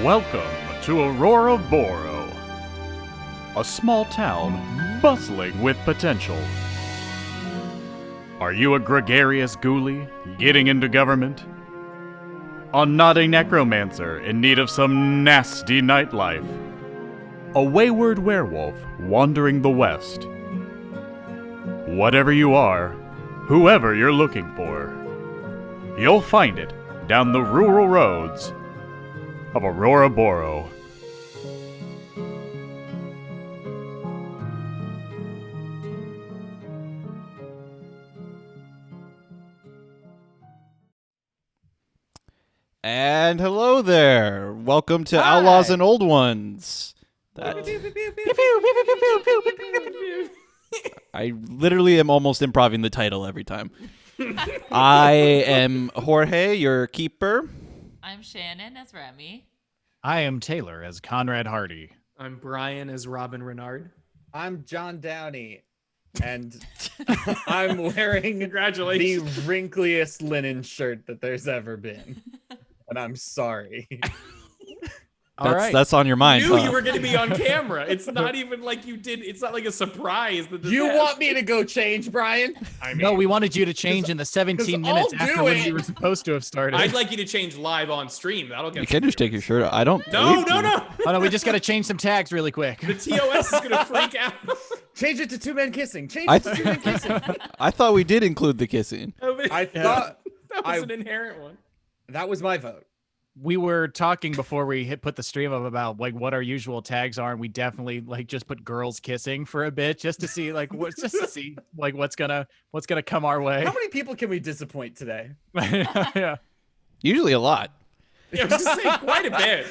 Welcome to Auroraboro, a small town bustling with potential. Are you a gregarious ghoulie getting into government? A naughty necromancer in need of some nasty nightlife? A wayward werewolf wandering the west? Whatever you are, whoever you're looking for, you'll find it down the rural roads of Auroraboro. And hello there. Welcome to Outlaws and Old Ones. I literally am almost improvising the title every time. I am Jorge, your keeper. I'm Shannon as Remy. I am Taylor as Conrad Hearty. I'm Brian as Robin Renard. I'm John Downey, and I'm wearing the Congratulations. wrinkliest linen shirt that there's ever been. And I'm sorry. That's on your mind. Knew you were going to be on camera. It's not even like you did. It's not like a surprise that this You happened. want me to go change, Brian? I mean, no, we wanted you to change in the 17 minutes I'll after do when it. we were supposed to have started. I'd like you to change live on stream. That'll get You can just take your shirt off. I don't. No. Oh no, we just got to change some tags really quick. The TOS is going to freak out. Change it to two men kissing. Change I it to two men kissing. I thought we did include the kissing. I thought that was an inherent one. that was my vote. We were talking before we put the stream up about like what our usual tags are, and we definitely just put girls kissing for a bit just to see what's gonna come our way. How many people can we disappoint today? Yeah. Usually a lot. Yeah, I was just saying quite a bit.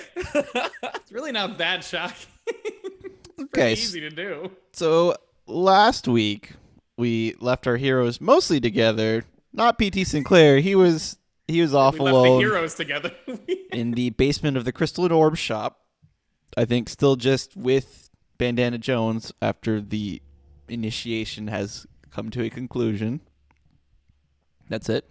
It's really not that shocking. It's Okay. easy to do. So last week we left our heroes mostly together. Not PT Sinclair. He was off We left alone the heroes together. in the basement of the Crystal and Orb shop. I think still just with Bandana Jones after the initiation has come to a conclusion. That's it.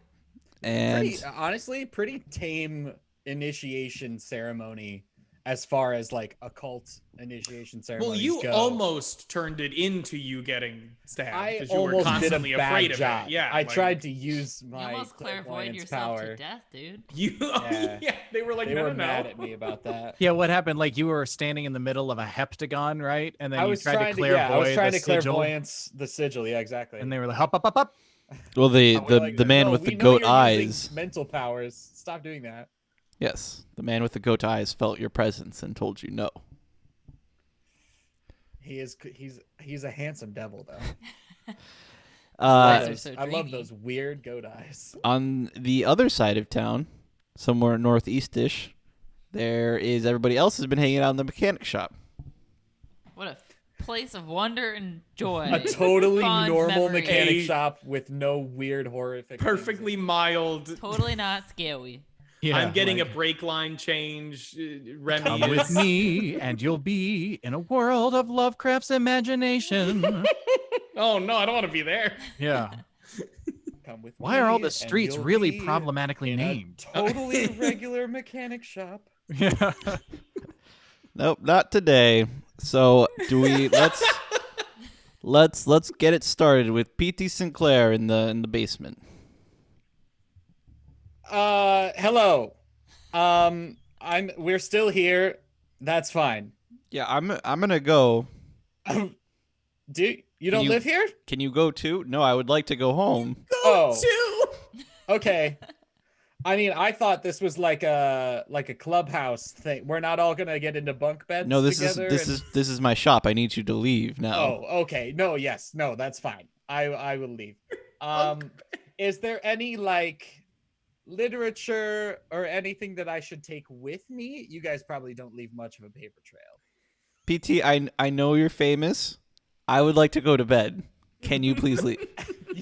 And Honestly, pretty tame initiation ceremony as far as like occult initiation ceremonies Well, you go. almost turned it into you getting stabbed I because you were almost did a constantly bad afraid job. of it. Yeah, I tried to use You my almost clairvoyed clairvoyance yourself power. to death, dude. Yeah. They were like, They no, were no, mad no. at me about that. Yeah, what happened? Like you were standing in the middle of a heptagon, right? And then I you was tried trying to to, yeah, I was clairvoy trying the to sigil, clairvoyance the sigil. Yeah, exactly. and they were like, "Up, up, up, up." well, the And we're like, man "No, with we the know goat you're using eyes. mental powers. Stop doing that. Yes, the man with the goat eyes felt your presence and told you no. He's a handsome devil though. eyes are so I love dreamy. those weird goat eyes. On the other side of town, somewhere northeastish, there is everybody else has been hanging out in the mechanic shop. What a place of wonder and joy. A totally Fond normal memories. mechanic shop with no weird horrific. things. Perfectly mild. Totally not scary. Yeah, I'm getting like, a brake line change. Remy Come with is- me, and you'll be in a world of Lovecraft's imagination. Oh no, I don't want to be there. Yeah. Come with Why are all me the and streets you'll really be problematically in a named? Totally regular mechanic shop. Yeah. Nope, not today. So do we? let's get it started with PT Sinclair in the basement. Hello. We're still here. That's fine. Yeah, I'm gonna go. You don't you- live here? Can you go too? No, I would like to go home. Oh, Two. okay. I mean, I thought this was like a clubhouse thing. We're not all gonna get into bunk beds. No, this together is my shop. I need you to leave now. Oh, okay. No, yes, no, that's fine. I will leave. Is there any like literature or anything that I should take with me? You guys probably don't leave much of a paper trail. PT, I know you're famous. I would like to go to bed. Can you please leave?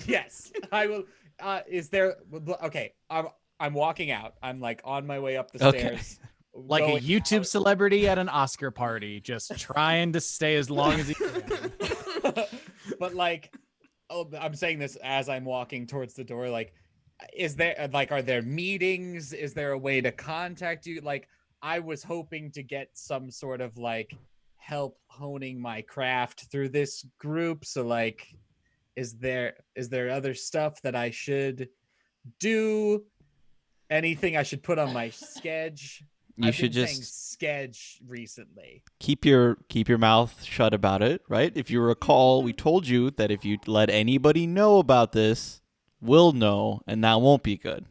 Yes, I will. Is there? Okay, I'm walking out. I'm like on my way up the Okay. stairs. Like a going YouTube out. celebrity at an Oscar party, just trying to stay as long as he can. But like, I'm saying this as I'm walking towards the door. Like, is there like, are there meetings? Is there a way to contact you? Like, I was hoping to get some sort of like help honing my craft through this group. So like, is there other stuff that I should do? Anything I should put on my schedule? You I've should been saying just schedule recently. keep your mouth shut about it, right? If you recall, we told you that if you let anybody know about this, we'll know, and that won't be good,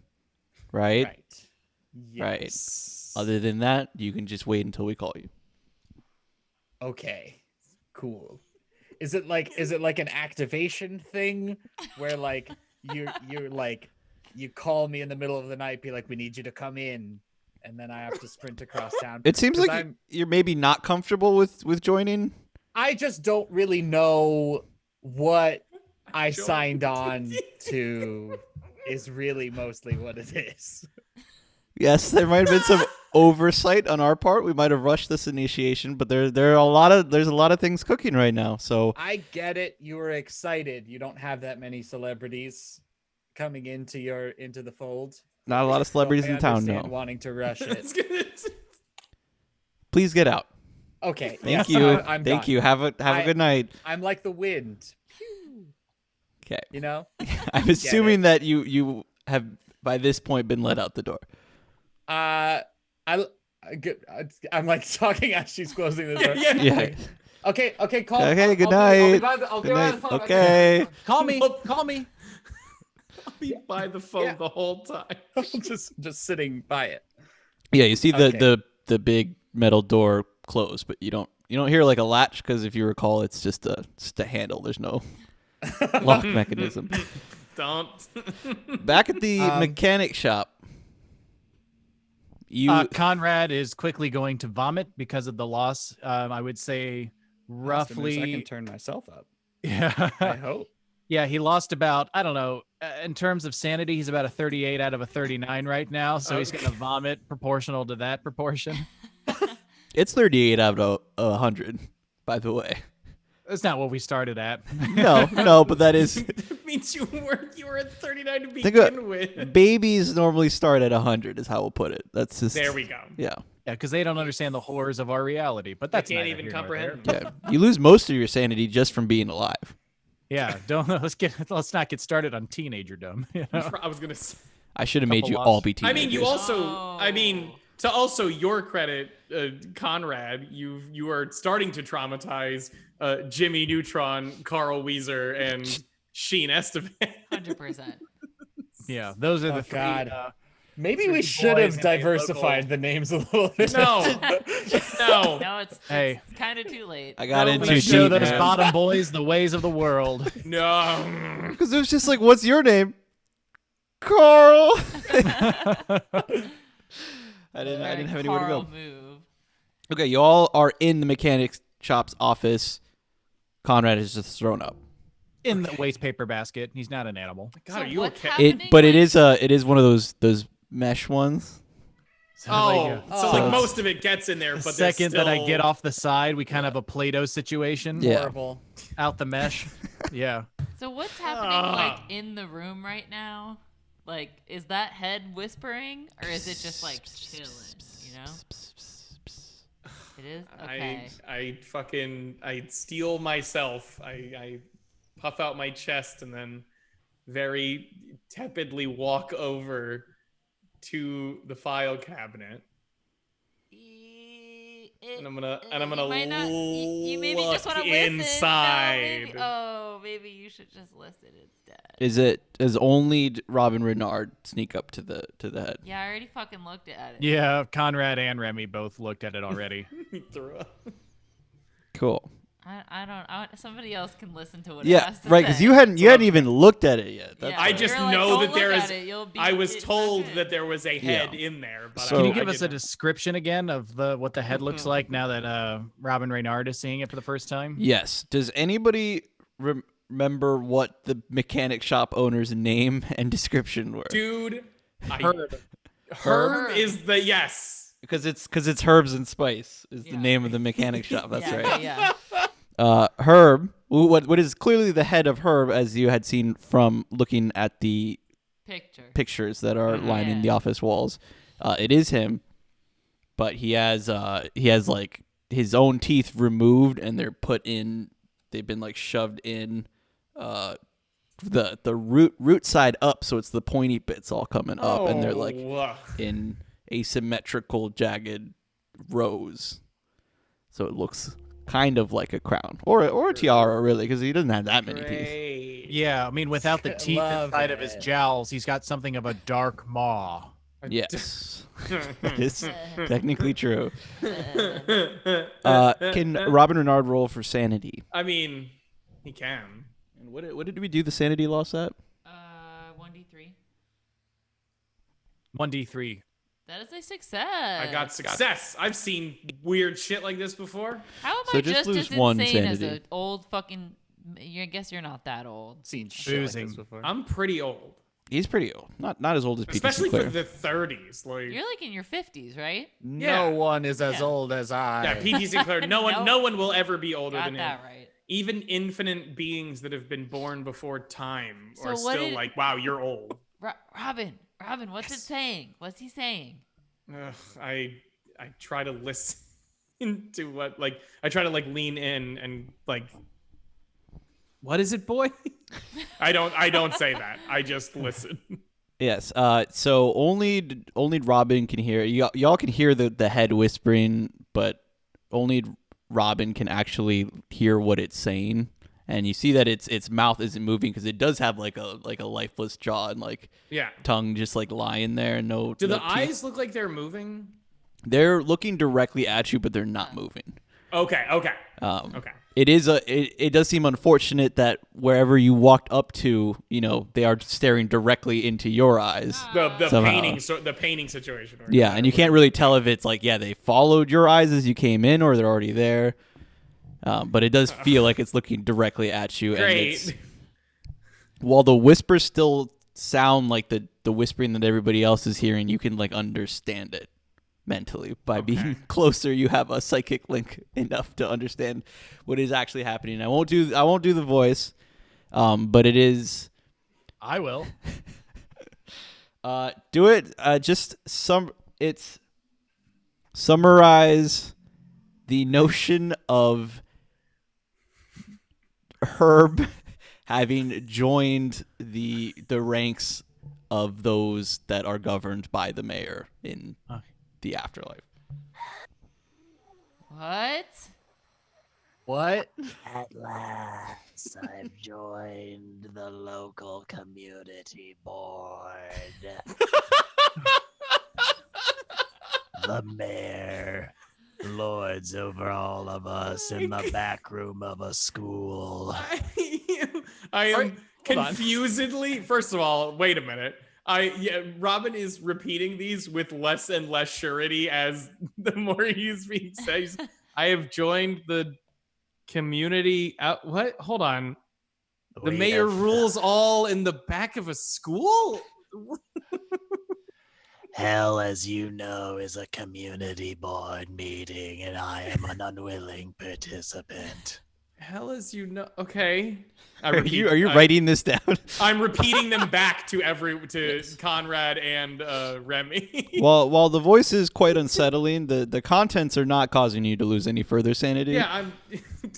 right? Right. Yes. Other than that, you can just wait until we call you. Okay. Cool. Is it like an activation thing where like you're like you call me in the middle of the night, be like, we need you to come in, and then I have to sprint across town? It seems like you're maybe not comfortable with joining. I just don't really know what I signed on to is really mostly what it is. Yes, there might have been some oversight on our part. We might have rushed this initiation, but there's a lot of things cooking right now. So I get it. You were excited. You don't have that many celebrities coming into the fold. not a lot of celebrities So I in town now. understand wanting to rush it. Please get out. Okay. Thank yes, you. I'm Thank done. you. Have a good night. I'm like the wind. Okay. You know? I'm assuming that you have by this point been let out the door. I'm like talking as she's closing the door. Yeah. Okay, call. Okay, good night. Good night. Okay. Call me. I'll be by the phone the whole time. just sitting by it. Yeah, you see Okay. the big metal door close, but you don't hear like a latch because if you recall, it's just a handle. There's no lock mechanism. Don't. Back at the mechanic shop, Conrad is quickly going to vomit because of the loss. I would say roughly. I can turn myself up. Yeah. I hope. Yeah, he lost about, I don't know, in terms of sanity, he's about a 38 out of a 39 right now. So he's going to vomit proportional to that proportion. it's 38 out of 100, by the way. That's not what we started at. No, but that is. That means you were at 39 to Think begin with. Babies normally start at 100, is how we'll put it. That's just. There we go. Yeah. Yeah, because they don't understand the horrors of our reality. But that's They can't neither even here nor comprehend. there. Yeah. You lose most of your sanity just from being alive. Yeah, let's not get started on teenagerdom. You know? I was gonna say. I should have made Couple you loss. all be I teenagers. mean, you also. I mean, to also your credit, Conrad, you are starting to traumatize Jimmy Neutron, Carl Weezer, and Sheen Estevan. 100%. Yeah, those are the three. God. Maybe three we should boys have in a diversified local- the names a little bit. No. No, it's Hey. kind of too late. I got I'm in gonna too show deep, those man. bottom boys the ways of the world. No. Because it was just like, what's your name? Carl. I didn't have anywhere to go. Carl move. Okay, you all are in the mechanic shop's office. Conrad is just thrown up. In the waste paper basket. He's not an animal. God, So are you what's okay? happening? But Like, it is one of those mesh ones. So Oh, so So like it's- most of it gets in there, the but there's second that I still- get off the side, we kind of have a Play-Doh situation. Yeah. Horrible. Out the mesh. Yeah. So what's happening like in the room right now? Like, is that head whispering or is it just like chilling? You know? It is. Okay. I steal myself. I puff out my chest and then very tepidly walk over to the file cabinet. And I'm gonna You might not- you maybe just look want to listen. inside. No, maybe you should just listen instead. Is only Robin Renard sneak up to the head? Yeah, I already fucking looked at it. Yeah, Conrad and Remy both looked at it already. He threw up. Cool. Somebody else can listen to what it Yeah, has to right. Because say. you hadn't even looked at it yet. That's Yeah. I right. just You're like, know "Don't that look there at is. it, you'll be- I was it's told not that good." there was a head in there, but So- Can you I give us a didn't- description again of what the head looks like now that Robin Renard is seeing it for the first time? Yes. Does anybody remember what the mechanic shop owner's name and description were? Dude? Herb. Herb is the yes. Because it's Herbs and Spice is the Yeah. name of the mechanic shop. That's yeah, right. Yeah. Herb, what is clearly the head of Herb, as you had seen from looking at the Picture. pictures that are lining Yeah. the office walls. It is him. but he has like his own teeth removed, and they've been like shoved in the root side up, so it's the pointy bits all coming up, and they're like in asymmetrical jagged rows, so it looks kind of like a crown or a tiara, really, because he doesn't have that many teeth. Yeah, I mean, without the teeth Love inside of his it. jowls, he's got something of a dark maw. Yes, it's technically true. Can Robin Renard roll for sanity? I mean, he can. And what did we do the sanity loss at? 1d3. 1d3. That is a success. I got success. I've seen weird shit like this before. How am So I just just lose as one insane as sanity. an old fucking? I guess you're not that old. Seen shit like Boozing. this before. I'm pretty old, He's pretty old, not as old as Peter especially Sinclair. for the 30s. Like, You're like in your 50s, right? No one is as Yeah. old as I. yeah, P.T. Sinclair. No one will ever be older Got than him. that right. Even infinite beings that have been born before time So are what still did- like, wow, you're old. Robin, what's it saying? What's he saying? Ugh, I try to listen to what, like, I try to like lean in and like, what is it, boy? I don't say that. I just listen. Yes. So only Robin can hear. Y'all can hear the head whispering, but only Robin can actually hear what it's saying. And you see that its mouth isn't moving because it does have like a lifeless jaw and like Yeah. tongue just like lying there and no. Do no the teeth. eyes look like they're moving? They're looking directly at you, but they're not moving. Okay. Okay. Okay. It does seem unfortunate that wherever you walked up to, they are staring directly into your eyes. The Somehow. painting situation. Right? Yeah, and you can't really tell if it's like, they followed your eyes as you came in or they're already there. But it does feel like it's looking directly at you. Great. And while the whispers still sound like the whispering that everybody else is hearing, you can like understand it mentally. By being closer, you have a psychic link enough to understand what is actually happening. I won't do the voice, but it is. I will. Do it. It's summarize the notion of Herb having joined the ranks of those that are governed by the mayor in the afterlife. What? What? At last, I've joined the local community board. The mayor lords over all of us in the back room of a school. I am Hold on. confusedly. First of all, wait a minute. Robin is repeating these with less and less surety as the more he's being said. I have joined the community. What? Hold on. The We mayor have- rules all in the back of a school? Hell, as you know, is a community board meeting, and I am an unwilling participant. Hell, as you know. Okay. Are you writing this down? I'm repeating them back to Conrad and Remy. While the voice is quite unsettling, the contents are not causing you to lose any further sanity. Yeah, I'm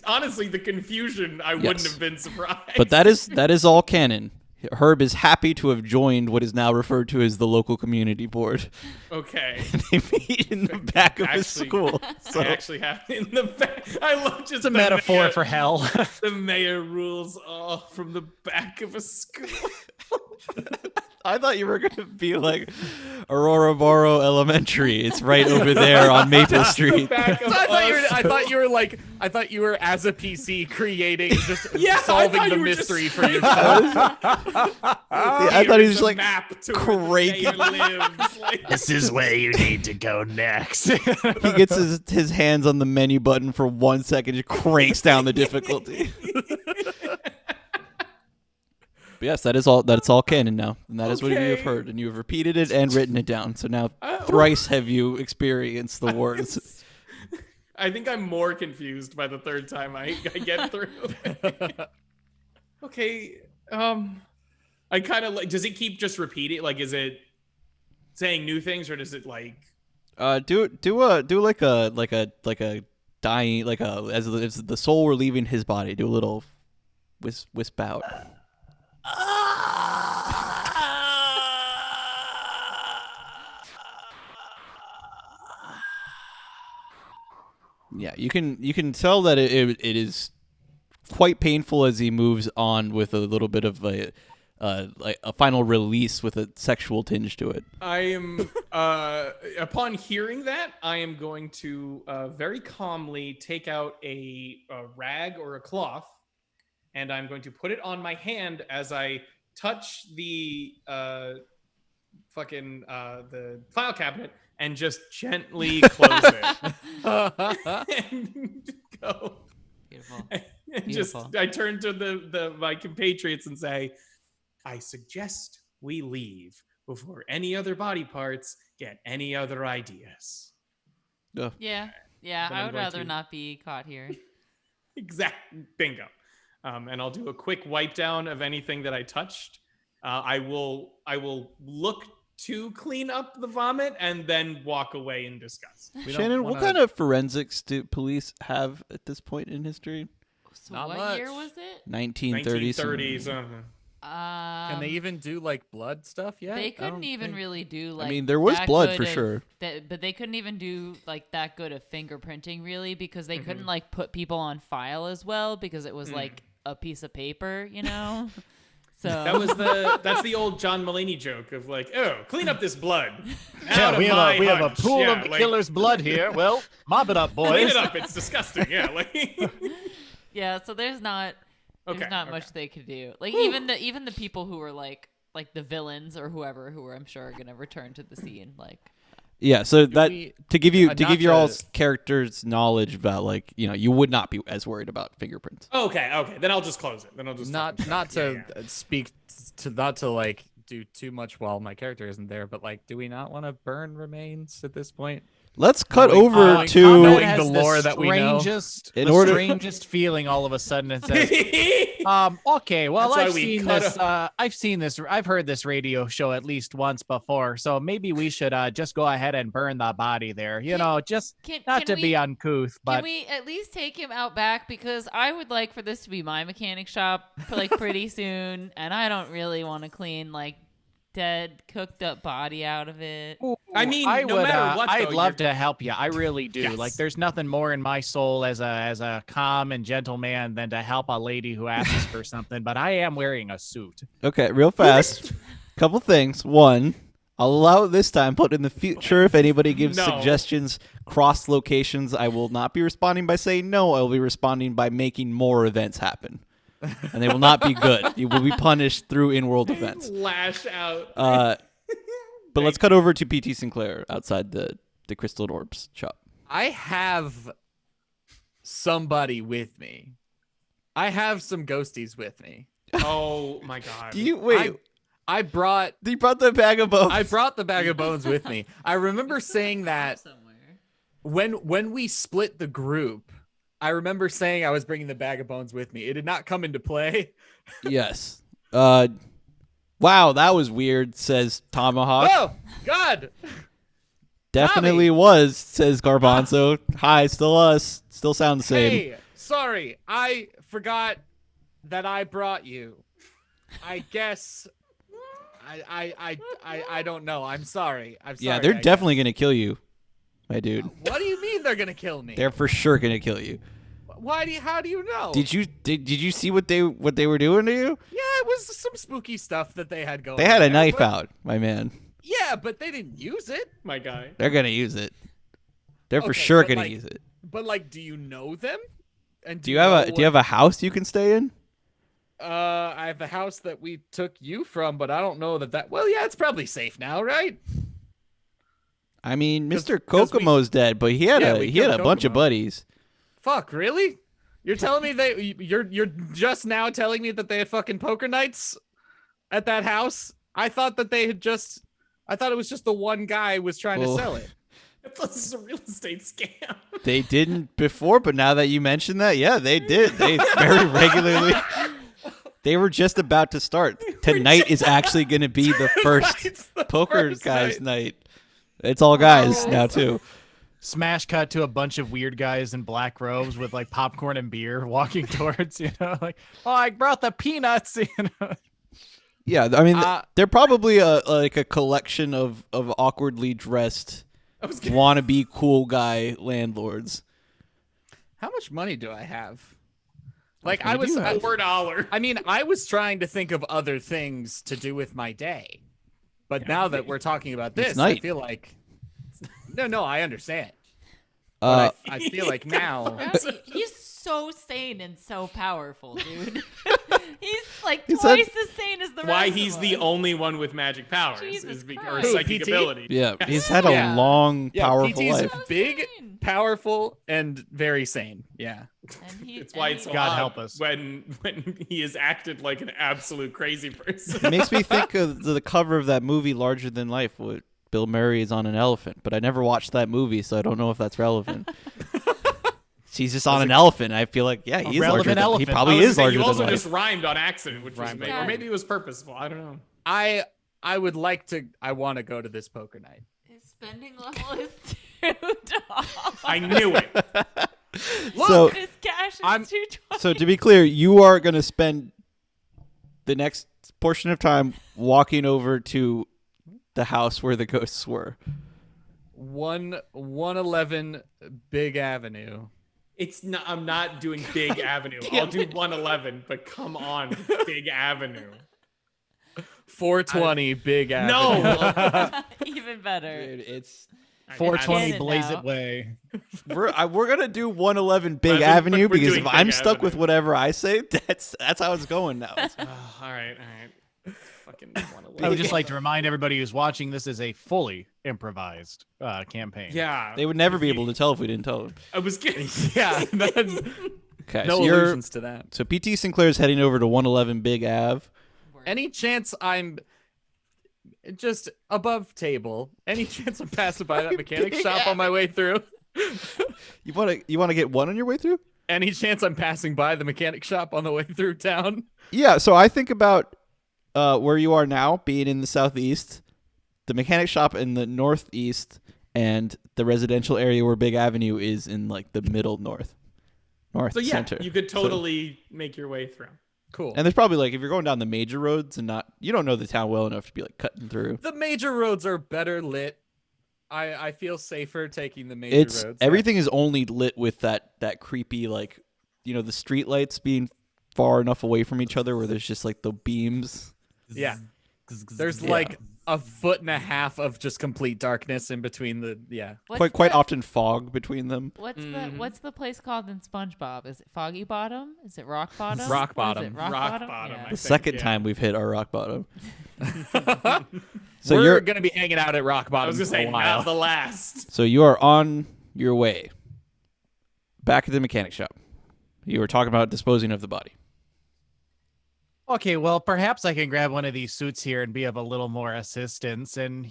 honestly the confusion. I wouldn't have been surprised. But that is all canon. Herb is happy to have joined what is now referred to as the local community board. okay. They meet in the back of his school. So I actually have in the back. I love just It's a metaphor for hell. the mayor rules all from the back of a school. I thought you were gonna be like Auroraboro Elementary. It's right over there on Maple Street. Back of I thought you were as a PC creating just Yeah, I solving thought the you were mystery just- for yourself. I thought he was Here's a like map to where the crank. mayor lives. Like, This is where you need to go next. He gets his hands on the menu button for 1 second, just cranks down the difficulty. But yes, that's all canon now, and that is what you have Okay. heard, and you have repeated it and written it down. So now thrice have you experienced the words. I think I'm more confused by the third time I get through. Okay. I kind of like. Does it keep just repeating? Like, is it saying new things, or does it like? Do like a dying, like as the soul were leaving his body. Do a little wisp out. Yeah, you can tell that it is quite painful as he moves on with a little bit of like a final release with a sexual tinge to it. I am upon hearing that, I am going to very calmly take out a rag or a cloth, and I'm going to put it on my hand as I touch the the file cabinet and just gently close it. And go. Beautiful. And Beautiful. I turn to my compatriots and say, I suggest we leave before any other body parts get any other ideas. Yeah, Then I I'm would going rather to- not be caught here. Bingo. And I'll do a quick wipe down of anything that I touched. I will look to clean up the vomit and then walk away in disgust. Shannon, what kind of forensics do police have at this point in history? So Not what year much. was it? 1930s. 1930s. Can they even do like blood stuff yet? They I couldn't don't even think- really do like. I mean, there was that blood good for of- sure. but they couldn't even do like that good of fingerprinting really because they couldn't like put people on file as well because it was like a piece of paper, you know. So That's the old John Mulaney joke of like, oh, clean up this blood. Yeah, Out of we my have a hunch. pool Yeah, of the like, killer's blood here. Well, mop it up, Clean boys. it up. It's disgusting. Yeah. Like. yeah, so there's not Okay, much they could do. Like even the people who were like the villains or whoever who were I'm sure are gonna return to the scene like. Yeah, so that we- to give you not your all to- characters knowledge about like you would not be as worried about fingerprints. Okay. Then I'll just close it. Then I'll just not fucking not shut to it. Yeah. speak to not to like do too much while my character isn't there, but like, do we not want to burn remains at this point? Let's cut Knowing- over knowing- to knowing Conrad has the lore that we know. Strangest feeling all of a sudden. It says, okay, well, That's why I've we seen cut this. I've heard this radio show at least once before, so maybe we should just go ahead and burn the body there. Just not to be uncouth, Can but we at least take him out back because I would like for this to be my mechanic shop like pretty soon, and I don't really want to clean like dead cooked up body out of it. I mean, I no would. matter what, I'd though, love you're- to help you. I really do. Yes. Like, there's nothing more in my soul as a calm and gentle man than to help a lady who asks for something. But I am wearing a suit. Okay, real fast. Couple things. One, I'll allow it this time, but in the future, if anybody gives No. suggestions, cross locations, I will not be responding by saying no. I will be responding by making more events happen. And they will not be good. You will be punished through in-world events. Lash out. But let's cut over to PT Sinclair outside the Crystal and Orbs shop. I have somebody with me. I have some ghosties with me. Oh my god. Do you wait? I brought You brought the bag of bones. I brought the bag of bones with me. I remember saying that Somewhere. when we split the group, I remember saying I was bringing the bag of bones with me. It did not come into play. Yes. Wow, that was weird, says Tomahawk. Oh, God. Definitely was, says Garbanzo. Hi, still us. Still sound the same. Hey, sorry. I forgot that I brought you. I guess I don't know. I'm sorry. I'm sorry. Yeah, they're I definitely going to kill you, my dude. guess. What do you mean they're going to kill me? They're for sure going to kill you. How do you know? Did you see what they were doing to you? Yeah, it was some spooky stuff that they had going. They had a there, knife but- out, my man. Yeah, but they didn't use it. My guy. They're going to use it. They're for Okay, sure but, going to like, use it. But like, do you know them? And Do you have a house you can stay in? I have the house that we took you from, but I don't know that. Well, yeah, it's probably safe now, right? I mean, 'Cause- Mr. 'cause we- Kokomo's dead, but he had Yeah, a we bunch killed of Kokomo. buddies. Fuck, really? You're telling me you're just now telling me that they had fucking poker nights at that house? I thought that they had just. I thought it was just the one guy was trying Well- to sell it. I thought this is a real estate scam. They didn't before, but now that you mention that, yeah, they did. They very regularly. They were just about to start. Tonight is actually going to be the first Tonight's the poker first guys' night. night. It's all guys now too. Smash cut to a bunch of weird guys in black robes with like popcorn and beer walking towards, like, oh, I brought the peanuts, Yeah, I mean, they're probably like a collection of awkwardly dressed wannabe cool guy landlords. How much money do I have? Like money I was do you have? $4. I mean, I was trying to think of other things to do with my day. But now that we're talking about this, I night. feel like No, I understand. But I feel like now He's so sane and so powerful, dude. He's like He's twice as sane as the rest Why of he's us. the only one with magic powers Jesus or Christ. psychic PT? ability. Yeah, he's had a Yeah. long, powerful PT's life. So big, sane. powerful, and very sane. Yeah. And he, It's why and it's he- so God odd help us. when he has acted like an absolute crazy person. It makes me think of the cover of that movie, Larger Than Life, with Bill Murray is on an elephant. But I never watched that movie, so I don't know if that's relevant. He's just on an elephant. I feel like, yeah, he is larger relevant than he elephant. probably I was is gonna say, larger you also than life. just rhymed on accident, which was Rhymed. or maybe it was purposeful. I don't know. I want to go to this poker night. His spending level is $2. I knew it. So, His cash is I'm- $2.20. so to be clear, you are going to spend the next portion of time walking over to the house where the ghosts were. 111 Big Avenue. It's not. I'm not doing Big Avenue. I'll do 111, but come on, Big Avenue. 420 Big Avenue. No. Even better. Dude, it's 420 Get it blaze now. it way. we're gonna do 111 Big But Avenue we're because doing if Big I'm stuck with Avenue. whatever I say, that's how it's going now. All right. Fucking 111. I would just like to remind everybody who's watching this is a fully improvised campaign. Yeah. They would never be able to tell if we didn't tell them. I was kidding. Yeah, that's, Okay, no so you're allusions to that. so PT Sinclair's heading over to 111 Big Ave. Any chance I'm just above table? Any chance I'm passing by that mechanic shop on my way through? You wanna get one on your way through? Any chance I'm passing by the mechanic shop on the way through town? Yeah. So I think about where you are now, being in the southeast, the mechanic shop in the northeast, and the residential area where Big Avenue is in like the middle north So yeah, center. you could So- totally make your way through. Cool. and there's probably like if you're going down the major roads and you don't know the town well enough to be like cutting through. The major roads are better lit. I feel safer taking the major roads. Everything is only lit with that creepy like the street lights being far enough away from each other where there's just like the beams. Yeah. There's Yeah. like a foot and a half of just complete darkness in between the What's quite the- often fog between them. What's the place called in SpongeBob? Is it Foggy Bottom? Is it Rock Bottom? Rock What is Bottom. it? Rock, Rock Bottom. Bottom, Yeah. I The think, second yeah. time we've hit our rock bottom. So We're you're gonna be hanging out at Rock I Bottom was gonna for say a while. not the last. So you are on your way back at the mechanic shop. You were talking about disposing of the body. Okay, well, perhaps I can grab one of these suits here and be of a little more assistance. And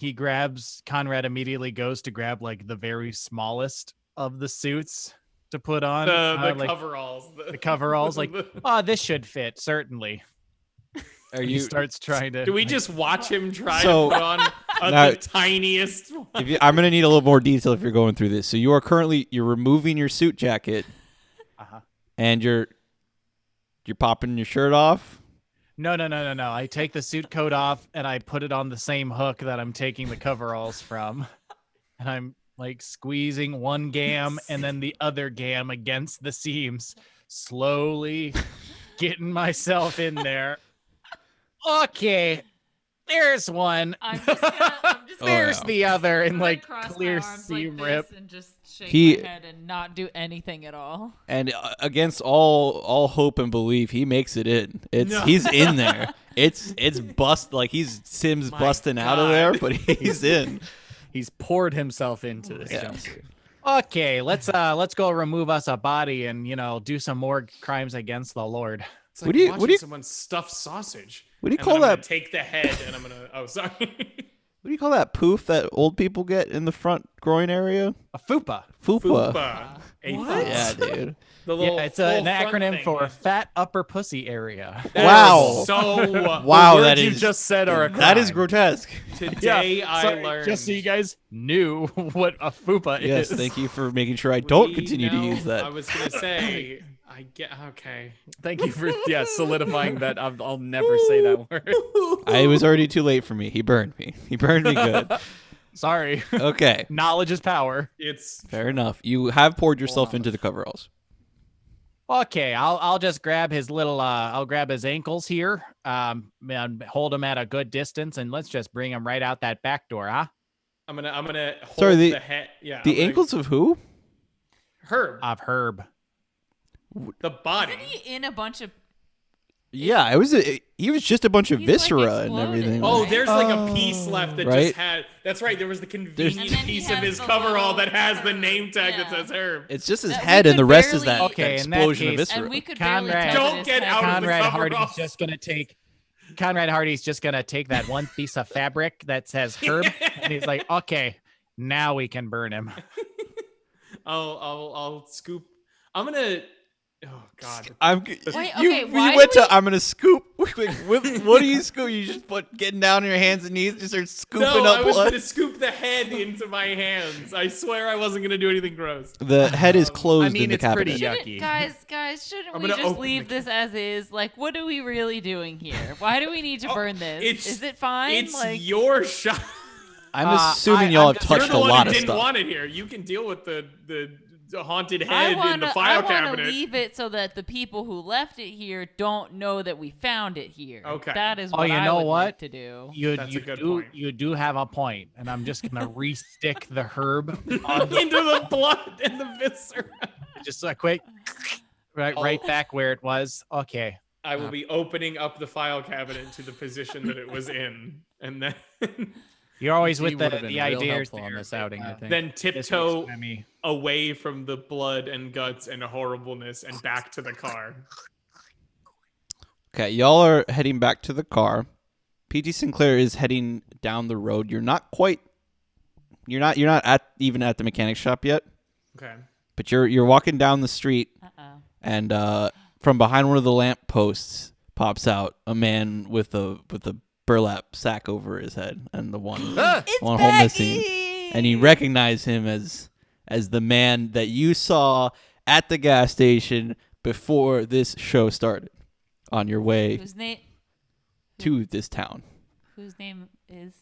Conrad immediately goes to grab like the very smallest of the suits to put on. The like, coveralls. the coveralls, like, oh, this should fit, certainly. Are He starts trying to. Do we like, just watch him try So- to put on Now- the tiniest one? I'm going to need a little more detail if you're going through this. So you are you're removing your suit jacket Uh-huh. and you're popping your shirt off. No. I take the suit coat off and I put it on the same hook that I'm taking the coveralls from. And I'm like squeezing one gam and then the other gam against the seams, slowly getting myself in there. Okay, there's one. I'm just gonna There's yeah. the other in I'm like gonna cross clear my arms seam like rip. this and just shake He- my head and not do anything at all. And against all hope and belief, he makes it in. He's in there. It's he's Sims My busting out of God. there, but he's in. He's poured himself into this Yeah. jumpsuit. Okay, let's go remove us a body and do some more crimes against the Lord. It's What like do you- watching someone stuff sausage. What do you And call then I'm gonna that? take the head and I'm gonna. Oh, sorry. What do you call that poof that old people get in the front groin area? A fupa. Fupa. Fupa. A What? foot. Yeah, dude. The little Yeah, it's full an front acronym thing. for fat upper pussy area. That Wow. is So Wow, the that words you is just said are a that is crime. grotesque. today I So, learned. just so you guys knew what a fupa Yes, is. thank you for making sure I don't We continue to know- use that. I was gonna say. I get okay. Thank you for solidifying that. I'll never say that word. It was already too late for me. He burned me. He burned me good. Sorry. Okay, Knowledge is power. It's fair enough. You have poured yourself into the coveralls. Okay, I'll just grab his little I'll grab his ankles here, and hold him at a good distance, and let's just bring him right out that back door, huh? I'm gonna hold Sorry, the head. Yeah. The I'm gonna- ankles of who? Herb. Of Herb. The body. Isn't he in a bunch of? Yeah, he was just a bunch of He's, like, viscera and exploded. everything. Oh, Right? there's like a piece left that Right? just had. That's right. There was the convenient And then he piece of has his the coverall little that has the name tag that yeah. says Herb. It's just his That we head, and the could rest is that, barely- Okay, that in that explosion of case- viscera. And we could Conrad- barely tell Don't that his get head out of the Conrad coveralls. Hardy's just gonna take. Conrad Hardy's just gonna take that one piece of fabric that says Herb, and he's like, "Okay, now we can burn him." I'll scoop. I'm gonna. Oh God. Wait, you okay, why went do to. we- I'm gonna scoop. What do you scoop? You just getting down on your hands and knees, just start scooping No, I up was blood. gonna scoop the head into my hands. I swear I wasn't gonna do anything gross. The head is closed I mean, in the it's pretty cabinet. yucky. Guys, shouldn't I'm we gonna just open leave the this as is? Like, what are we really doing here? Why do we need to burn this? it's- Is it fine? It's like, your shot. I'm Uh, assuming I- y'all I'm have just- You're touched the a one lot who of didn't stuff. want it here. You can deal with the haunted I head in the file wanna cabinet. leave it so that the people who left it here don't know that we found it here. Okay. That is Oh, what you I know would what? like to do. That's a good do point. you do have a point, and I'm just gonna re-stick the Herb Into the blood and the viscera. just a quick right back where it was. Okay. I will be opening up the file cabinet to the position that it was in, and then You're always He with would have the been real ideas helpful on there, this outing, I but, think. then this tiptoe makes me- away from the blood and guts and horribleness and back to the car. Okay, y'all are heading back to the car. PT Sinclair is heading down the road. You're not even at the mechanic shop yet, Okay. but you're walking down the street, Uh-oh. and from behind one of the lamp posts pops out a man with a burlap sack over his head and the one It's one hole missing, Baggy! and you recognize him as the man that you saw at the gas station before this show started on your way Whose name? to this town. Whose name is?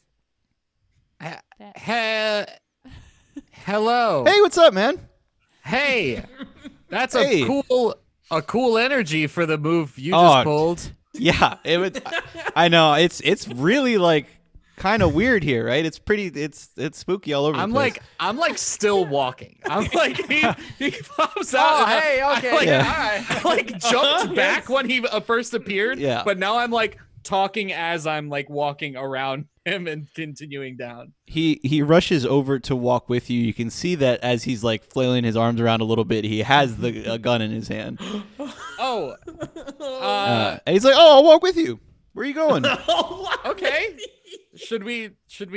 Hello. Hey, what's up, man? Hey. That's Hey. a cool energy for the move you Oh, just pulled. Yeah, it would. I know it's really like kind of weird here, right? It's pretty. It's spooky all over. I'm the place. like still walking. I'm like he pops out. Oh, hey, okay, I like, yeah, I like jumped back when he first appeared. Yeah. But now I'm like talking as I'm like walking around him and continuing down. He rushes over to walk with you. You can see that as he's like flailing his arms around a little bit, he has a gun in his hand, Oh. and he's like, "Oh, I'll walk with you. Where are you going?" Okay. Should we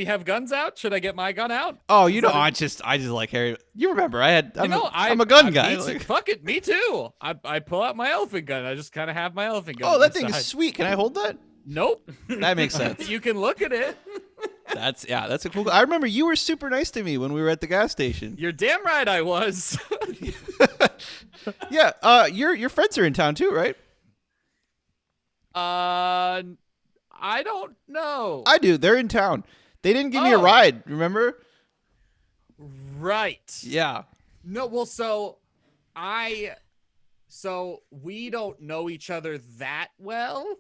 have guns out? Should I get my gun out? Oh, you know, I just like Harry. You remember, I'm I'm a gun guy. Like, Fuck it, me too. I pull out my elephant gun. I just kind of have my elephant gun. oh, on that my thing is side. sweet. Can I hold that? Nope. That makes sense. You can look at it. That's a cool. I remember you were super nice to me when we were at the gas station. You're damn right I was. Yeah. Your friends are in town too, right? I don't know. I do. They're in town. They didn't give me a Oh. ride. Remember? Right. Yeah. No, well, so we don't know each other that well.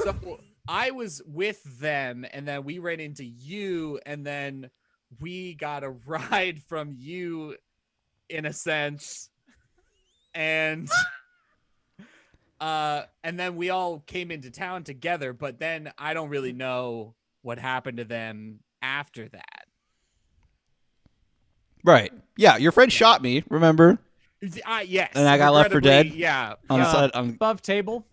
So I was with them, and then we ran into you, and then we got a ride from you, in a sense, and then we all came into town together. But then I don't really know what happened to them after that. Right. Yeah. Your friend shot me. Remember? Yes, And I got left for regrettably, dead? Yeah. On the yeah. side. Above table.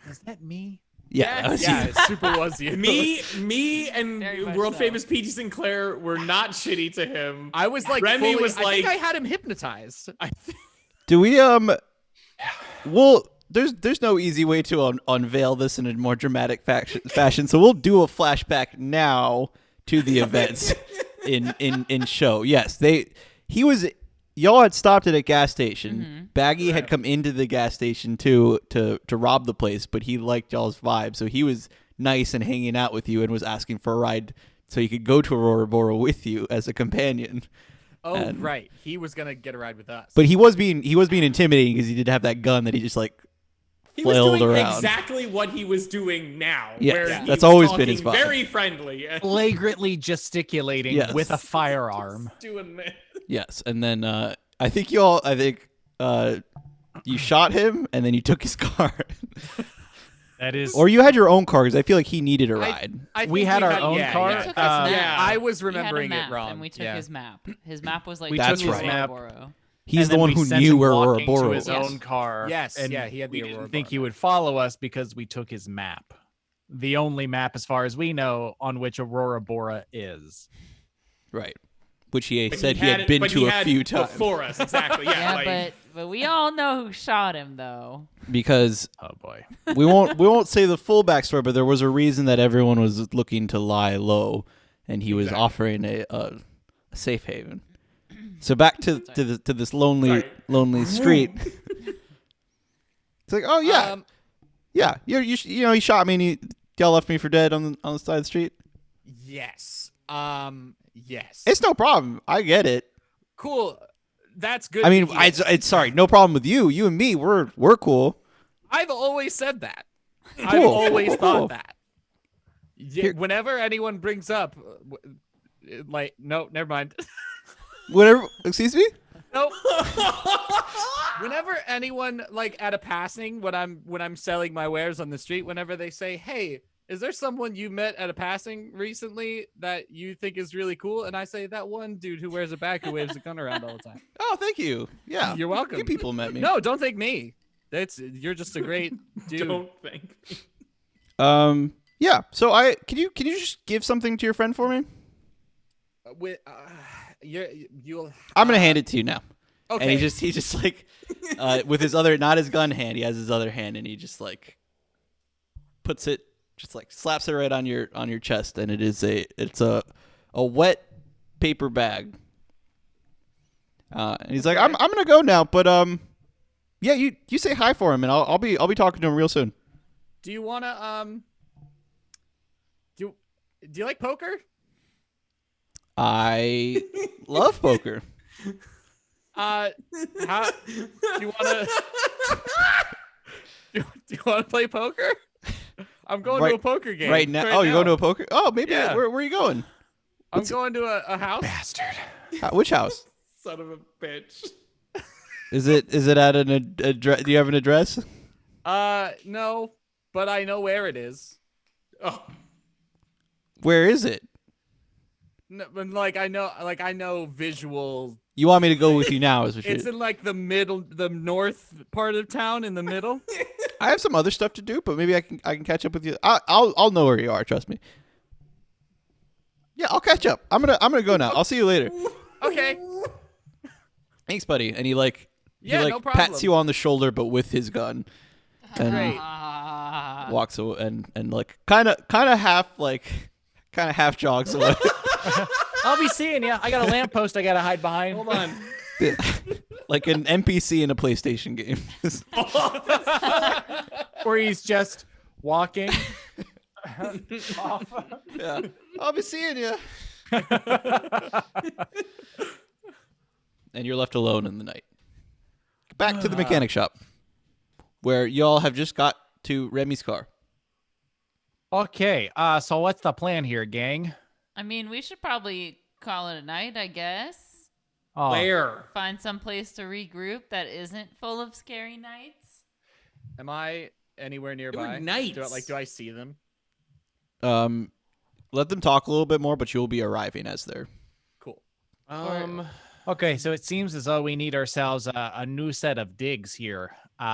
Is that me? Yeah, that was Yeah, you. it super was you. Me, and Very much world so. famous P.T. Sinclair were not shitty to him. I was like, Remy fully, was I think like- I had him hypnotized. Do we there's no easy way to unveil this in a more dramatic fashion, so we'll do a flashback now to the events in show. Yes, y'all had stopped at a gas station. Baggy had come into the gas station to rob the place, but he liked y'all's vibe, so he was nice and hanging out with you and was asking for a ride so he could go to Auroraboro with you as a companion. Oh, right. He was gonna get a ride with us. But he was being intimidating because he did have that gun that he just like He was flailed doing around. exactly what he was doing now. Yeah, where yeah. he That's was always been his talking vibe. very friendly. And Flagrantly gesticulating Yes. with a firearm. doing this. Yes, and then I think you shot him and then you took his car, That is. or you had your own car because I feel like he needed a ride. I think We had our own yeah, car. Yeah. We took his map. yeah. I was We had a remembering map, it wrong. and we took yeah. his map. His map was like We That's to right. Auroraboro. He's and the then one we who sent knew him where walking to Auroraboro his was. own car. Yes, and yeah, he had the we didn't Auroraboro think he map. would follow us because we took his map. The only map, as far as we know, on which Auroraboro is. Right, which he But said he had been but to he a had few times before us. Exactly. Yeah. Yeah, like, but we all know who shot him, though. because Oh boy. we won't say the full backstory, but there was a reason that everyone was looking to lie low, and he was offering a safe haven. So back to this lonely street. It's like, oh yeah, yeah, you know he shot me and y'all left me for dead on the side of the street. Yes. Yes. It's no problem. I get it. cool. That's good. I mean, to hear. it's sorry, no problem with you. You and me, we're cool. I've always said that. I've Cool. always Cool. thought that. Here- Whenever anyone brings up, like, no, never mind. Whatever. Excuse me. Nope. Whenever anyone like at a passing when I'm selling my wares on the street, whenever they say, "Hey, is there someone you met at a passing recently that you think is really cool?" and I say, "That one dude who wears a bag who waves a gun around all the time." Oh, thank you. Yeah, You're welcome. You people met me. No, don't thank me. You're just a great dude. Don't think. Me. Yeah. So can you just give something to your friend for me? You'll. I'm gonna hand it to you now. Okay. And he just like, with his other, not his gun hand, he has his other hand, and he just like puts it, just like slaps it right on your chest, and it's a wet paper bag. And he's like, I'm gonna go now, but yeah, you say hi for him, and I'll be talking to him real soon. Do you wanna Do you like poker? I love poker. How do you wanna do you wanna play poker? I'm going to a poker game right now. Oh, you're going to a poker? Oh, maybe. Yeah. Where are you going? I'm going to a house. Bastard. Which house? Son of a bitch. Is it at an address? Do you have an address? No, but I know where it is. Oh, Where is it? No, but I know visual. You want me to go with you now? Is what It's in like the north part of town, in the middle. I have some other stuff to do, but maybe I can catch up with you. I'll know where you are. Trust me. Yeah, I'll catch up. I'm gonna go now. I'll see you later. Okay. Thanks, buddy. And he Yeah, no problem. pats you on the shoulder, but with his gun, and Great. walks away and like kind of half jogs away. I'll be seeing you. I got a lamppost I gotta hide behind. hold on. Like an NPC in a PlayStation game. Where he's just walking. Yeah, I'll be seeing you. And you're left alone in the night. Back to the mechanic shop, where y'all have just got to Remy's car. Okay, so what's the plan here, gang? I mean, we should probably call it a night, I guess. Oh, Where? Find some place to regroup that isn't full of scary nights. Am I anywhere nearby? nights. Do I see them? Let them talk a little bit more, but you'll be arriving as they're. Cool. Okay, so it seems as though we need ourselves a new set of digs here. The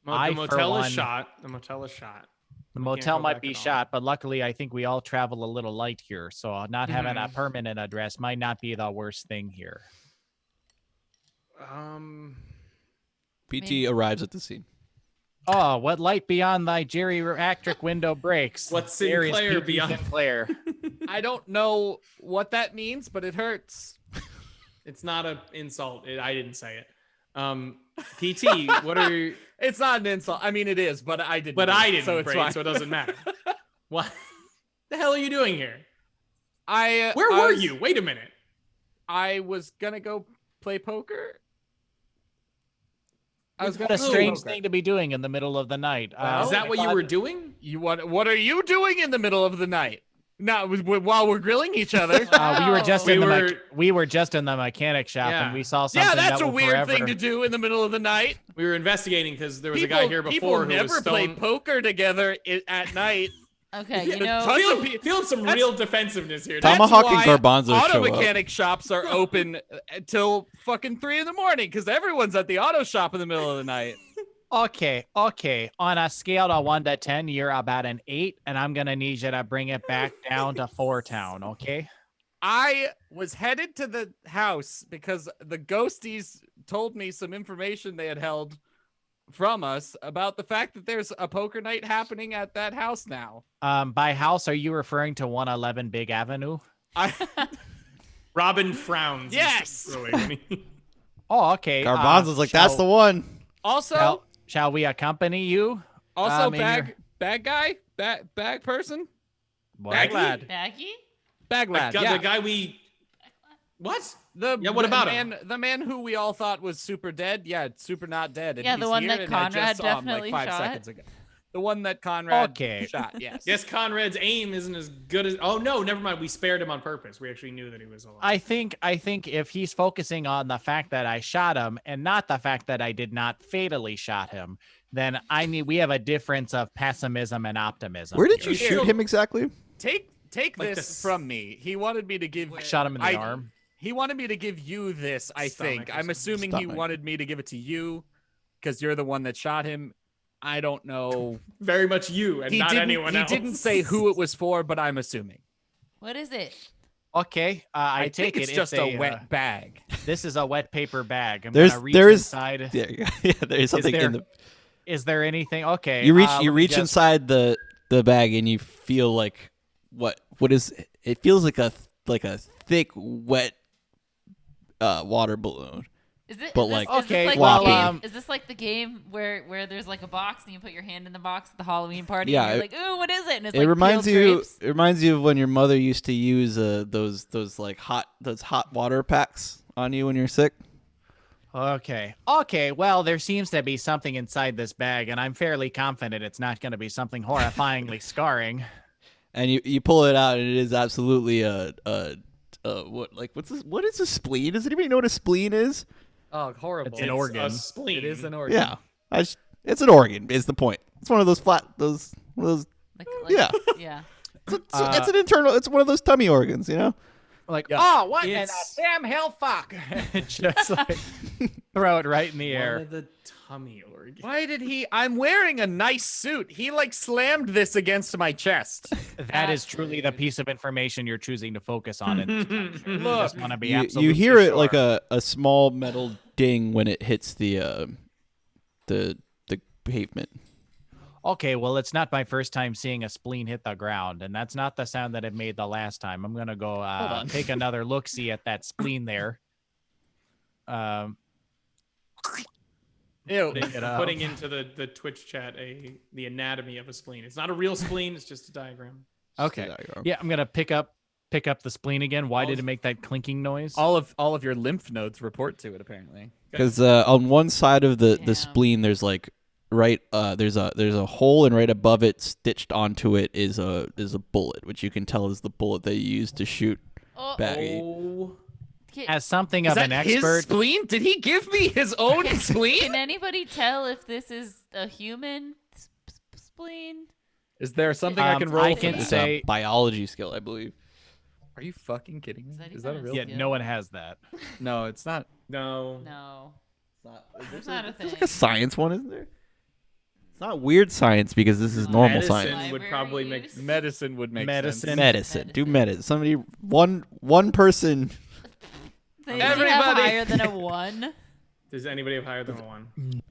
I, for motel one- is shot. The motel is shot. The We can't motel go might back be at all. shot, but luckily I think we all travel a little light here, so not having a permanent address might not be the worst thing here. PT arrives at the scene. Oh, what light beyond thy geriatric window breaks? What's There is Sinclair PT beyond? Sinclair. I don't know what that means, but it hurts. It's not an insult. I didn't say it. PT, what are? It's not an insult. I mean, it is, but I didn't. But do I it, didn't, so it's Braid, fine. so it doesn't matter. What the hell are you doing here? Where Were you? Wait a minute. I was gonna go play poker. I was What gonna a strange poker. thing to be doing in the middle of the night. Is that what you were doing? What are you doing in the middle of the night? Not while we're grilling each other. We were just We in the were- we were just in the mechanic shop Yeah. and we saw something. Yeah, that's that a will weird forever... thing to do in the middle of the night. We were investigating because there was a guy here People before who never was play stone. poker together at night. Okay, you know, Feeling some real defensive here. That's Tomahawk and why Garbanzo auto show up. mechanic shops are open till fucking 3 in the morning because everyone's at the auto shop in the middle of the night. Okay. On a scale of 1 to 10, you're about an 8, and I'm gonna need you to bring it back down to 4 town. Okay. I was headed to the house because the ghosties told me some information they had held from us about the fact that there's a poker night happening at that house now. By house, are you referring to 111 Big Avenue? Robin frowns. Yes! Oh, okay. Garbanzo's like, that's the one. Also, Shall we accompany you? in bag person, What? bag lad, Baggy? bag lad. Yeah, The guy we. What? the Yeah, what about man? The man who we all thought was super dead. Yeah, super not dead. And Yeah, the he's one here, that and I Conrad just saw him, definitely like 5 shot. seconds ago. The one that Conrad Okay. shot. Yes. Yes, Conrad's aim isn't as good as. Oh no, never mind. We spared him on purpose. We actually knew that he was alive. I think if he's focusing on the fact that I shot him and not the fact that I did not fatally shot him, then we have a difference of pessimism and optimism. Where did you Here. shoot him exactly? Take Like this this. from me. He wanted me to give. I shot him in the arm. He wanted me to give you this. I Stomach think. or I'm something. assuming he Stomach. wanted me to give it to you because you're the one that shot him. I don't know. Very much you and not anyone else. He didn't say who it was for, but I'm assuming. What is it? Okay, I take think it's it just it's a wet bag. This is a wet paper bag. I'm There's- gonna reach there is- inside. Yeah, yeah, there's something in the. Is there anything? Okay. You reach let you me reach just- inside the bag and you feel like what is it feels like a thick wet water balloon. Is it? But, is this, like, is this okay, like well, the game? Is this like the game where there's like a box and you put your hand in the box at the Halloween party? Yeah, And you're it- like, ooh, what is it? And it's It like reminds peeled you grapes. it reminds you of when your mother used to use those like hot water packs on you when you're sick. Okay. Okay. Well, there seems to be something inside this bag, and I'm fairly confident it's not going to be something horrifyingly scarring. And you pull it out and it is absolutely what is a spleen? Does anybody know what a spleen is? Oh, horrible! It's an It's organ. A spleen. It is an organ. Yeah. It's an organ is the point. It's one of those flat those Like, yeah. Yeah. It's an internal it's one of those tummy organs, you know? Like, Yeah. oh, what in a It's- Sam hell fuck? Just like throw it right in the One air. of the tummy organs. Why did he? I'm wearing a nice suit. He like slammed this against my chest. That is truly the piece of information you're choosing to focus on. Look, Just want to be You absolutely hear it sure. like a small metal ding when it hits the pavement. Okay, well, it's not my first time seeing a spleen hit the ground, and that's not the sound that it made the last time. I'm gonna go on. take another look-see at that spleen there. Ew. Pick it up. Putting into the Twitch chat the anatomy of a spleen. It's not a real spleen. It's just a diagram. Okay. Yeah, I'm gonna pick up the spleen again. Why did it make that clinking noise? All of your lymph nodes report to it apparently. Because on one side of the Damn. spleen, there's like there's a hole, and right above it, stitched onto it, is a bullet, which you can tell is the bullet they used to shoot Oh, Baggy. Oh. As something Is of that an his expert, spleen? Did he give me his own Can spleen? anybody tell if this is a human spleen? Is there something I can roll? I for can that? It's say- a biology skill, I believe. Are you fucking kidding me? Is that Is that a even real? a yeah, skill? no one has that. No, it's not. No. No. It's There's not a thing. like a science one, isn't there? It's not weird science because this is normal Medicine science. would probably make Libraries. Medicine would make sense. Medicine. Do medicine. Somebody, one person. Does anybody have Everybody. higher than a 1? Does anybody have higher than a 1?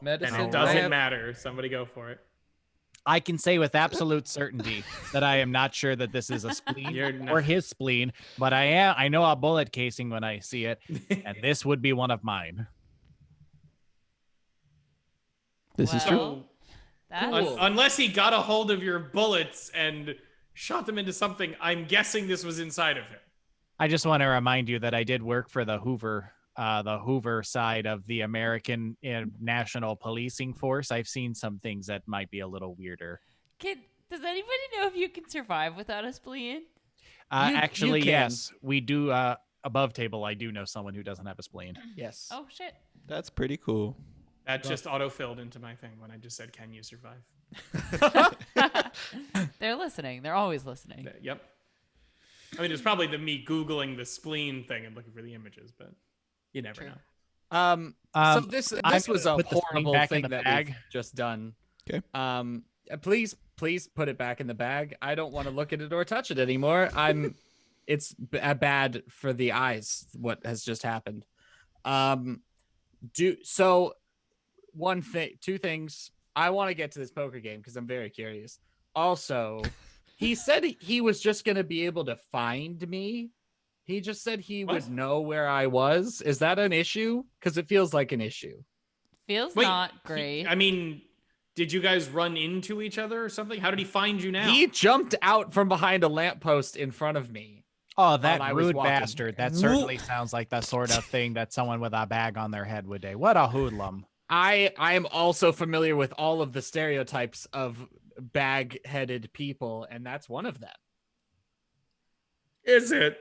Medicine. And it doesn't matter. Somebody go for it. I can say with absolute certainty that I am not sure that this is a spleen You're not- or his spleen, but I know a bullet casing when I see it, and this would be one of mine. This is true. That's Unless he got a hold of your bullets and shot them into something, I'm guessing this was inside of him. I just want to remind you that I did work for the Hoover side of the American National Policing Force. I've seen some things that might be a little weirder. Does anybody know if you can survive without a spleen? Actually, you can. yes, we do. Above table, I do know someone who doesn't have a spleen. Yes. Oh shit. That's pretty cool. That just auto-filled into my thing when I just said, can you survive? They're listening. They're always listening. Yep. I mean, it's probably me Googling the spleen thing and looking for the images, but you never True. know. So this I'm was a gonna put the spleen horrible back in thing the that bag. we've just done. Okay. Please put it back in the bag. I don't want to look at it or touch it anymore. It's bad for the eyes. What has just happened? Two things. I want to get to this poker game because I'm very curious. Also, he said he was just going to be able to find me. He just said he What? would know where I was. Is that an issue? Because it feels like an issue. Feels Wait, not great. I mean, did you guys run into each other or something? How did he find you now? He jumped out from behind a lamppost in front of me. Oh, I that was rude walking. bastard. That certainly sounds like the sort of thing that someone with a bag on their head would do. What a hoodlum. I am also familiar with all of the stereotypes of bag-headed people, and that's one of them. Is it?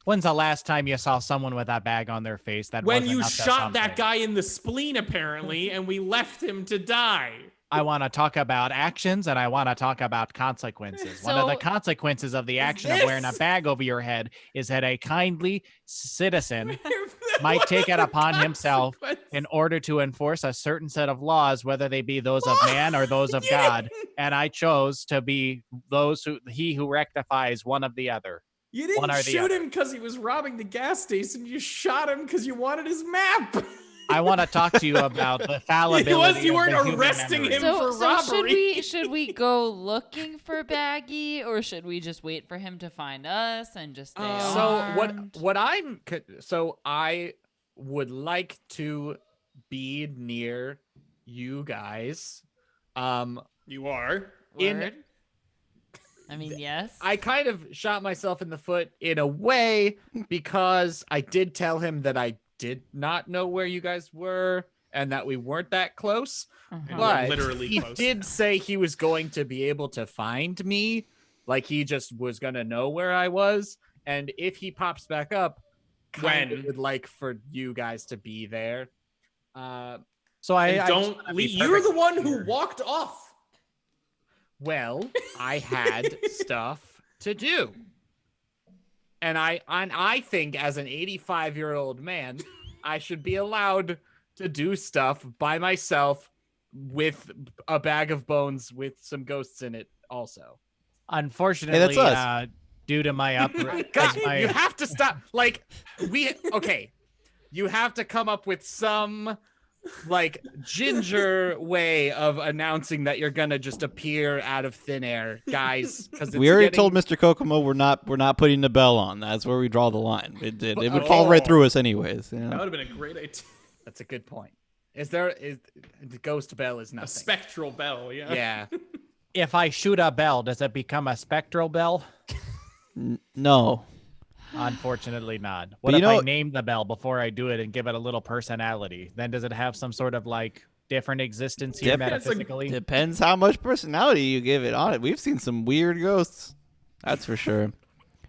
When's the last time you saw someone with a bag on their face that When wasn't you up to shot that something? guy in the spleen, apparently, and we left him to die. I want to talk about actions and I want to talk about consequences. One of the So- consequences of the action of wearing a this? bag over your head is that a kindly citizen might take it upon himself in order to enforce a certain set of laws, whether they be those of man or those of God. And I chose to be he who rectifies one of the other. You One didn't or the shoot other. him because he was robbing the gas station. You shot him because you wanted his map. I want to talk to you about the fallibility. You of weren't the human arresting memory. him. So for robbery. should we go looking for Baggy, or should we just wait for him to find us and just stay armed? So I would like to be near you guys. You are. Word? I mean, yes. I kind of shot myself in the foot in a way because I did tell him that I did not know where you guys were and that we weren't that close. Uh-huh. But literally he close. did say he was going to be able to find me. Like he just was going to know where I was. And if he pops back up, kind of When? would like for you guys to be there. So I And just don't wanna be leave. You're the perfectly one who clear. walked off. Well, I had stuff to do. And I think as an 85-year-old man, I should be allowed to do stuff by myself with a bag of bones with some ghosts in it also. Unfortunately, Hey, that's us. Due to my God, my, you have to stop. Like, you have to come up with some like ginger way of announcing that you're gonna just appear out of thin air, guys. Because We already told Mr. Kokomo we're not putting the bell on. That's where we draw the line. It would fall right through us anyways. You know? That would have been a great idea. That's a good point. Is the ghost bell is A nothing? spectral bell, yeah. Yeah. if I shoot a bell, does it become a spectral bell? No. Unfortunately not. But What you if know- I name the bell before I do it and give it a little personality? Then does it have some sort of like different existence here Yep. metaphysically? Depends how much personality you give it on it. We've seen some weird ghosts. That's for sure.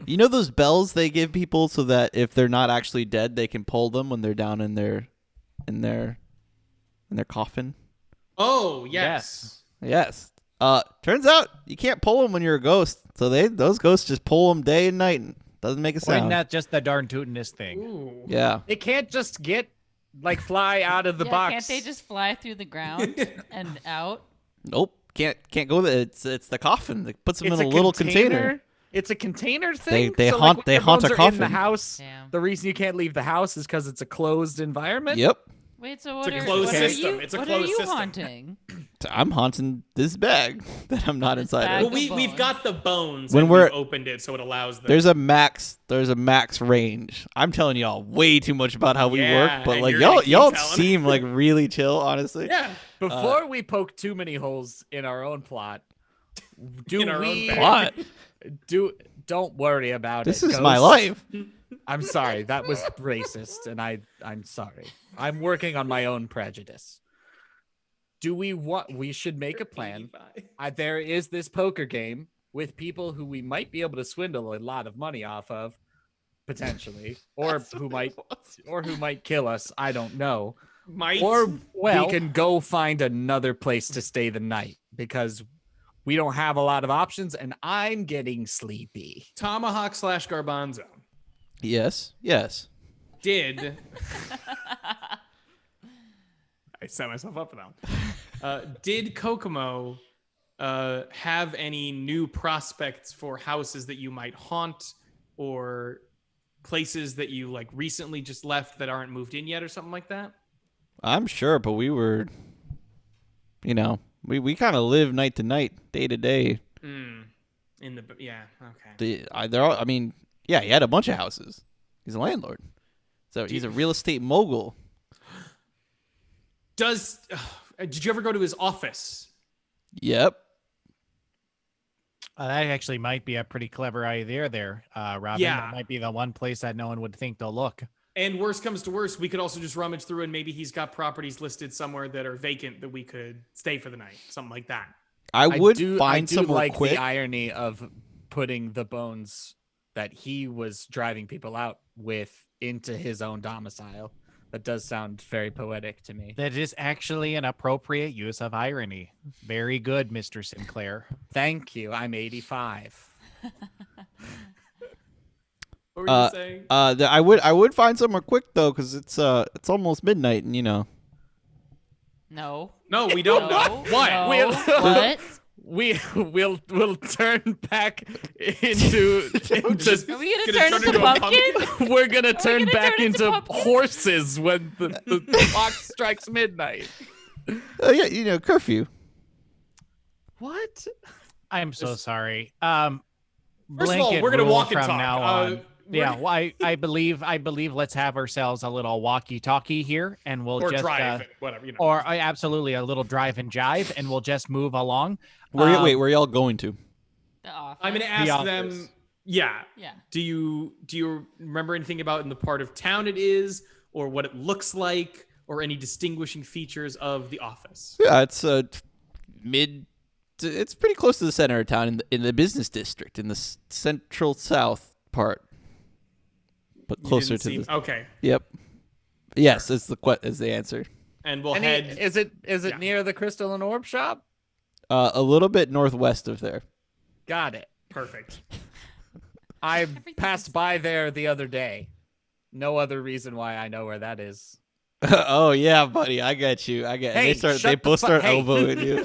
You know those bells they give people so that if they're not actually dead, they can pull them when they're down in their coffin? Oh, yes. Yes. Turns out you can't pull them when you're a ghost. So those ghosts just pull them day and night. And doesn't make a Or isn't sound. that just the darn tootinest thing? Ooh. Yeah. They can't just get like fly out of the Yeah, box. can't they just fly through the ground and out? Nope. Can't go there. It's the coffin that puts them It's in a little container. It's a container thing. They so haunt- like, when they your haunt bones a are in the coffin. house. Damn. The reason you can't leave the house is because it's a closed environment. Yep. Wait, so It's what a are, closed what are system. you, It's a what closed are you system. haunting? I'm haunting this bag that I'm not This inside bag of. Well, of we've bones. got the bones. When and we're- we've opened it, so it allows them. There's a max range. I'm telling y'all way too much about how we Yeah, work, but and like you're gonna keep y'all telling. seem like really chill, honestly. Yeah. Before we poke too many holes in our own plot, In our own we bag. What? don't worry about This it. is my Ghost. life. I'm sorry, that was racist, and I'm sorry. I'm working on my own prejudice. We should make a plan. There is this poker game with people who we might be able to swindle a lot of money off of, potentially, or who might kill us. I don't know. Might. Or Well- we can go find another place to stay the night because we don't have a lot of options, and I'm getting sleepy. Tomahawk / Garbanzo Yes. did. I set myself up for that one. Did Kokomo have any new prospects for houses that you might haunt or places that you like recently just left that aren't moved in yet or something like that? I'm sure, but we were, we kind of live night to night, day to day. Yeah, okay. He had a bunch of houses. He's a landlord, so he's a real estate mogul. Did you ever go to his office? Yep. That actually might be a pretty clever idea there, Robin. Yeah. That might be the one place that no one would think to look. And worst comes to worst, we could also just rummage through and maybe he's got properties listed somewhere that are vacant that we could stay for the night, something like that. I would I find do somewhere like quick. the irony of putting the bones that he was driving people out with into his own domicile. That does sound very poetic to me. That is actually an appropriate use of irony. Very good, Mr. Sinclair. Thank you. I'm 85. What were you saying? I would find somewhere quick though, because it's almost midnight, and No. No, we don't. No. What? No. We'll- What? We'll turn back into Are we gonna turn into pumpkin? we're gonna we turn gonna back turn into into pumpkins? horses when the clock strikes midnight. Oh yeah, curfew. What? I'm so sorry. First of all, Blanket we're gonna rule walk and from talk. now on. We're- Yeah, well, I believe let's have ourselves a little walkie-talkie here, and we'll or just drive, whatever. You know. or absolutely a little drive and jive, and we'll just move along. Where are y'all going to? The office. I'm gonna The ask office. them. Yeah. Yeah. Do you remember anything about in the part of town it is, or what it looks like, or any distinguishing features of the office? Yeah, it's It's pretty close to the center of town in the business district in the central south part, but You closer didn't to seem- the. Okay. Yep. Yes, is the answer. And we'll And head. is it Yeah. near the Crystal and Orb shop? A little bit northwest of there. Got it. Perfect. I Everything passed is- by there the other day. No other reason why I know where that is. Oh yeah, buddy, I got you. Hey, They shut the both fu- start hey. elbowing you.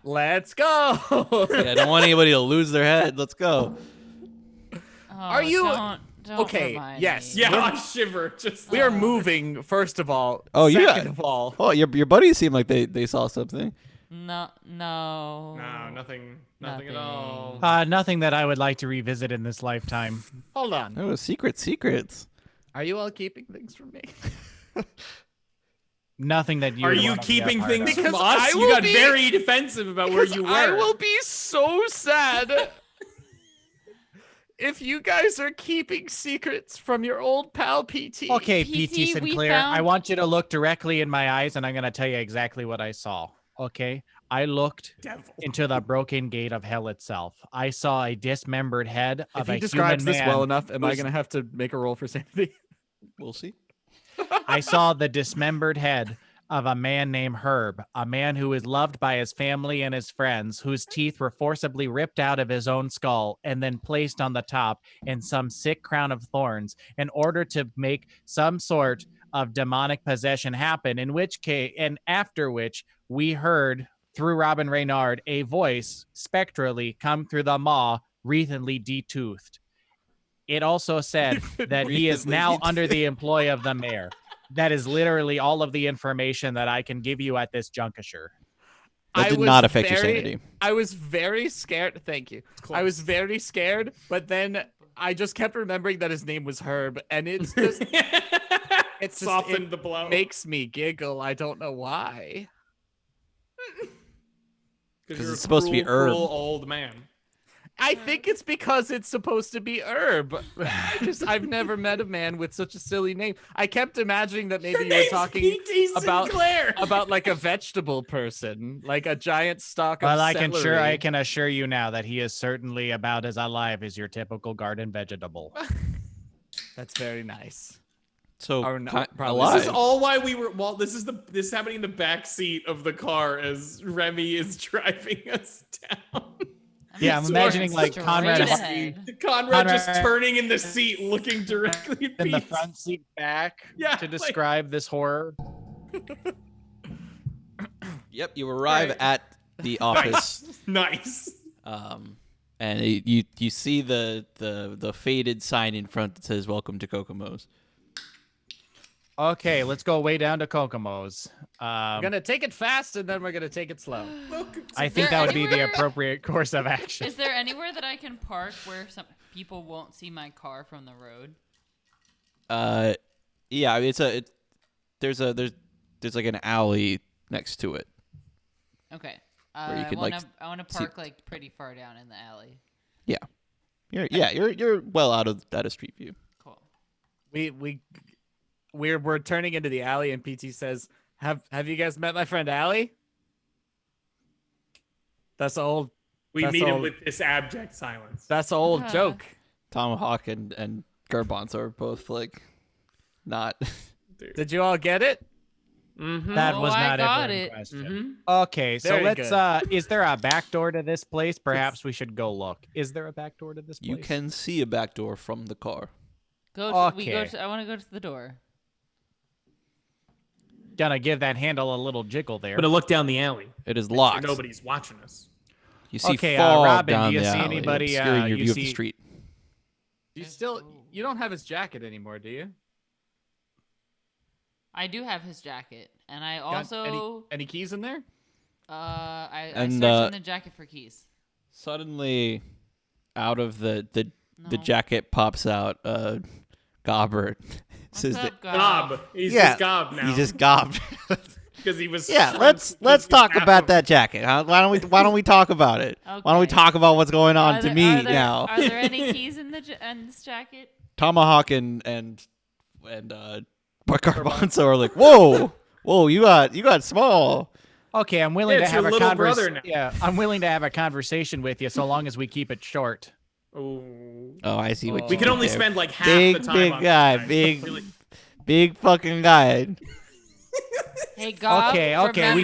Let's go. Yeah, I don't want anybody to lose their head. Let's go. Are you- Don't Okay, remind yes. me. Yeah, I shiver. Just We are moving, first of all. Oh, you Second got- of all. Oh, your buddies seem like they saw something. No. no, nothing at all. Nothing that I would like to revisit in this lifetime. Hold on. Oh, secrets. Are you all keeping things from me? Nothing that you. Are would you wanna be a keeping part things of. from Because us? I You will got be- very defensive about where you were. I will be so sad if you guys are keeping secrets from your old pal PT. Okay, PT, PT we Sinclair, found- I want you to look directly in my eyes, and I'm going to tell you exactly what I saw. Okay, I looked Devil. into the broken gate of hell itself. I saw a dismembered head If of he a describes human this man. well enough, am I who's- going to have to make a roll for sanity? We'll see. I saw the dismembered head of a man named Herb, a man who is loved by his family and his friends, whose teeth were forcibly ripped out of his own skull and then placed on the top in some sick crown of thorns in order to make some sort of demonic possession happen, in which case, and after which we heard through Robin Renard a voice spectrally come through the maw, recently detoothed. It also said that he is now under the employ of the mayor. That is literally all of the information that I can give you at this juncture. That did not affect your sanity. I was very scared. Thank you. I was very scared, but then I just kept remembering that his name was Herb, and it's just It softened the blow. Makes me giggle. I don't know why. Because it's supposed to be Herb. Cruel old man. I think it's because it's supposed to be Herb. I've never met a man with such a silly name. I kept imagining that maybe you were talking about like a vegetable person, like a giant stalk of celery. I can assure you now that he is certainly about as alive as your typical garden vegetable. That's very nice. So alive. This is all why we were. Well, this is happening in the back seat of the car as Remy is driving us down. Yeah, I'm imagining like Conrad just turning in the seat, looking directly at in the front seat back to describe this horror. Yep, you arrive at the office. Nice. And you see the faded sign in front that says "Welcome to Kokomo's." Okay, let's go way down to Kokomo's. We're gonna take it fast, and then we're gonna take it slow. I think that would be the appropriate course of action. Is there anywhere that I can park where some people won't see my car from the road? Yeah, I mean, there's like an alley next to it. Okay. Where you could, I want to park like pretty far down in the alley. Yeah. You're well out of street view. Cool. We're turning into the alley, and PT says, "Have you guys met my friend Allie?" That's old. We meet him with this abject silence. That's an old joke. Tomahawk and Garbons are both like not. Did you all get it? Mm-hmm. That was not got ever it. in question. Mm-hmm. Okay, so let's. Is there a back door to this place? Perhaps we should go look. Is there a back door to this place? You can see a back door from the car. I want to go to the door. Gonna give that handle a little jiggle there. But to look down the alley. It is locked. Sure nobody's watching us. You see fog Robin, down do you the see alley, anybody? obscuring your You view of the see- street. You don't have his jacket anymore, do you? I do have his jacket, and I Got also any keys in there? I And, searched in the jacket for keys. Suddenly, out of the No. jacket pops out Gobbert. What's up, Gob. He's Yeah, just Gob now. He just gobbed. Because he was. Yeah, let's talk about that jacket. Huh? Why don't we talk about it? Okay. Why don't we talk about what's going on Are to there- me are there- now? Are there any keys in this jacket? Tomahawk and Garbanzo are like, whoa, you got small. Okay, I'm willing to it's your have a little brother now. Yeah, I'm willing to have a conversation with you so long as we keep it short. Oh, I see what you we can did only there. spend like half big, the time big on guy, this guy. big fucking guy. Hey, Gob, Okay, we remember?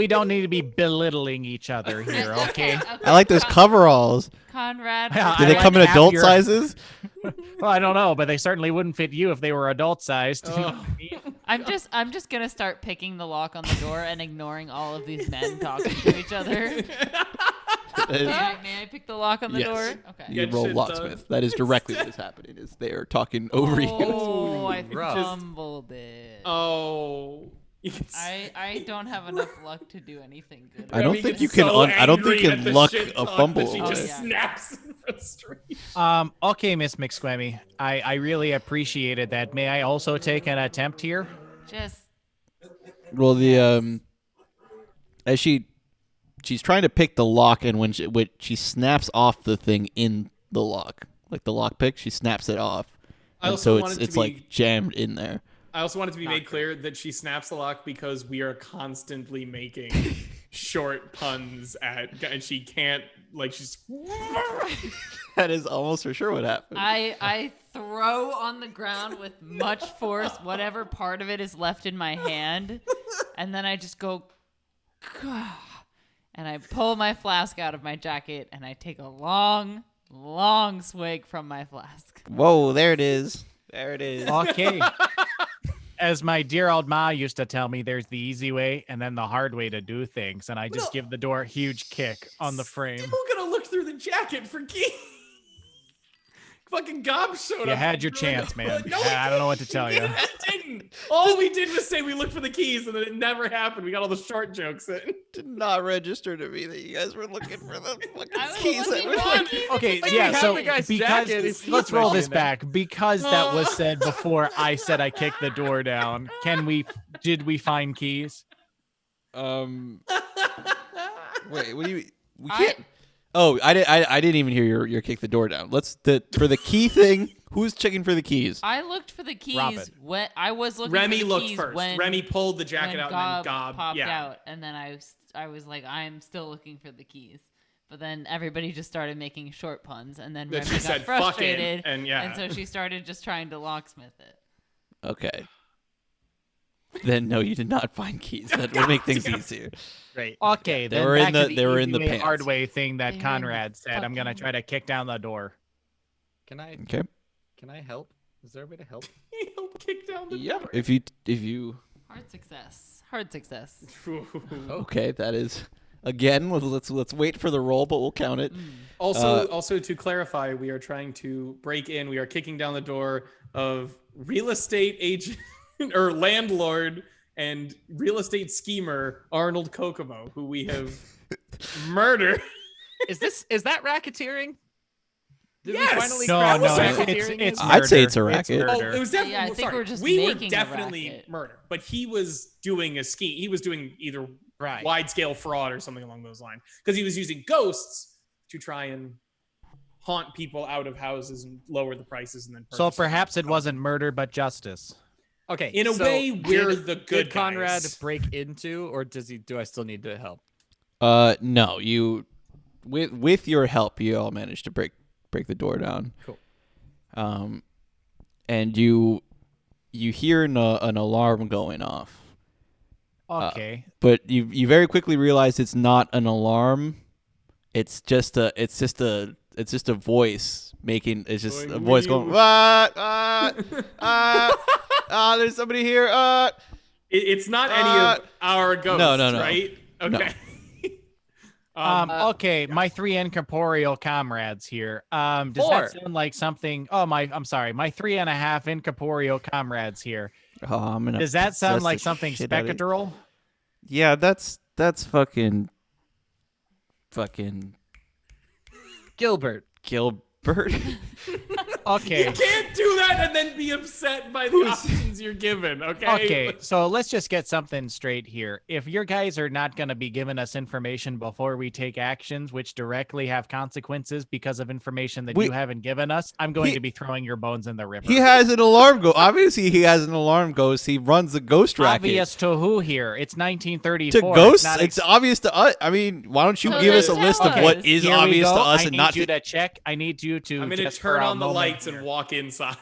don't need to be belittling each other here, okay? I like those coveralls. Conrad. Yeah, Do I they like come in to have adult your- sizes? Well, I don't know, but they certainly wouldn't fit you if they were adult sized. I'm just gonna start picking the lock on the door and ignoring all of these men talking to each other. May I pick the lock on the Yes. door? Okay. You Get roll shit locksmith. That is directly what is happening. Is they are talking over you. Oh, I rough. fumbled it. Oh. I don't have enough luck to do anything good. I don't Remy think gets you can so I don't think angry you at can the luck shit a talk fumble. that she away. just Yeah. snaps in frustration. Okay, Miss McSquemmy. I really appreciated that. May I also take an attempt here? Just Well, the as she's trying to pick the lock, and when she snaps off the thing in the lock, like the lock pick, she snaps it off, I and also so wanted to it's be- like jammed in there. I also want it to be made clear that she snaps the lock because we are constantly making short puns and she can't, like, she's. That is almost for sure what happened. I throw on the ground with much force whatever part of it is left in my hand, And then I just go, "Gah," and I pull my flask out of my jacket and I take a long, long swig from my flask. Whoa, there it is. There it is. Okay. As my dear old ma used to tell me, there's the easy way and then the hard way to do things. And I just give the door a huge kick on the frame. Still gonna look through the jacket for keys. Fucking Gob showed up. You had your chance, man. I don't know what to tell you. Didn't. All we did was say we looked for the keys, and then it never happened. We got all the short jokes in. Did not register to me that you guys were looking for the I was keys. looking That for were keys. Okay, Like, yeah, we have so the guy's because jacket, his let's feet roll were this in there. back. Because that was said before I said I kicked the door down. Did we find keys? Wait, what do you? We I- can't. Oh, I didn't even hear your kick the door down. For the key thing. Who's checking for the keys? I looked for the keys Robin. when I was looking Remy for the looked keys first. when Remy pulled the when jacket out, and then Gob popped yeah. out, and then I was like, I'm still looking for the keys. But then everybody just started making short puns, and then Then Remy she got said, "Fuck it," frustrated, and yeah. and so she started just trying to locksmith it. Okay. Then no, you did not find keys. That would make things easier. Great. Okay, They then were in back to the- they were in easy the way, pants. hard way thing that They were in the Conrad said. I'm gonna fucking- try to kick down the door. Can I Okay. help? Is there a way to help? He helped kick down the Yeah. door. If you. Hard success. Hard success. Okay, that is. Again, let's wait for the roll, but we'll count it. Also to clarify, we are trying to break in. We are kicking down the door of real estate agent or landlord and real estate schemer Arnold Kokomo, who we have murdered. Is that racketeering? Did Yes! we finally No, crack no, what it's- racketeering it's is? I'd say murder. it's a racket. Oh, murder. it was definitely. Yeah, I think sorry, we're just we were making a definitely racket. murder, but he was doing a scheme. He was doing either Right. wide scale fraud or something along those lines because he was using ghosts to try and haunt people out of houses and lower the prices and then. So purchase them. perhaps it wasn't murder, but justice. Okay. In a so way, we're did- the good Did Conrad guys. break into, or do I still need to help? No, you. With your help, you all managed to break the door down. Cool. And you hear an alarm going off. Okay. But you very quickly realize it's not an alarm. It's just a voice making. It's just a voice going. There's somebody here. It's not any of our ghosts, no. right? No. Okay. Okay, my three incorporeal comrades here. Does Four. that sound like something? Oh, I'm sorry. My 3.5 incorporeal comrades here. Oh, I'm gonna. Does that sound possess like the something shit out of it. spectral? Yeah, that's fucking Gilbert. Gilbert. Okay. You can't do that and then be upset by the options you're given, okay? Okay, so let's just get something straight here. If your guys are not going to be giving us information before we take actions, which directly have consequences because of information that We- you haven't given us, I'm going He- to be throwing your bones in the river. He has an alarm ghost. Obviously, he has an alarm ghost. He runs a ghost racket. Obvious to who here? It's 1934. To ghosts, not it's obvious to us. I mean, why don't you So give us a then list tell of us. what is Here we obvious go. to us I and need not you to? to check. I need you to. I'm going to just turn for a on the moment lights here. and walk inside.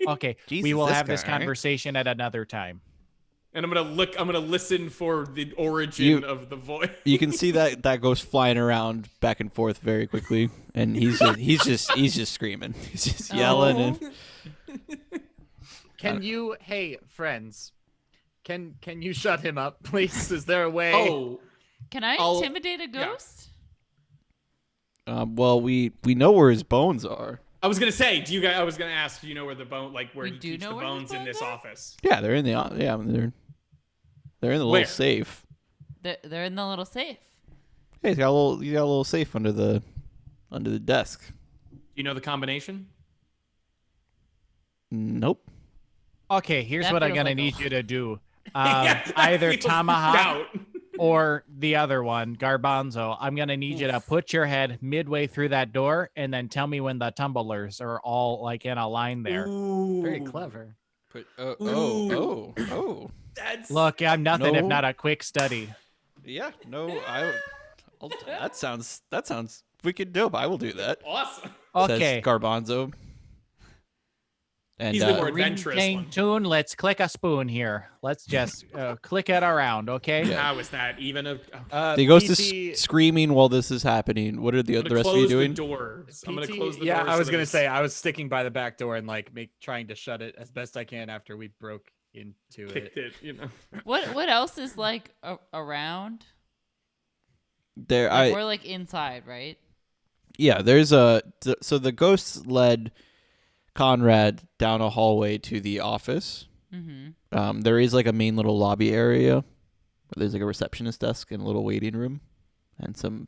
Okay, we Jesus, will this have this guy. conversation at another time. And I'm going to listen for the origin You- of the voice. You can see that ghost flying around back and forth very quickly, and he's just screaming. He's just yelling and. Can you, hey friends, can you shut him up, please? Is there a way? Oh, Can I I'll- intimidate a ghost? Well, we know where his bones are. I was going to say, I was going to ask, do you know where the bone, like where We he do keeps know the where his bones in bones this are? office? Yeah, they're in the they're in the little Where? safe. They're in the little safe. Hey, he's got a little safe under the desk. Do you know the combination? Nope. Okay, here's That what I'm feels gonna like a- need you to do. Yeah, Either feels tomahawk doubt. or the other one, garbanzo. I'm gonna need you to put your head midway through that door and then tell me when the tumblers are all like in a line there. Ooh, Very clever. Oh. That's Look, I'm nothing if No. not a quick study. Yeah. No. That sounds wicked dope. I will do that. awesome. Okay, Says Garbanzo. And He's the more Ring adventurous dang one. tune. Let's click a spoon here. Let's just click it around, okay? How is that even a? the ghost PT is screaming while this is happening. What are the I'm gonna rest of you close the doing? doors. I'm gonna PT close the yeah, doors. I so was that gonna it's- say I was sticking by the back door and like trying to shut it as best I can after we broke into kicked it. it. You know. What else is like around? There, Like, we're like inside, right? Yeah, there's so the ghosts led Conrad down a hallway to the office. Mm-hmm. There is like a main little lobby area where there's like a receptionist desk and a little waiting room and some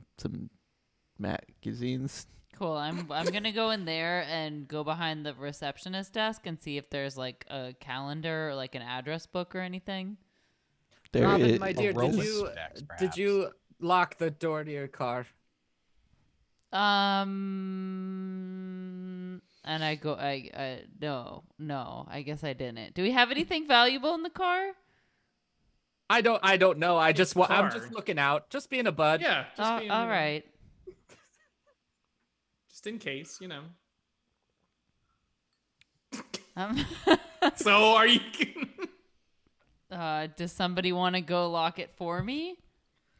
magazines. Cool. I'm gonna go in there and go behind the receptionist desk and see if there's like a calendar or like an address book or anything. There Robin, is- my dear, Roman did specs, perhaps. you lock the door to your car? And I go, no, I guess I didn't. Do we have anything valuable in the car? I don't know. I'm just car. looking out, just being a bud. Yeah. Just being, All right. Just in case, you know. Um, So are you? does somebody want to go lock it for me?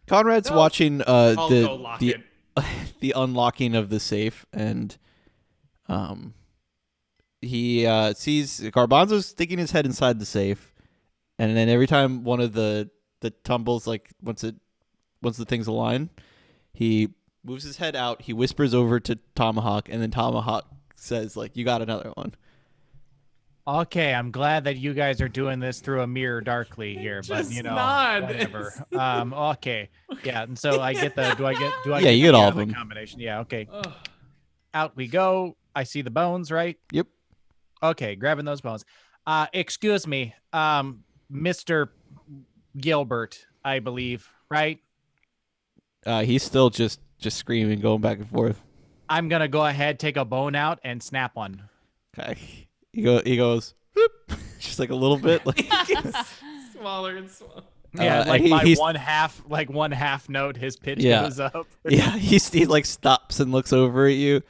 Conrad's No. watching I'll go lock the it. the unlocking of the safe, and he sees Garbanzo's sticking his head inside the safe, and then every time one of the tumbles, like once the things align, he moves his head out. He whispers over to Tomahawk, and then Tomahawk says, "Like, you got another one." Okay, I'm glad that you guys are doing this through a mirror darkly here, but Just you know, nod. whatever. Okay, yeah, and so I get the. Do I get? Yeah, you get all of the them. combination? Yeah. Okay. Ugh. Out we go. I see the bones, right? Yep. Okay, grabbing those bones. Excuse me, Mr. Gilbert, I believe, right? He's still just screaming, going back and forth. I'm gonna go ahead, take a bone out, and snap one. Okay. He goes, whoop, just like a little bit. Like, Smaller and smaller. Yeah, like he- by he's- one half note, his pitch Yeah. goes up. yeah, he like stops and looks over at you,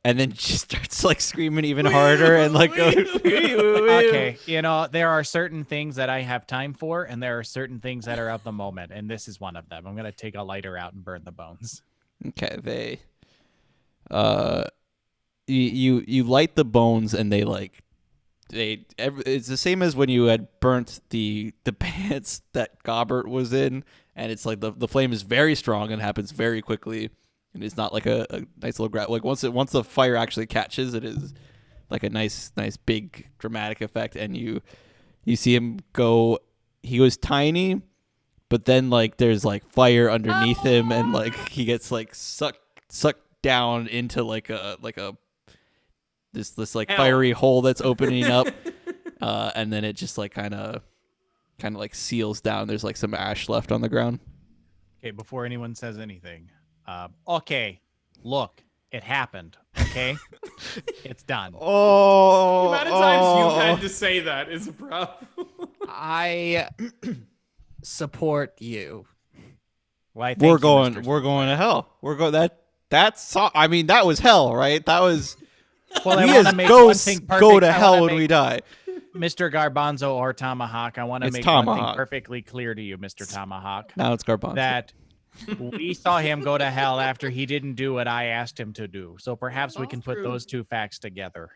and then just starts like screaming even harder and like goes, Okay, you know, there are certain things that I have time for, and there are certain things that are of the moment, and this is one of them. I'm gonna take a lighter out and burn the bones. Okay, you light the bones, and it's the same as when you had burnt the pants that Gobbert was in, and it's like the flame is very strong and happens very quickly, and it's not like a nice little grab. Like once the fire actually catches, it is like a nice big dramatic effect, and you see him go. He was tiny, but then like there's like fire underneath him, and like he gets like sucked down into like a this like Hell. fiery hole that's opening up, and then it just like kind of like seals down. There's like some ash left on the ground. Okay, before anyone says anything, okay, look, it happened. Okay, it's done. Oh, The amount of times you've had to say that is a problem. I support you. Why? Thank we're you, going Mr. to hell. We're going I mean, that was hell, right? That was Well, I we wanna as make one ghosts thing go perfect. to I hell wanna when we make- die. Mr. Garbanzo or Tomahawk, I want to It's make one thing Tomahawk. perfectly clear to you, Mr. Tomahawk, Now it's Garbanzo. that we saw him go to hell after he didn't do what I asked him to do. So perhaps we All can put true. those two facts together.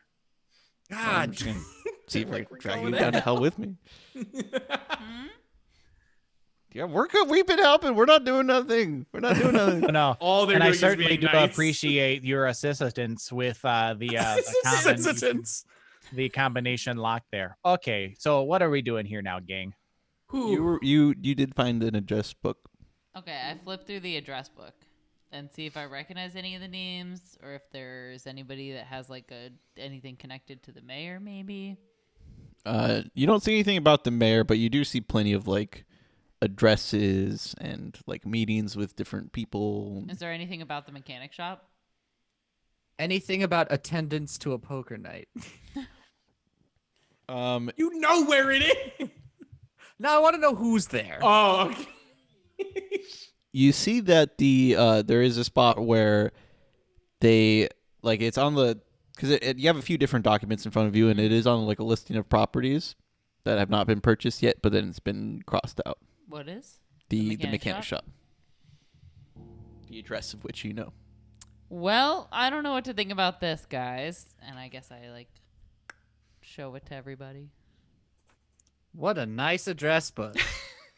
I'm God, just gonna see if I Like can we're drag you going down to to hell with me. Yeah, we're good. We've been helping. We're not doing nothing. We're not doing nothing. No, All they're and doing I is certainly being do nice. appreciate your assistance with the combination lock there. Okay, so what are we doing here now, gang? You did find an address book. Okay, I flip through the address book and see if I recognize any of the names or if there's anybody that has like anything connected to the mayor, maybe. You don't see anything about the mayor, but you do see plenty of like addresses and like meetings with different people. Is there anything about the mechanic shop? anything about attendance to a poker night? You know where it is. No, I want to know who's there. Oh, okay. You see that the there is a spot where they like it's on the because you have a few different documents in front of you, and it is on like a listing of properties that have not been purchased yet, but then it's been crossed out. What is? The mechanic shop. The address of which you know. Well, I don't know what to think about this, guys. And I guess I like show it to everybody. What a nice address book.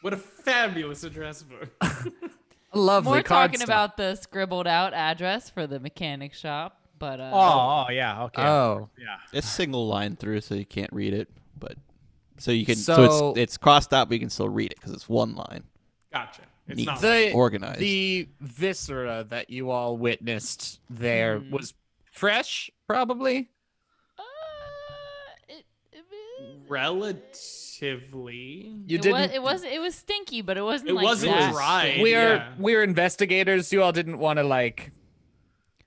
What a fabulous address book. A lovely More card talking stock. about the scribbled out address for the mechanic shop, but Oh, yeah. Okay. Oh. Yeah. It's single line through, so you can't read it, but so you can. So- So it's crossed out, but you can still read it because it's one line. Gotcha. It's Neat. not. Organized. The viscera that you all witnessed there was fresh, probably. Relatively. You didn't. It was stinky, but it wasn't. It like wasn't that dry. stinky. We're investigators. You all didn't want to like.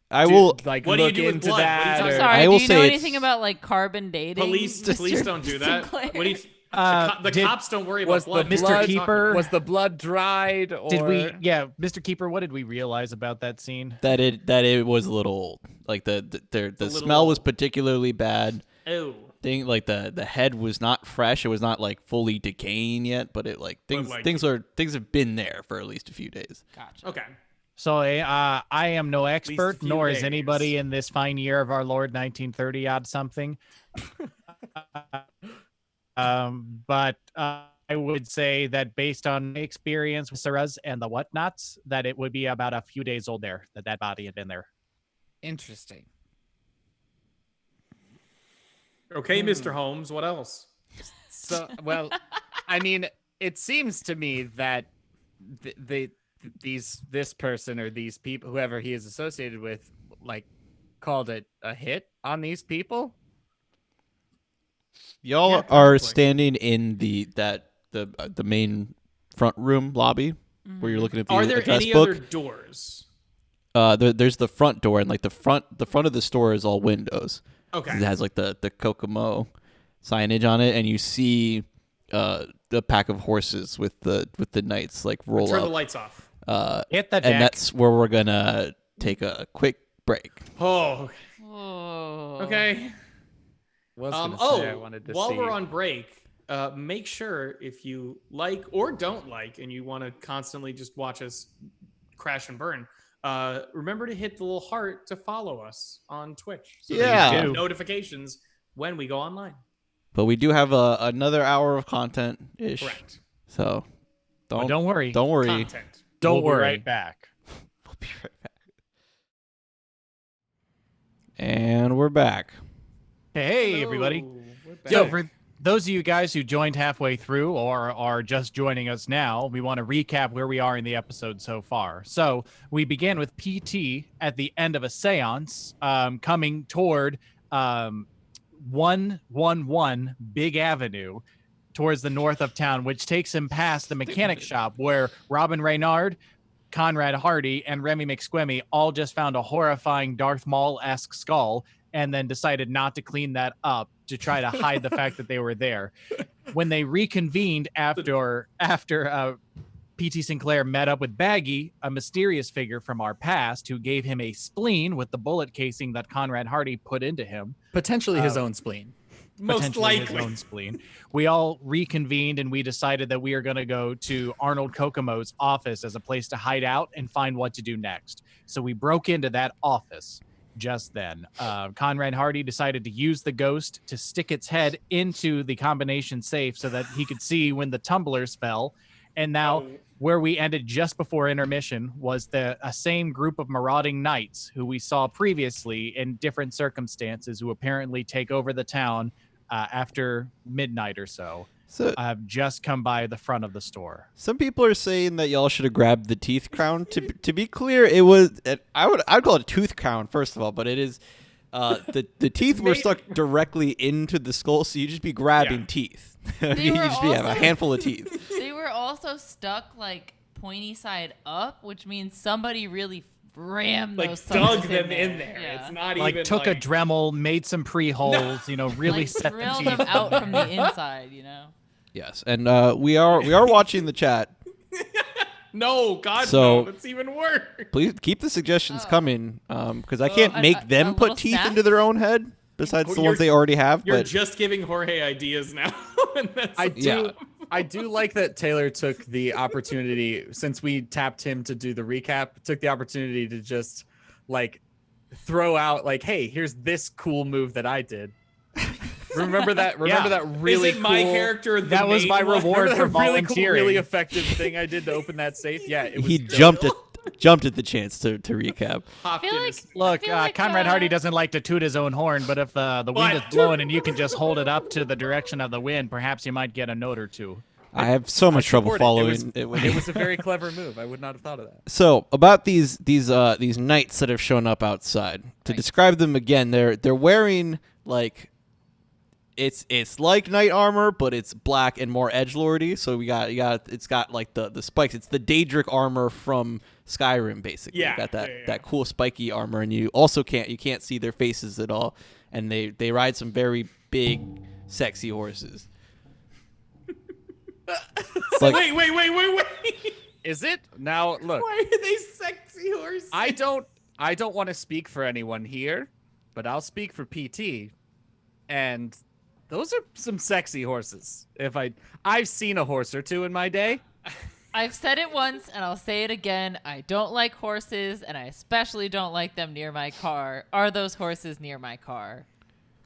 I will. like What do you look do with into blood? What are you that. talking I'm or- sorry. I will Do you know say it's- anything about like carbon dating? Police don't do that. Sinclair? What do you? The Did- cops don't worry was about blood. the Mr. What are you blood- talking Keeper- Was the blood dried? Or Did we? Yeah, Mr. Keeper. What did we realize about that scene? That it was a little old. Like the little smell was old. particularly bad. Oh. Thing like the head was not fresh. It was not like fully decaying yet, but it like things like- things have been there for at least a few days. Gotcha. Okay. So I am no expert, few nor days. is anybody in this fine year of our Lord 1930 odd something. But I would say that based on my experience with Sarah's and the whatnots, that it would be about a few days old there, that body had been there. Interesting. Okay, Mr. Holmes. What else? So, well, I mean, it seems to me that this person or these people, whoever he is associated with, like, called it a hit on these people. Y'all Yeah, are probably. standing in the main front room lobby where you're looking at the Are there address any book. other doors? There's the front door, and like the front of the store is all windows. Okay. It has like the Kokomo signage on it, and you see the pack of horses with the knights like roll Turn up. the lights off. Hit the deck. And that's where we're gonna take a quick break. Oh. Whoa. Okay. Was gonna say I wanted to while see. we're on break, make sure if you like or don't like, and you want to constantly just watch us crash and burn, remember to hit the little heart to follow us on Twitch. So that Yeah. you get notifications when we go online. But we do have another hour of content ish. Correct. So don't worry. Don't worry. Content. Don't We'll be worry. right back. We'll be right back. And we're back. Hey, everybody. Hello, we're back. So for those of you guys who joined halfway through or are just joining us now, we want to recap where we are in the episode so far. So we began with PT at the end of a seance coming toward 111 Big Avenue towards the north of town, which takes him past the mechanic shop where Robin Renard, Conrad Hearty, and Remy McSquemmy all just found a horrifying Darth Maul-esque skull and then decided not to clean that up to try to hide the fact that they were there. When they reconvened after PT Sinclair met up with Baggy, a mysterious figure from our past who gave him a spleen with the bullet casing that Conrad Hearty put into him. Potentially his own spleen. Most Potentially his likely. own spleen. We all reconvened and we decided that we are going to go to Arnold Kokomo's office as a place to hide out and find what to do next. So we broke into that office just then. Conrad Hearty decided to use the ghost to stick its head into the combination safe so that he could see when the tumblers fell. And now where we ended just before intermission was a same group of marauding knights who we saw previously in different circumstances who apparently take over the town after midnight or so. So Have just come by the front of the store. some people are saying that y'all should have grabbed the teeth crown. To be clear, it was I'd call it a tooth crown first of all, but it is the teeth were stuck directly into the skull, so you just be grabbing teeth. You were just have a also- handful of teeth. They were also stuck like pointy side up, which means somebody really rammed Like those dug suckers them in there. Yeah. It's not Like even took like, a Dremel, made some pre-holes, really like set the drilled teeth. them out from the inside, Yes, and we are watching the chat. No, God, So- no. That's even worse. Please keep the suggestions Oh. coming, because I can't make them a put little teeth snack? into their own head. Besides Oh, the ones they already have, You're but just giving Jorge ideas now. And that's I do. Yeah. I do like that Taylor took the opportunity, since we tapped him to do the recap, took the opportunity to just like throw out like, hey, here's this cool move that I did. Remember that? Remember Yeah. that really Is it my cool, character? The That was main my one? reward remember for that really cool, volunteering. really effective thing I did to open that safe? Yeah, it was he dope. jumped at the chance to recap. Hopped I feel in like- his- Look, feel like, Conrad Hearty doesn't like to toot his own horn, but if the wind is But- blowing and you can just hold it up to the direction of the wind, perhaps you might get a note or two. I have so much trouble Support following it. it. when It was a very clever move. I would not have thought of that. So about these knights that have shown up outside. To Right. describe them again, they're wearing like it's like knight armor, but it's black and more edgelordy. So it's got like the spikes. It's the Daedric armor from Skyrim, basically. Yeah, You got that yeah. that cool spiky armor, and you also can't see their faces at all. And they ride some very big, sexy horses. It's like, Wait. Is it? Now look, Why are they sexy horses? I don't want to speak for anyone here, but I'll speak for PT. And those are some sexy horses. I've seen a horse or two in my day. I've said it once and I'll say it again. I don't like horses, and I especially don't like them near my car. Are those horses near my car?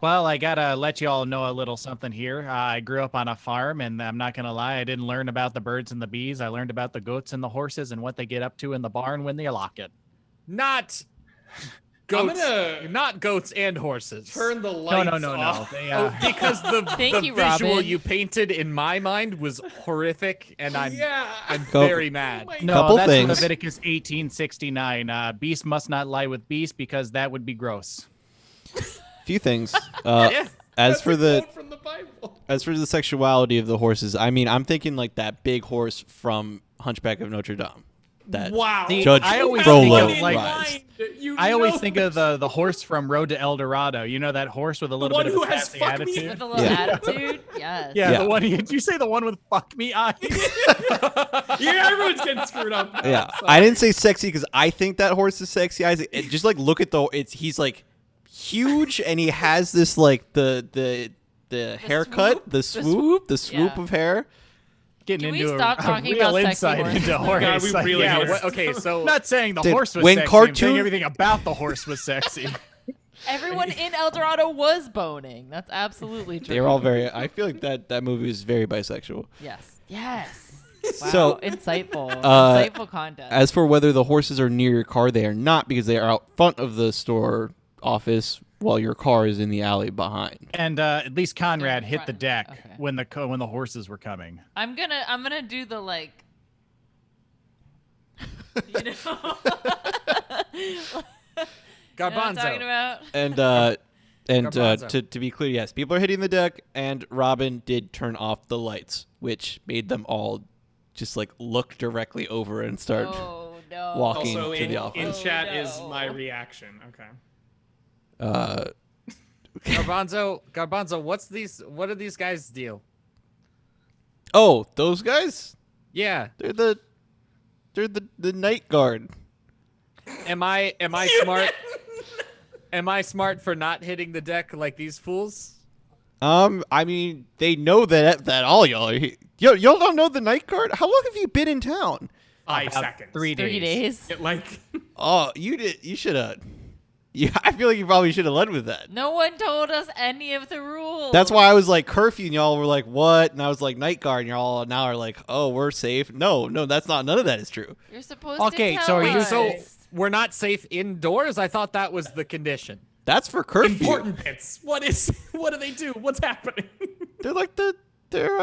Well, I gotta let you all know a little something here. I grew up on a farm, and I'm not gonna lie, I didn't learn about the birds and the bees. I learned about the goats and the horses and what they get up to in the barn when they lock it. Not I'm goats, gonna not goats and horses. turn the No, lights no. off. They, Oh, because the Thank you, visual Robin. you painted in my mind was horrific, and I'm Go- very mad. No, Couple that's things. Leviticus 18:69. Beast must not lie with beast because that would be gross. few things. Yeah. As That's for a the quote from the Bible. As for the sexuality of the horses, I mean, I'm thinking like that big horse from Hunchback of Notre Dame. That Wow. See, Judge I always Frollo think of, like, rides. I always think of the horse from Road to El Dorado. You know that horse with a little one bit of who a has sassy fuck me attitude? With a little Yeah. attitude? Yes. Yeah, Yeah. the one. Did you say the one with fuck me eyes? Yeah, everyone's getting screwed up. now. Yeah, So- I didn't say sexy because I think that horse is sexy. Just like look at he's like huge and he has this like the haircut, swoop? the swoop Yeah. of hair. Getting Can we into stop a talking real about sexy insight horses? into God, Jorge. we really Yeah. are. Okay. So I'm not saying the Dude, horse was when sexy. I'm cartoon- saying everything about the horse was sexy. Everyone in El Dorado was boning. That's absolutely true. They're all very. I feel like that movie is very bisexual. Yes. Yes. Wow. So, insightful. uh, Insightful content. As for whether the horses are near your car, they are not because they are out front of the store office while your car is in the alley behind. And at least Conrad hit the front. deck Okay. when the horses were coming. I'm gonna do the like. You know. You know what I'm talking Garbanzo. about? And Garbanzo. to be clear, yes, people are hitting the deck, and Robin did turn off the lights, which made them all just like look directly over and start. Oh no. walking Also, to in, the office. in chat is no. my reaction. Okay. Garbanzo, what are these guys' deal? Oh, those guys? Yeah. They're the night guard. Am I smart? Am I smart for not hitting the deck like these fools? I mean, they know that all y'all are. Y'all don't know the night guard. How long have you been in town? 5 About seconds. 3 days. 3 days. It, like, Oh, you did. You should have. Yeah, I feel like you probably should have led with that. No one told us any of the rules. That's why I was like curfew, and y'all were like, "What?" And I was like, "Night guard," and y'all now are like, "Oh, we're safe." No, that's not. None of that is true. You're supposed Okay, to so tell are you- us. So we're not safe indoors? I thought that was the condition. That's for curfew. important bits. What do they do? What's happening? They're like they're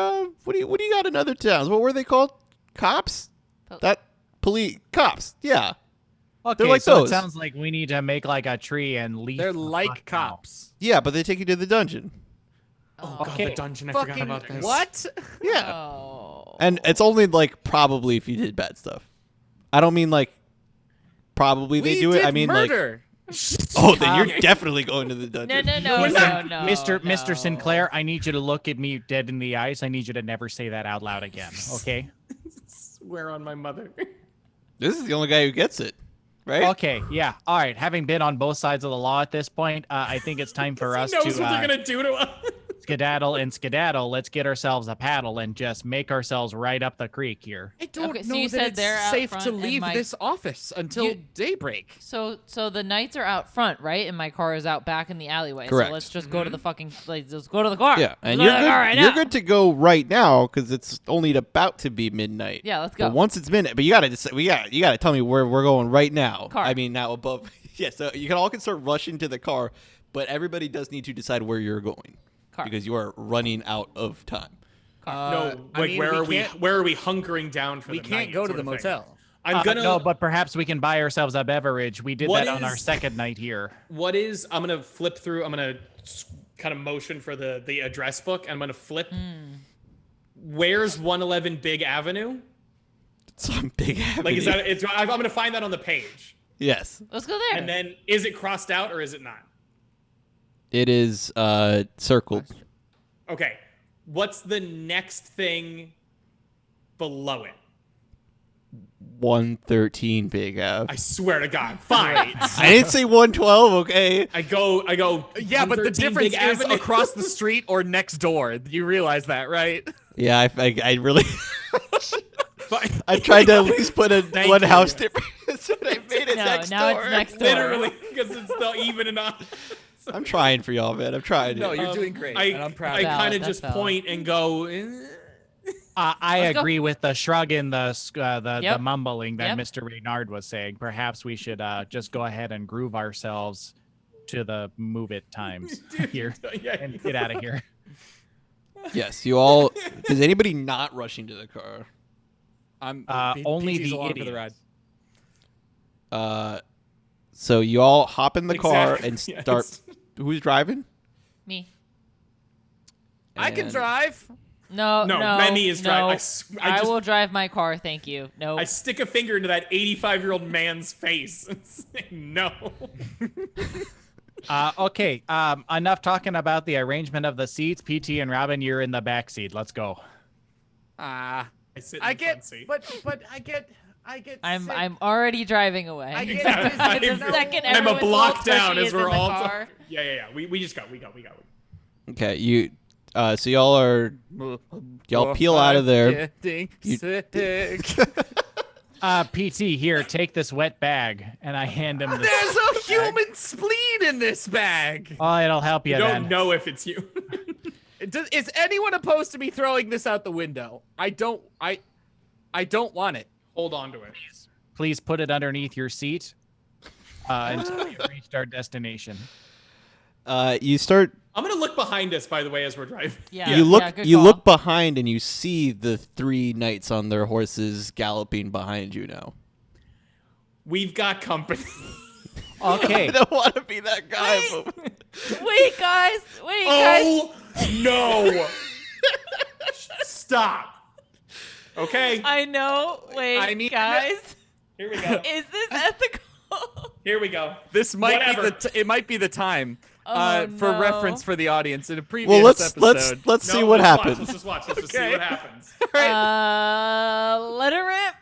what do you got in other towns? What were they called? Cops? That police cops? Yeah. Okay, like so those. it sounds like we need to make like a tree and leave. They're the like fuck out. cops. Yeah, but they take you to the dungeon. Oh. God, Okay. the dungeon. I forgot Fucking about this. what? Yeah. Oh. And it's only like probably if you did bad stuff. I don't mean like probably they We do it. did I mean like murder. oh, then you're definitely going to the dungeon. No, Mr. no. Mr. Sinclair, I need you to look at me dead in the eyes. I need you to never say that out loud again. Okay? Swear on my mother. This is the only guy who gets it, right? Okay, yeah. All right. Having been on both sides of the law at this point, I think it's time for us He knows to what they're gonna do to us. skedaddle. Let's get ourselves a paddle and just make ourselves right up the creek here. I don't Okay, so know you that said it's they're out safe front to and leave my- this office until You- daybreak. So the knights are out front, right? And my car is out back in the alleyway. Correct. So let's just go to the fucking let's go to the car. Yeah, and Let's you're go to good. the car right You're now. good to go right now because it's only about to be midnight. Yeah, let's go. But once it's midnight, but you gotta decide, you gotta tell me where we're going right now. Car. I mean, now above. Yeah, so you can start rushing to the car, but everybody does need to decide where you're going Car. because you are running out of time. No, I like mean, where we are we hunkering down for We the can't night go to sort the of thing? motel. I'm gonna No, but perhaps we can buy ourselves a beverage. We did What that on our is- second night here. I'm gonna flip through. I'm gonna kind of motion for the address book. I'm gonna flip. Where's 111 Big Avenue? Some big avenue. Like, is that? I'm gonna find that on the page. Yes, Let's go there. And then, is it crossed out or is it not? it is circled. Okay. What's the next thing below it? 113 Big Ave. I swear to God. Fine. I didn't say 112. Okay. I go. Yeah, but the 113 difference Big is Avenue. across the street or next door. You realize that, right? Yeah, I really. Fine. I tried to at least put a Thank one you. house difference, but I made it No, next now door. it's next door. Literally, because it's still even enough. I'm trying for y'all, man. I'm trying. No, to. you're doing great, I, and I'm proud I of you. kind of That's just valid. point and go. I Let's go. agree with the shrug and the Yep. mumbling that Yep. Mr. Renard was saying. Perhaps we should just go ahead and groove ourselves to the move it times here Yeah. and get out of here. Yes, you all. Is anybody not rushing to the car? I'm only PT's the along for the idiots. ride. So you all hop in the car Exactly, and yes. start. Who's driving? Me. I can And- drive. No, No, no. Remy is driving. No, I I just- will drive my car. Thank you. No. I stick a finger into that 85-year-old man's face and say no. Okay. Enough talking about the arrangement of the seats. PT and Robin, you're in the back seat. Let's go. I sit in I the front get, seat. but I get. I'm already driving away. I get- Exactly. The second I'm a everyone's block all down tushy as is we're in the all. car. Yeah. We just go. We go. Okay, you. So y'all are. Y'all peel out of there. Getting You- sick. PT, here, take this wet bag, and I hand him the. There's a human spleen in this bag. Oh, it'll help you You then. don't know if it's you. Is anyone opposed to me throwing this out the window? I don't want it. Hold on to it. Please put it underneath your seat until we've reached our destination. You start. I'm gonna look behind us, by the way, as we're driving. Yeah. You look. Yeah, good You call. look behind and you see the three knights on their horses galloping behind you now. We've got company. Okay. I don't want to be that guy. But... Wait, guys. Wait, guys. Oh no! Stop. Okay. I know. Wait, I mean- guys. Here we go. Is this ethical? Here we go. This might Whatever. be it might be the time Oh, for no. reference for the audience in a previous Well, episode. let's No, see what let's watch, happens. Let's just watch. Let's just see Okay. what happens. Let her rip.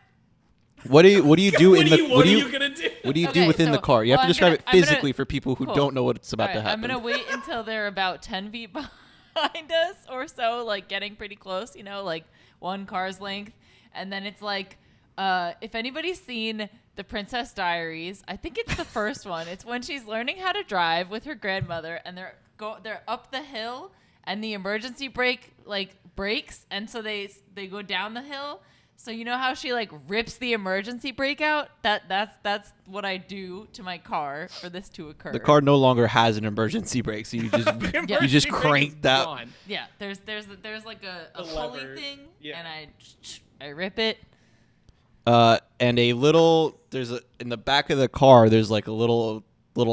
What do you do in the? What are you gonna do? What do you do Okay, within the so- car? You have well, to I'm describe gonna- it I'm gonna- physically for people who Cool. don't know what's about All to right, I'm happen. gonna wait until they're about 10 feet behind us or so, like getting pretty close, like one car's length. And then it's like, if anybody's seen The Princess Diaries, I think it's the first one. It's when she's learning how to drive with her grandmother, and they're up the hill, and the emergency brake breaks, and so they go down the hill. So you know how she rips the emergency brake out? That's what I do to my car for this to occur. The car no longer has an emergency brake, so you just you just crank that. Yeah, there's like a A pulley lever. thing, Yeah. and I rip it. And in the back of the car, there's like a little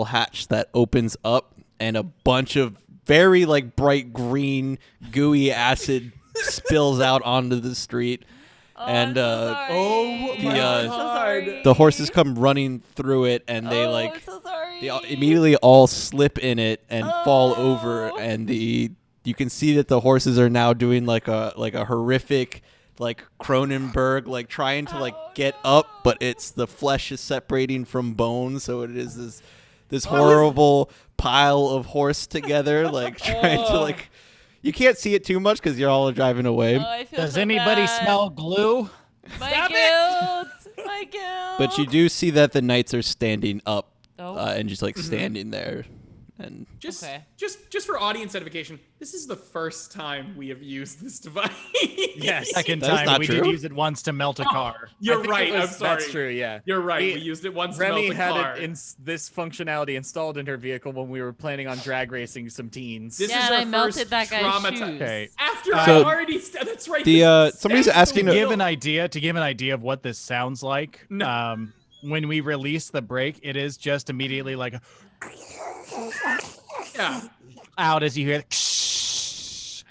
hatch that opens up, and a bunch of very bright green gooey acid spills out onto the street. Oh, And, I'm so sorry. oh my I'm so God. sorry. The horses come running through it, and they I'm so sorry. they immediately all slip in it and fall over, Oh. and you can see that the horses are now doing like a horrific like Cronenberg, like trying to like get up, but it's the flesh is separating from bone, so it is this horrible pile of horse together, like trying to like. You can't see it too much because you're all driving away. Oh, I feel Does so anybody bad. smell glue? My guilt. My guilt. But you do see that the knights are standing up Oh. and just like standing there, and Just, Okay. just for audience edification, this is the first time we have used this device. Yes. Second That's time not we true. did use it once to melt a car. You're I think right. it was- I'm sorry. That's true. Yeah. You're right. We- We used it once Remy to melt a had car. this functionality installed in her vehicle when we were planning on drag racing some teens. This Yeah, is and our I melted first that guy's traumati- shoes. Okay. After So, I already, that's right. the, this is somebody's actually asking- To real. give an idea of what this sounds like. No. When we release the break, it is just immediately like Yeah, out as you hear.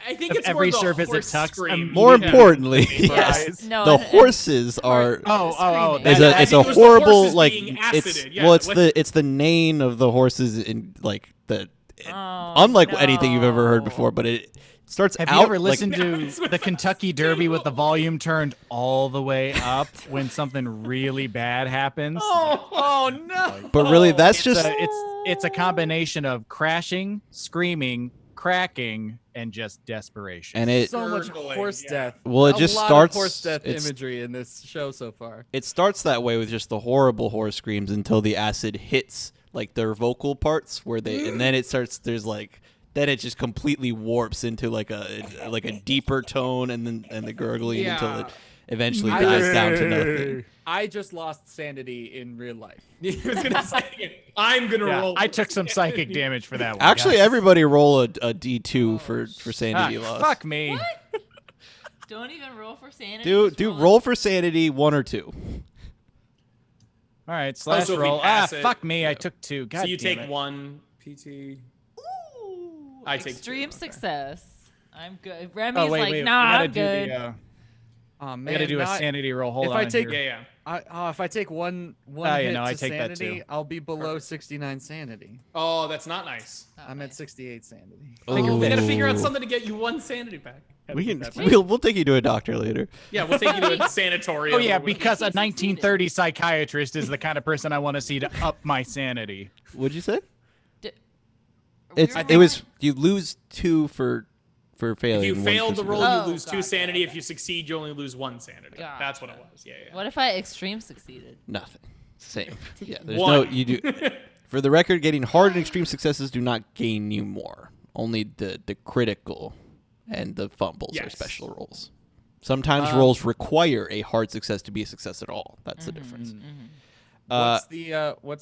I think Of it's every more the surface it horse touched, scream. more Yeah. importantly, Yes. No, the and- horses are. Oh, Screaming. It's I a think it was the horrible horses like being it's acided, yeah, well it's like- it's the neighing of the horses in like the Oh, unlike anything you've ever heard no. before, but it starts Have out you ever like- listened to the Kentucky Derby with the volume turned all the way up when something really bad happens? Oh no! but really that's just It's a combination of crashing, screaming, cracking, and just desperation. and it So much Gurgling, horse yeah. death. well it A just lot of starts horse death it's- imagery in this show so far. it starts that way with just the horrible horse screams until the acid hits like their vocal parts where they and then it starts there's like then it just completely warps into like a deeper tone and the gurgling until it eventually I dies just- down to nothing. I just lost sanity in real life. I was gonna say, I'm gonna Yeah, roll. I took some psychic damage for that one. Actually, guys. everybody roll a D2 for sanity loss. Fuck me. Don't even roll for sanity. just Do it. roll for sanity 1 or 2. All right, slash so if we roll. pass it- Fuck me. I took 2. God so you damn take it. one PT. Ooh, I take two, extreme okay. success. I'm good. Remy's Oh wait, like, wait. nah, we gotta I'm do good. the. Oh man! We gotta do a not- sanity roll. Hold if on. I take- here. Yeah. if I take one Oh, you hit know, I to take that sanity, too. I'll be below 69 sanity. Oh, that's not nice. Oh, I'm at nice. 68 sanity. We gotta figure out Ooh. something to get you one sanity back. We can we'll take you to a doctor later. Yeah, we'll take you to a sanatorium. Oh yeah, or whatever. because a 1930 psychiatrist is the kind of person I want to see to up my sanity. What'd you say? We It's were it was you lose 2 for failing. If you one fail for the roll, success. Oh, you lose 2 gotcha, sanity. If okay. you succeed, you only lose 1 sanity. Gotcha. That's what it was. Yeah, yeah. What if I extreme succeeded? Nothing. Same. Yeah, there's One. no you do. For the record, getting hard and extreme successes do not gain you more. Only the critical and the fumbles are Yes. special rolls. Sometimes rolls require a hard success to be a success at all. That's the difference. What's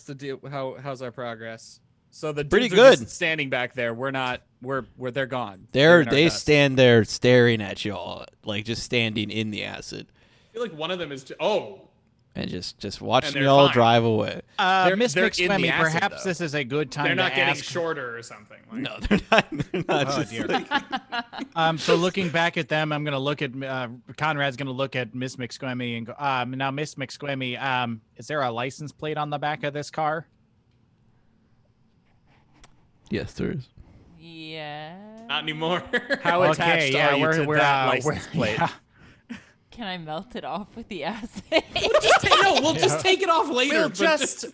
the deal? How's our progress? So the Pretty dudes are good. just standing back there. We're not. They're gone. They stand there staring at y'all, like just standing in the acid, I feel like one of them is. and just watching they're y'all fine. drive away. Miss they're in the McSquemmy, acid, perhaps though. this is a good time they're not to getting ask. shorter or something. Like, No, they're not. They're not. Oh, just dear. like- So looking back at them, I'm gonna look at Conrad's gonna look at Miss McSquemmy and go, now Miss McSquemmy, is there a license plate on the back of this car? yes, there is. Yeah. not anymore. How attached are you to that license plate? yeah. Can I melt it off with the acid? We'll just take it off later. We'll but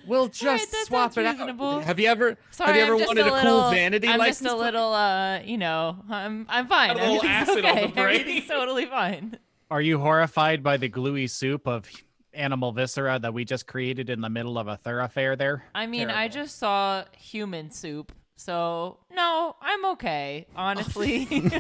we'll just that swap sounds it reasonable. out. Have you ever Sorry, have you I'm ever just wanted a little, cool vanity I'm license just a plate? little, I'm fine. Got a little Everything's acid on okay. the brain. Everything's totally fine. Are you horrified by the gluey soup of animal viscera that we just created in the middle of a thoroughfare there? I mean, I Terrible. just saw human soup, so no, I'm okay. Honestly,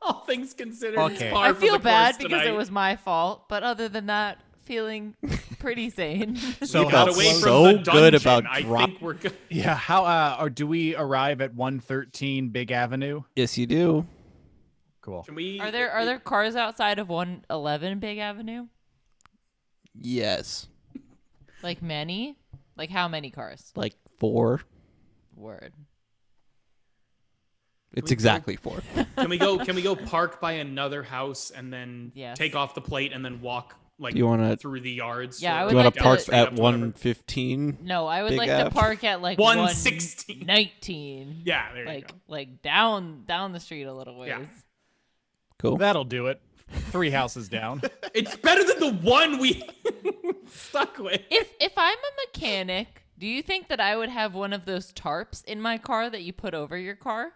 all things considered, Okay. it's par I for feel the bad course because tonight. it was my fault, but other than that, feeling pretty sane. So We got felt away from so the good dungeon. about I drop- think we're good. Yeah. How or do we arrive at 113 Big Avenue? Yes, you do. Cool. Can we? Are there cars outside of 111 Big Avenue? Yes, Like many? Like how many cars? like 4. Word. It's we go- exactly 4. Can we go? Can we go park by another house and then Yes. take off the plate and then walk like Do you wanna- through the yards? Yeah, I or, would Do you want like to to- park straight at up to whatever? 115? No, I would Big like Ave. to park at like 116. 119. Yeah, there you Like go. like down the street a little ways. Yeah. Cool. That'll do it. 3 houses down. It's better than the one we stuck with. If I'm a mechanic, do you think that I would have one of those tarps in my car that you put over your car?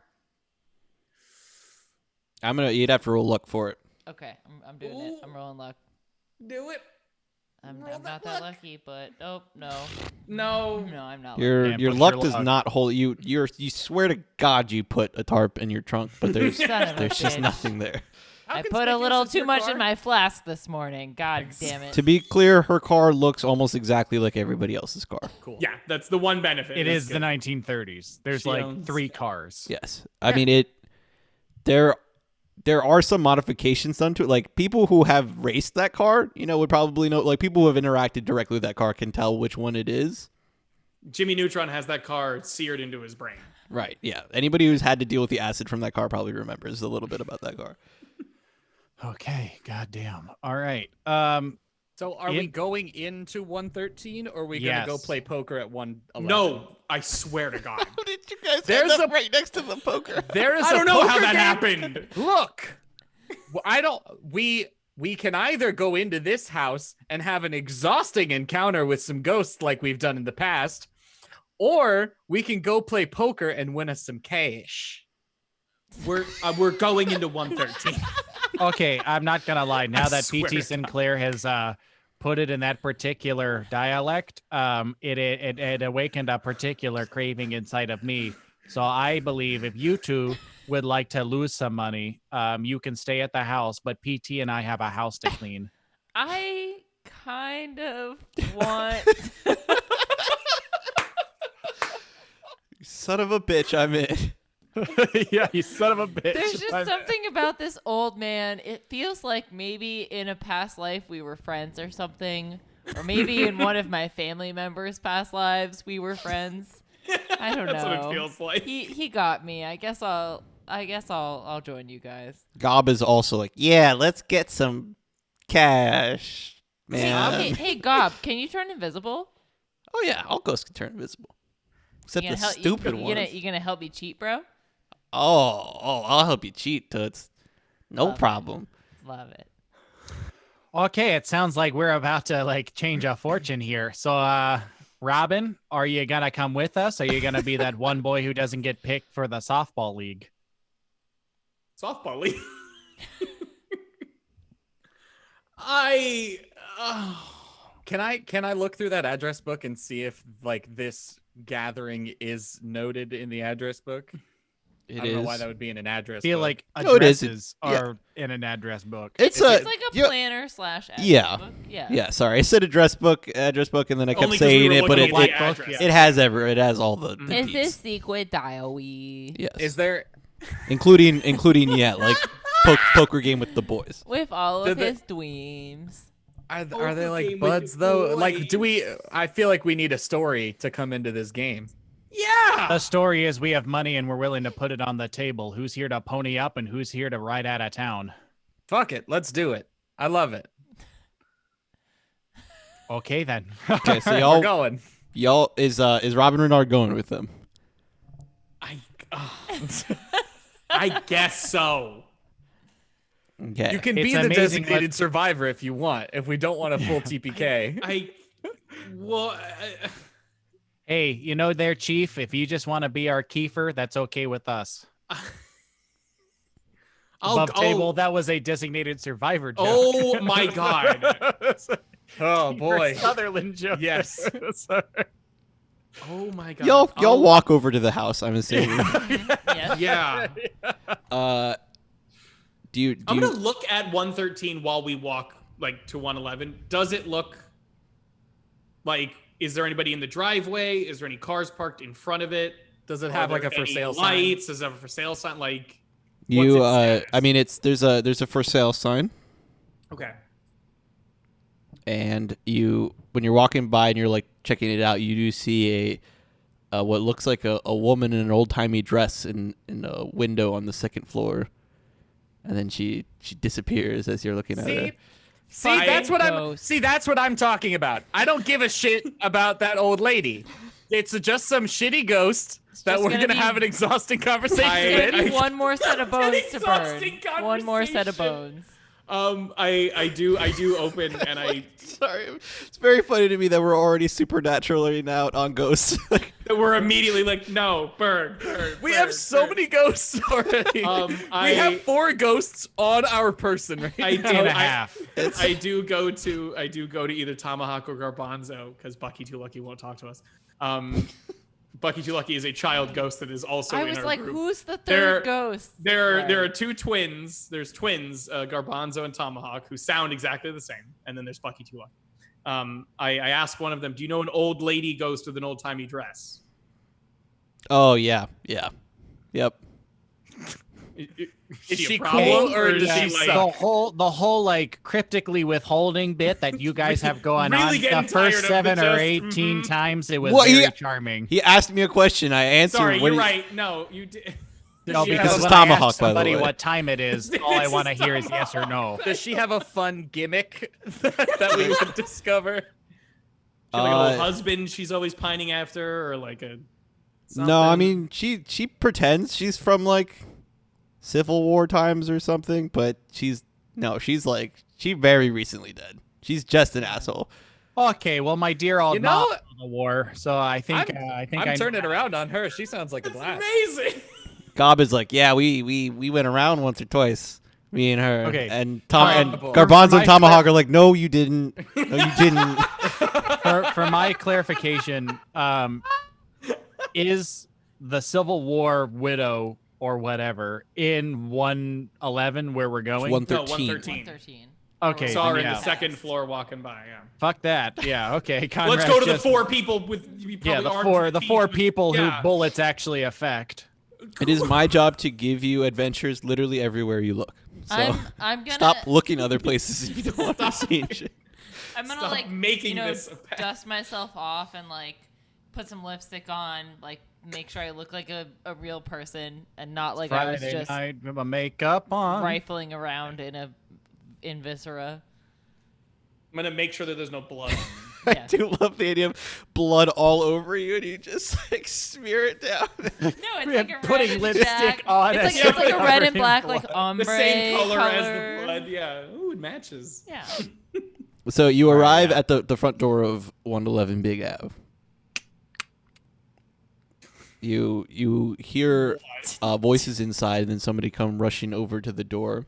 You'd have to roll luck for it. Okay, I'm doing it. I'm rolling luck. Do it. I'm Roll not that that luck. lucky, but no, No. I'm not. Your Man, your push luck your does luck. not hold you. You swear to God you put a tarp in your trunk, but there's Son of a there's just bitch. nothing there. I put a little too much in my flask this morning. God damn it. To be clear, her car looks almost exactly like everybody else's car. Cool. Yeah, that's the one benefit. It That's is good. the 1930s. There's She like owns- 3 cars. Yes, I mean There are some modifications done to it. Like people who have raced that car, would probably know. Like people who have interacted directly with that car can tell which one it is. Jimmy Neutron has that car seared into his brain. Right. Yeah. Anybody who's had to deal with the acid from that car probably remembers a little bit about that car. Okay, goddamn. All right. So are we going into 113 or are we going to go Yes. play poker at 111? No, I swear to God. How did you guys There's end up a- right next to the poker? There is I don't a know how poker that game. happened. Look, I don't. We can either go into this house and have an exhausting encounter with some ghosts like we've done in the past, or we can go play poker and win us some cash. We're going into 113. Okay, I'm not gonna lie. Now I that swear to PT Sinclair has put it in that particular dialect, it awakened a particular craving inside of me. So I believe if you two would like to lose some money, you can stay at the house, but PT and I have a house to clean. I kind of want. Son of a bitch, I'm in. Yeah, you son of a bitch. There's just something about this old man. It feels like maybe in a past life we were friends or something, or maybe in one of my family members' past lives we were friends. I don't know. That's what it feels like. He got me. I guess I'll join you guys. Gob is also like, yeah, let's get some cash, man. Hey, Gob, can you turn invisible? Oh yeah, all ghosts can turn invisible, except You the gonna help, stupid you ones. gonna help me cheat, bro? Oh, I'll help you cheat, Toots. No Love it. problem. Love it. Okay, it sounds like we're about to change a fortune here. So, Robin, are you gonna come with us? Are you gonna be that one boy who doesn't get picked for the softball league? Softball league. Can I look through that address book and see if this gathering is noted in the address book? I don't know why that would be in an address. I feel book. like No, it is. addresses Yeah. are in an address book. It's It's like a yeah, planner / address Yeah. book. Yeah. yeah. Sorry, I said address book, and then I kept Only 'cause we saying were it, but looking it at the address. it has all the Is deets. this secret dial-y? Yes, Is there? including like poker game with the boys. With all Do of they- his dweems. Are they Poker like game with buds the though? Like, do we? boys. I feel like we need a story to come into this game. Yeah. The story is we have money and we're willing to put it on the table. Who's here to pony up and who's here to ride out of town? Fuck it, let's do it. I love it. Okay then. Okay, so We're going. y'all is Robin Renard going with them? I guess so. Okay, You can It's be the amazing designated what- survivor if you want. If we don't want a full TPK. Hey, you know there, Chief, if you just want to be our Kiefer, that's okay with us. Above table, that was a designated survivor joke. Oh my God. Oh boy. Sutherland joke. Yes. Sorry. Oh my God. y'all walk over to the house. I'm assuming. Yes. Yeah. Do you? I'm gonna look at 113 while we walk to 111. Does it look like? Is there anybody in the driveway? Is there any cars parked in front of it? Does it Are have there like a for any sale sign? lights? Does it have a for sale sign? Like You, what's its status? I mean, there's a for sale sign, Okay. and when you're walking by and you're checking it out, you do see a what looks like a woman in an old timey dress in a window on the second floor, and then she disappears as you're looking at her. See, that's what Ghost. that's what I'm talking about. I don't give a shit about that old lady. It's just some shitty ghost that just we're gonna gonna be- have an exhausting conversation I- There's with. one more set of bones to burn. exhausting One more set of conversation. bones. I do open and I Sorry, it's very funny to me that we're already supernaturally out on ghosts. we're immediately like, no, burn. We have so many ghosts already. We have 4 ghosts on our person right I now. do. And a half. I do go to either Tomahawk or Garbanzo because Bucky Too Lucky won't talk to us. Bucky Too Lucky is a child ghost that is also I in was our like, group. who's the There- third ghost? There are 2 twins. There's twins, Garbanzo and Tomahawk, who sound exactly the same, and then there's Bucky Too Lucky. I asked one of them, "Do you know an old lady ghost with an old timey dress?" Oh yeah. Yep. Is she a problem, cool or is does she like, suck? the whole like cryptically withholding bit that you guys have going Really on. getting The first tired of 7 or the 18 times, it was Well, very he- charming. He asked me a question. I answered. Sorry, what you're he- right. No, you did. No, She because has- when Tomahawk, I ask by the somebody way. what time it is, all I This want to is hear is yes or no. Does she have a fun gimmick that we would discover? She has, like a little Uh, husband she's always pining after, or like a. No, I something? mean she pretends she's from like Civil War times or something, but she's like she very recently dead. She's just an asshole. Okay, well, my dear old You know, mom in the war, so I think I'm turning around on her. She sounds like a That's blast. amazing. Gob is like, yeah, we went around once or twice, me and her. Okay. And Horrible. Garbanzo For and my Tomahawk are like, no, you didn't. No, you didn't. for my clarification, is the Civil War widow or whatever in 111 where we're going? 113. 113. 113. Okay, Saw her then in yeah. the second floor walking by. Yeah. Fuck that. Yeah. Okay. Let's Conrad's go to the just- 4 people with Yeah, the armed four thieves with- people yeah. who bullets actually affect. It is my job to give you adventures literally everywhere you look. So I'm gonna stop looking other places if you don't want to see shit. I'm gonna Stop like making you know this a pact. dust myself off and like put some lipstick on, like make sure I look like a real person and not like I was Friday just night with my makeup on. rifling around in viscera. I'm gonna make sure that there's no blood. I Yeah. do love the idea of blood all over you and you just like smear it down. No, it's like a Putting red and lipstick black. on It's it. like a red Covered and in black blood. like ombre The same color as color. the blood. Yeah. Ooh, it matches. Yeah. So you arrive at the front door of 111 Big Ave. You hear voices inside, and then somebody come rushing over to the door.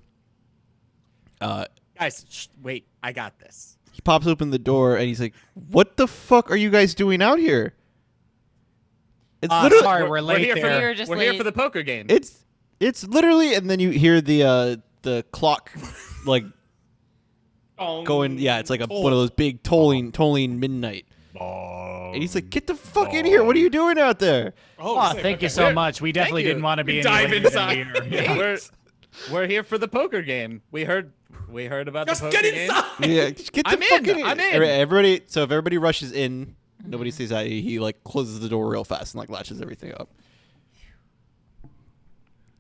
Guys, wait. I got this. He pops open the door, and he's like, "What the fuck are you guys doing out here?" It's literally Sorry, we're late here there. We were just We're here late. for the poker game. it's literally, and then you hear the clock like Oh, going. Yeah, it's like one of those big tolling midnight. And he's like, "Get the fuck in here! What are you doing out there?" Oh, sick. thank you Okay. so much. We definitely you. didn't want to be We any dive later than we inside. are. Yeah. We're here for the poker game. We heard about Just the poker get game. inside. Yeah, just get the I'm fuck in, in here. I'm in. Everybody, so if everybody rushes in, nobody stays out. He like closes the door real fast and like latches everything up.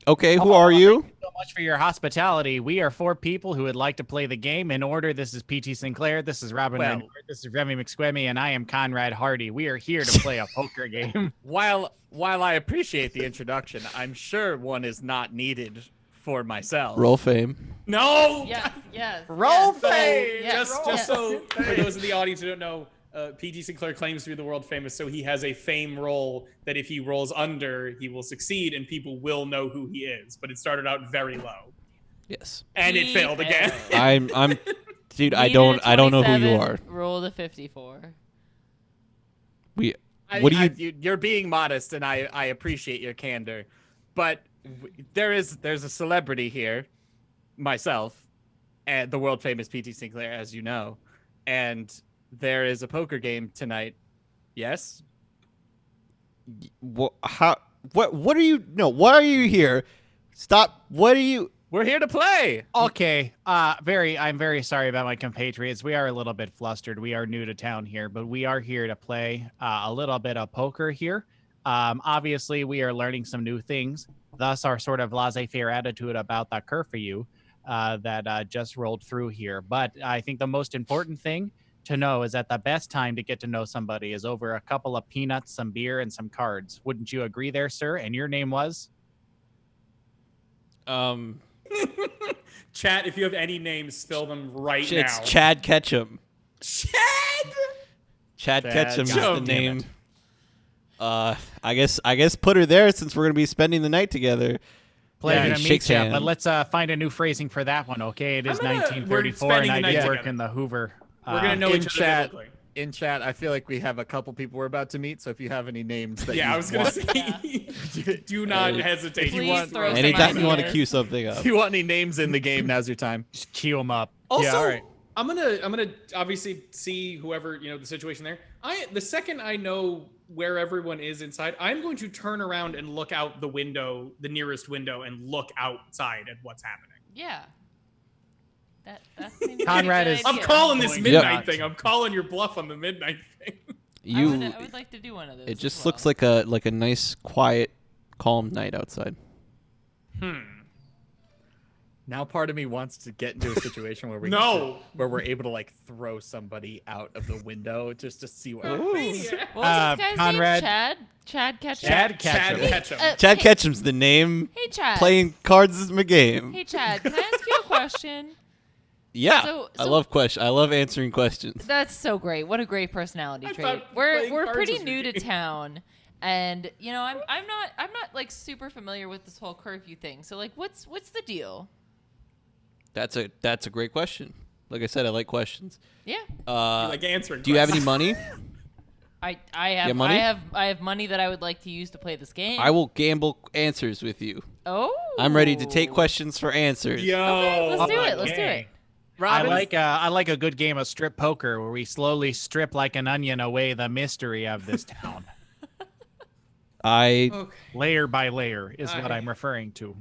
Okay, who are you? So much for your hospitality. We are 4 people who would like to play the game. In order, this is PT Sinclair, this is Robin Well- Renard, this is Remy McSquemmy, and I am Conrad Hearty. We are here to play a poker game. While I appreciate the introduction, I'm sure one is not needed for myself. Roll fame. No. Yes, yes. Roll yes. fame! Yes, Just yes. so for those in the audience who don't know, P.T. Sinclair claims to be the world famous, so he has a fame roll that if he rolls under, he will succeed and people will know who he is. But it started out very low, Yes. and it He failed again. failed. I'm dude, I Needed don't know who you 27, are. Roll to 54. What do you You're being modest, and I appreciate your candor, but there's a celebrity here, myself, and the world famous PT Sinclair, as you know, and there is a poker game tonight. Yes. what are you why are you here? Stop. What are you We're here to play. Okay. I'm very sorry about my compatriots. We are a little bit flustered. We are new to town here, but we are here to play a little bit of poker here. Obviously, we are learning some new things. Thus, our sort of laissez-faire attitude about the curfew that just rolled through here. But I think the most important thing to know is that the best time to get to know somebody is over a couple of peanuts, some beer, and some cards. Wouldn't you agree there, sir? And your name was? Chat, if you have any names, spill them right It's now. Chad Ketchum. Chad. Chad Ketchum is Ketchum. the Damn name. it. I guess put her there since we're gonna be spending the night together. Pleasure Yeah, to shakes meet you. hand. But let's find a new phrasing for that one, okay? It is we're 1934, and spending I the did night work together. in the Hoover. We're gonna know in each other chat, biblically. in chat, I feel like we have a couple people we're about to meet. So if you have any names that Yeah, you I was gonna want, say, do not hesitate. if you Please want, throw some Anytime you want to ideas. cue something up. if you want any names in the game, now's your time. Just queue them up. Also, Yeah, all right. I'm gonna obviously see whoever the situation there. The second I know where everyone is inside, I'm going to turn around and look out the window, the nearest window, and look outside at what's happening. Yeah. That seems like a Conrad good is- I'm idea. calling this Yep. midnight thing. I'm calling your bluff on the midnight thing. I would like to do one of those. It just as looks well. like a nice, quiet, calm night outside. Now, part of me wants to get into a situation where where we're able to like throw somebody out of the window just to see what. What was this guy's Conrad- name? Chad Ketchum. Chad Ketchum. Ketchum. Chad hey, Ketchum's the name. Hey Chad. Playing cards is my game. Hey Chad, can I ask you a question? Yeah, So- I so- love I love answering questions. That's so great. What a great personality I trait. thought We're playing cards pretty was new your to game. town, and I'm not like super familiar with this whole curfew thing. So like, what's the deal? That's a great question. Like I said, I like questions. Yeah. Like answering. Do you have any questions. money? I have have money? I have money that I would like to use to play this game. I will gamble answers with you. Oh. I'm ready to take questions for answers. Yo. Okay, let's do it. Let's do Okay. it. I like a good game of strip poker where we slowly strip like an onion away the mystery of this town. I Okay. Layer by layer is what I'm referring to.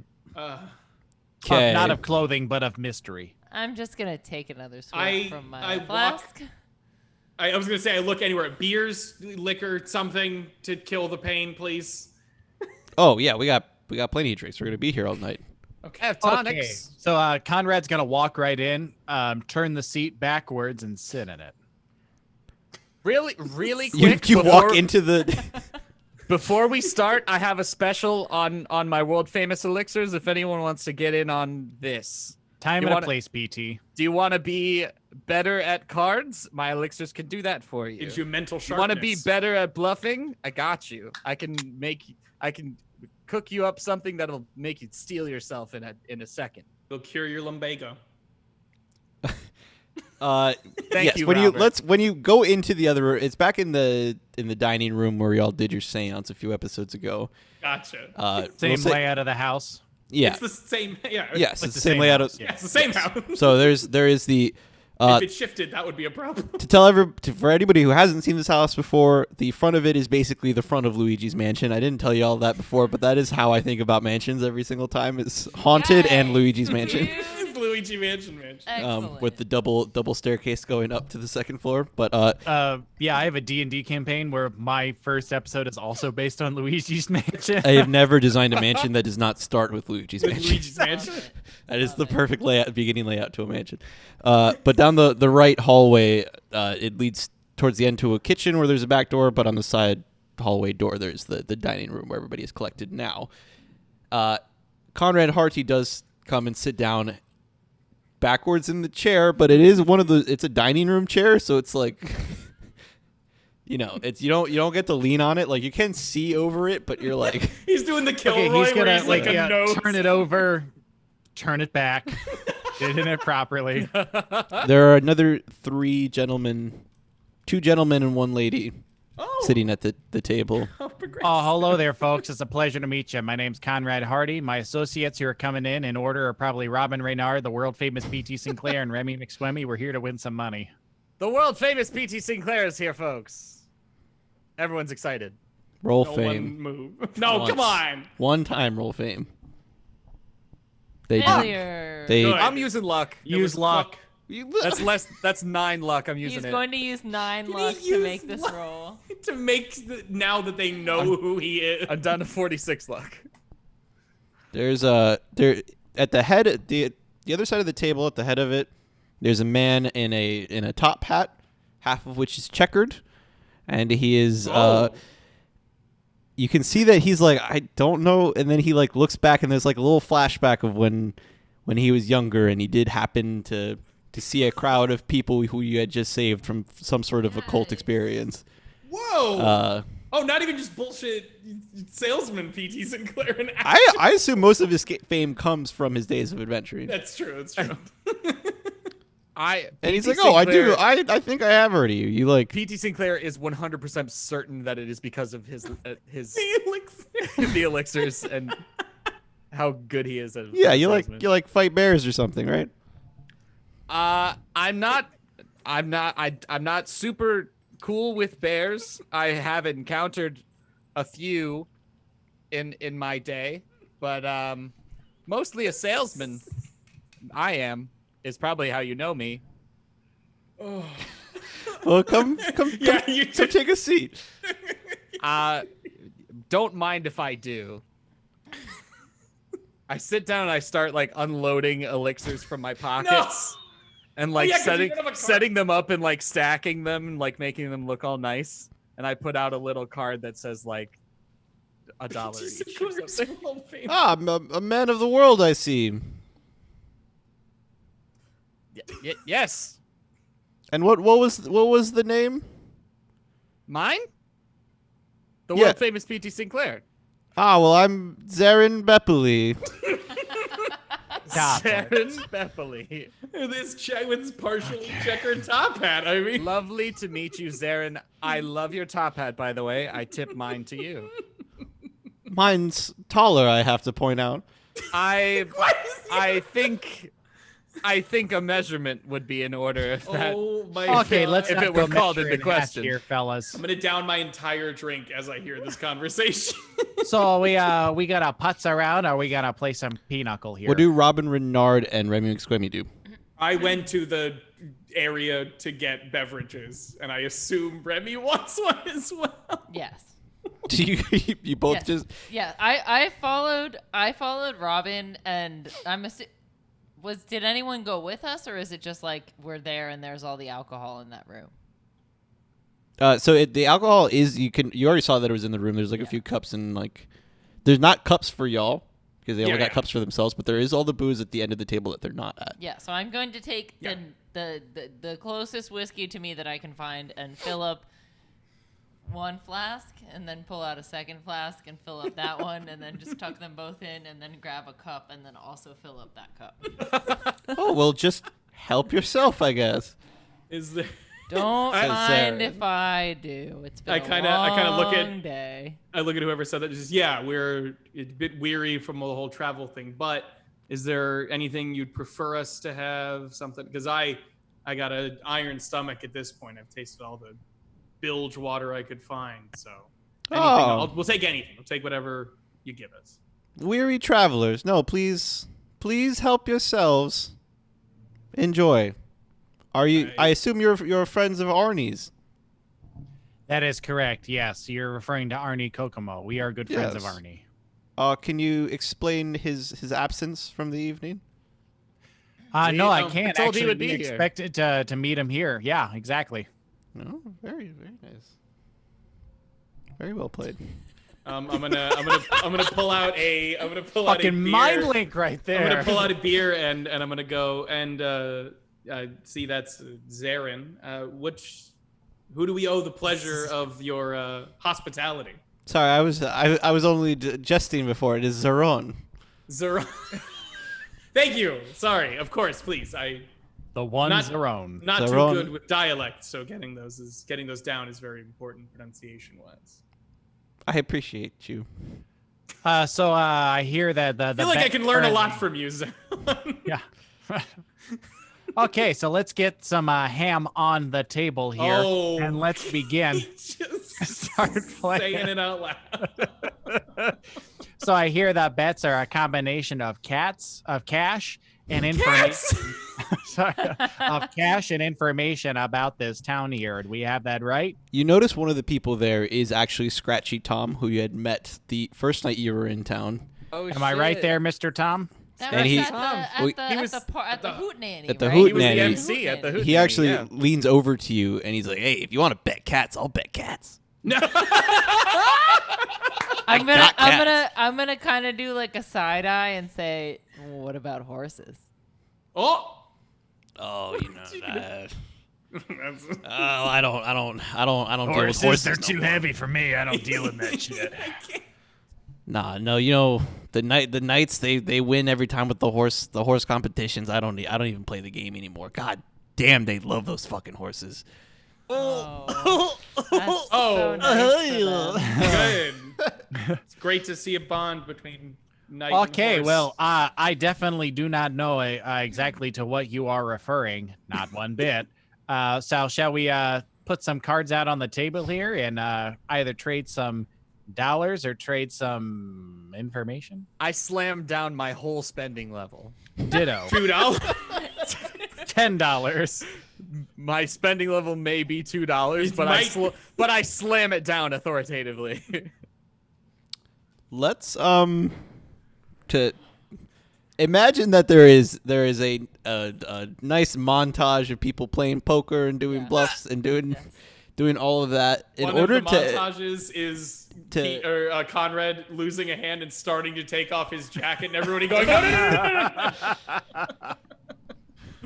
okay. Not of clothing, but of mystery. I'm just gonna take another swig I- from my I walk- flask. I was gonna say I look anywhere. Beers, liquor, something to kill the pain, please. Oh yeah, we got plenty of drinks. We're gonna be here all night. I have tonics. Okay. So Conrad's gonna walk right in, turn the seat backwards, and sit in it. Really quick. You walk before- into the. Before we start, I have a special on my world famous elixirs. If anyone wants to get in on this, Time You and wanna- a place, PT. do you want to be better at cards? My elixirs can do that for you. Gives you mental You sharpness. want to be better at bluffing? I got you. I can cook you up something that'll make you steal yourself in a second. It'll cure your lumbago. Thank yes, you, when Robert. when you go into the other room, it's back in the dining room where y'all did your seance a few episodes ago. Gotcha. Same we'll say- layout of the house. Yeah. It's the same. Yeah. Yes, Like it's the the same same layout. house, Of, Yeah, it's the same house. So there is the. If it shifted, that would be a problem. To tell for anybody who hasn't seen this house before, the front of it is basically the front of Luigi's mansion. I didn't tell you all that before, but that is how I think about mansions every single time. It's haunted and Yay. Luigi's mansion. It's Luigi Mansion. Excellent. With the double staircase going up to the second floor. But Yeah, I have a D&D campaign where my first episode is also based on Luigi's Mansion. I have never designed a mansion that does not start with Luigi's mansion. Luigi's Mansion. That is the perfect beginning layout to a mansion. But down the right hallway, it leads towards the end to a kitchen where there's a back door, but on the side hallway door, there's the dining room where everybody is collected now. Conrad Hearty does come and sit down backwards in the chair, but it's a dining room chair, so it's like it's you don't get to lean on it. Like you can see over it, but you're like He's doing the Kilroy Okay, he's where gonna he's like a nose. turn it over, turn it back, did it properly. there are another two gentlemen and one lady sitting at the table. Oh, hello there, folks. It's a pleasure to meet you. My name's Conrad Hearty. My associates who are coming in order are probably Robin Renard, the world famous PT Sinclair, and Remy McSquemmy. We're here to win some money. The world famous PT Sinclair is here, folks. Everyone's excited. Roll No fame. one move. No, Once. come on. One time roll fame. They Failure. They Good. I'm using luck. Use luck. That's 9 luck. I'm using He's it. going to use 9 Can he luck to use make this luck? roll. To make now that they know who he is. I'm down to 46 luck. there's there at the head the other side of the table at the head of it. There's a man in a top hat, half of which is checkered, and he is you can see that he's like, I don't know, and then he like looks back and there's like a little flashback of when when he was younger, and he did happen to see a crowd of people who you had just saved from some sort of occult experience. Whoa! Oh, not even just bullshit salesman PT Sinclair and I assume most of his fame comes from his days of adventuring. That's true. That's true. And he's like, oh, I do. I think I have heard of you. You like PT Sinclair is 100% certain that it is because of his the elixir. the elixirs and how good he is at. Yeah, you like fight bears or something, right? I'm not super cool with bears. I have encountered a few in my day, but mostly a salesman. I am is probably how you know me. Oh. Well, come take a seat. Don't mind if I do. I sit down and I start like unloading elixirs from my pockets. And like setting them up and like stacking them and like making them look all nice. And I put out a little card that says like $1 each. Or something. I'm a man of the world, I see. Yes. And what was the name? Mine? The world famous PT Sinclair. Ah, well, I'm Zarin Bepley. Shannon Bepley. This with partial checkered top hat. I mean, lovely to meet you, Zarin. I love your top hat, by the way. I tip mine to you. Mine's taller, I have to point out. I think a measurement would be in order. If that, okay, let's if it were called into question, here, fellas. I'm gonna down my entire drink as I hear this conversation. So we gonna putz around, or we gonna play some pinochle here? What do Robin Renard and Remy McSquemmy do? I went to the area to get beverages, and I assume Remy wants one as well. Yes. Do you both yes. just? Yeah, I followed Robin, and did anyone go with us, or is it just like we're there and there's all the alcohol in that room? So the alcohol is you already saw that it was in the room. There's like a few cups and like there's not cups for y'all because they only got cups for themselves, but there is all the booze at the end of the table that they're not at. Yeah, so I'm going to take the closest whiskey to me that I can find and fill up one flask and then pull out a second flask and fill up that one and then just tuck them both in and then grab a cup and then also fill up that cup. Oh, well, just help yourself, I guess. Is there? Don't mind if I do. It's been a long day. I look at whoever said that. Just we're a bit weary from the whole travel thing. But is there anything you'd prefer us to have? Something because I got an iron stomach at this point. I've tasted all the bilge water I could find. So we'll take anything. We'll take whatever you give us. Weary travelers, no, please help yourselves. Enjoy. Are you? I assume you're friends of Arnie's. That is correct. Yes, you're referring to Arnie Kokomo. We are good friends of Arnie. Can you explain his absence from the evening? No, I can't. Actually, we expected to meet him here. Yeah, exactly. No, very, very nice. Very well played. I'm gonna pull out a fucking mind link right there. I'm gonna pull out a beer and I'm gonna go and see that's Zarin. Who do we owe the pleasure of your hospitality? Sorry, I was only jesting before. It is Zaron. Zaron. Thank you. Sorry. Of course, please. The one Zaron. Not Zaron. Too good with dialect, so getting those down is very important pronunciation wise. I appreciate you. So I hear that I feel like I can learn a lot from you, Zaron. Yeah. Okay, so let's get some ham on the table here, and let's begin. Start playing. Saying it out loud. So I hear that bets are a combination of cash and information. Sorry, of cash and information about this town here. Do we have that right? You notice one of the people there is actually Scratchy Tom, who you had met the first night you were in town. Oh, Am I right there, Mr. Tom? That And was he- at the Hootenanny, At the right? Hootenanny. He was the MC at the Hootenanny. He actually leans over to you and he's like, "Hey, if you want to bet cats, I'll bet cats." No. I'm got cats. gonna kind of do like a side eye and say, what about horses? Oh. Oh, you know that. That's- I don't deal with Horses, horses. they're no too more. heavy for me. I don't deal in that shit. Nah, no, you know the knights they win every time with the horse competitions. I don't even play the game anymore. God damn, they love those fucking horses. Oh, that's Oh. so nice for them. Good. It's great to see a bond between knight Okay, and horse. well, I definitely do not know exactly to what you are referring. Not one bit. So shall we put some cards out on the table here and either trade some dollars or trade some information? I slammed down my whole spending level. Ditto. $2. $10. My spending level may be $2, It's but might- but I slam it down authoritatively. Let's to imagine that there is a nice montage of people playing poker and doing Yeah. bluffs and doing all of that in One order of the to montages is Conrad losing a hand and starting to take off his jacket, and everybody going, no.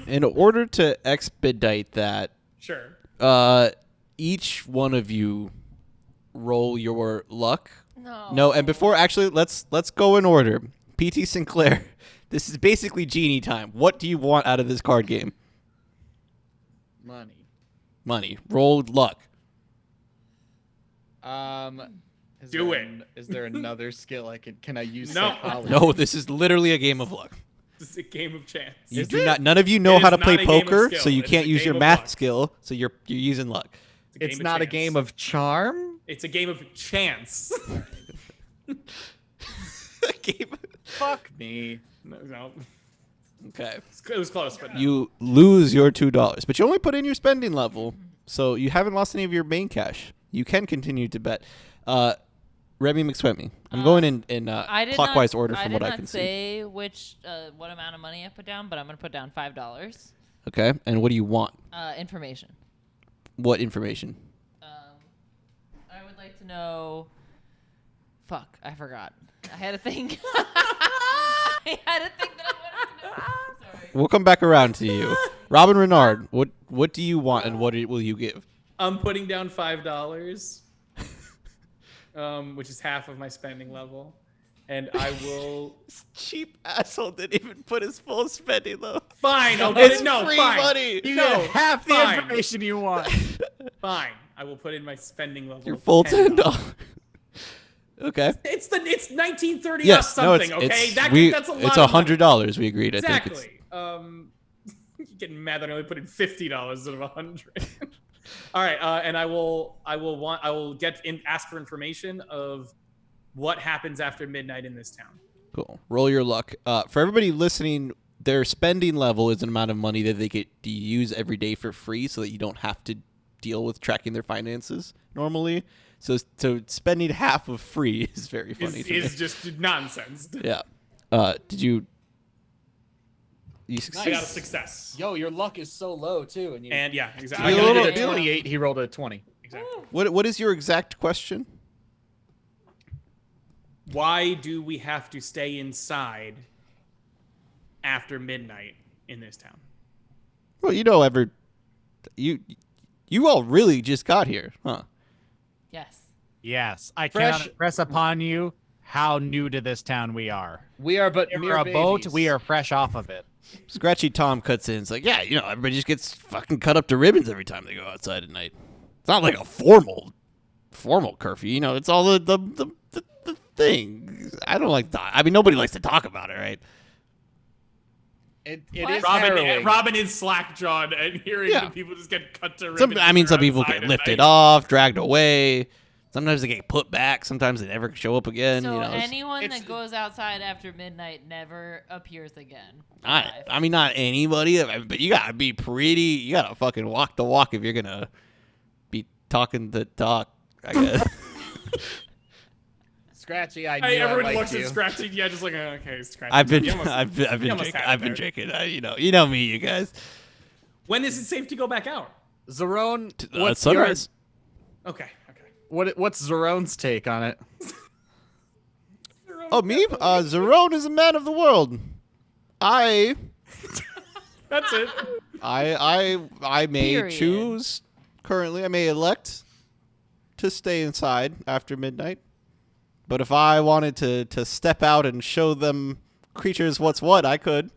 in order to expedite that. Sure. Each one of you roll your luck. No. And before actually let's go in order. PT Sinclair, this is basically genie time. What do you want out of this card game? Money. Roll luck. Is Do there it. Is there another skill I can I use? No. Psychology? No, this is literally a game of luck. This is a game of chance. None of you know It how is to play not a game of poker, skill. so you It is can't a use game your of math luck. skill, so you're using luck. It's not a game of charm. It's a game of chance. Fuck me. No. Okay. It was close, but no. You lose your $2, but you only put in your spending level, so you haven't lost any of your main cash. You can continue to bet. Remy McSquemmy. I'm going in I did clockwise not, order from what I can did not see. say what amount of money I put down, but I'm gonna put down $5. Okay. And what do you want? Information. What information? I would like to know. Fuck, I forgot. I had a thing. I had a thing that I wanted to know. Sorry. We'll come back around to you. Robin Renard, what do you want and what will you give? I'm putting down $5, which is half of my spending level, and I will. Cheap asshole didn't even put his full spending level. Fine, I'll put It's it. No, free fine. money. You No, get half the fine. information you want. Fine, I will put in my spending level. Your of full $10. $10. Okay. It's 1930 Yes. something. No, Okay, it's that's a lot. It's of money. $100. We agreed. I think it's. Exactly. You're getting mad that I only put in $50 instead of $100. All right, and I will ask for information of what happens after midnight in this town. Cool. Roll your luck. For everybody listening, their spending level is an amount of money that they get to use every day for free, so that you don't have to deal with tracking their finances normally. So spending half of free is very funny. to me. Is just nonsense. Yeah. Did you? You I succeed. got a success. Yo, your luck is so low too, and you. And yeah, exactly. You I rolled got a it. 28. He rolled a 20. Exactly. What is your exact question? Why do we have to stay inside after midnight in this town? Well, you all really just got here, huh? Yes. Yes, I Fresh- cannot impress upon you how new to this town we are. We are but We're mere a boat. babies. We are fresh off of it. Scratchy Tom cuts in. It's like, yeah, everybody just gets fucking cut up to ribbons every time they go outside at night. It's not like a formal curfew. It's all the thing. I don't like that. I mean, nobody likes to talk about it, right? It What? is harrowing. Robin is slack-jawed and hearing Yeah. that people just get cut to ribbons. Some when they're people outside get at lifted night. off, dragged away. Sometimes they get put back. Sometimes they never show up again. So it's- anyone it's- that goes outside after midnight never appears again. I mean, not anybody, but you gotta be pretty. You gotta fucking walk the walk if you're gonna be talking the talk, I guess. Scratchy, I knew Everyone I liked looks you. at Scratchy. Yeah, just like okay, Scratchy. I've been You almost- you almost had it there. drinking. You know me, you guys. When is it safe to go back out? What's Sunrise. Okay. What's Zerone's take on it? Oh, me? Zerone is a man of the world. That's it. I may Period. choose. Currently, I may elect to stay inside after midnight. But if I wanted to step out and show them creatures what's what, I could.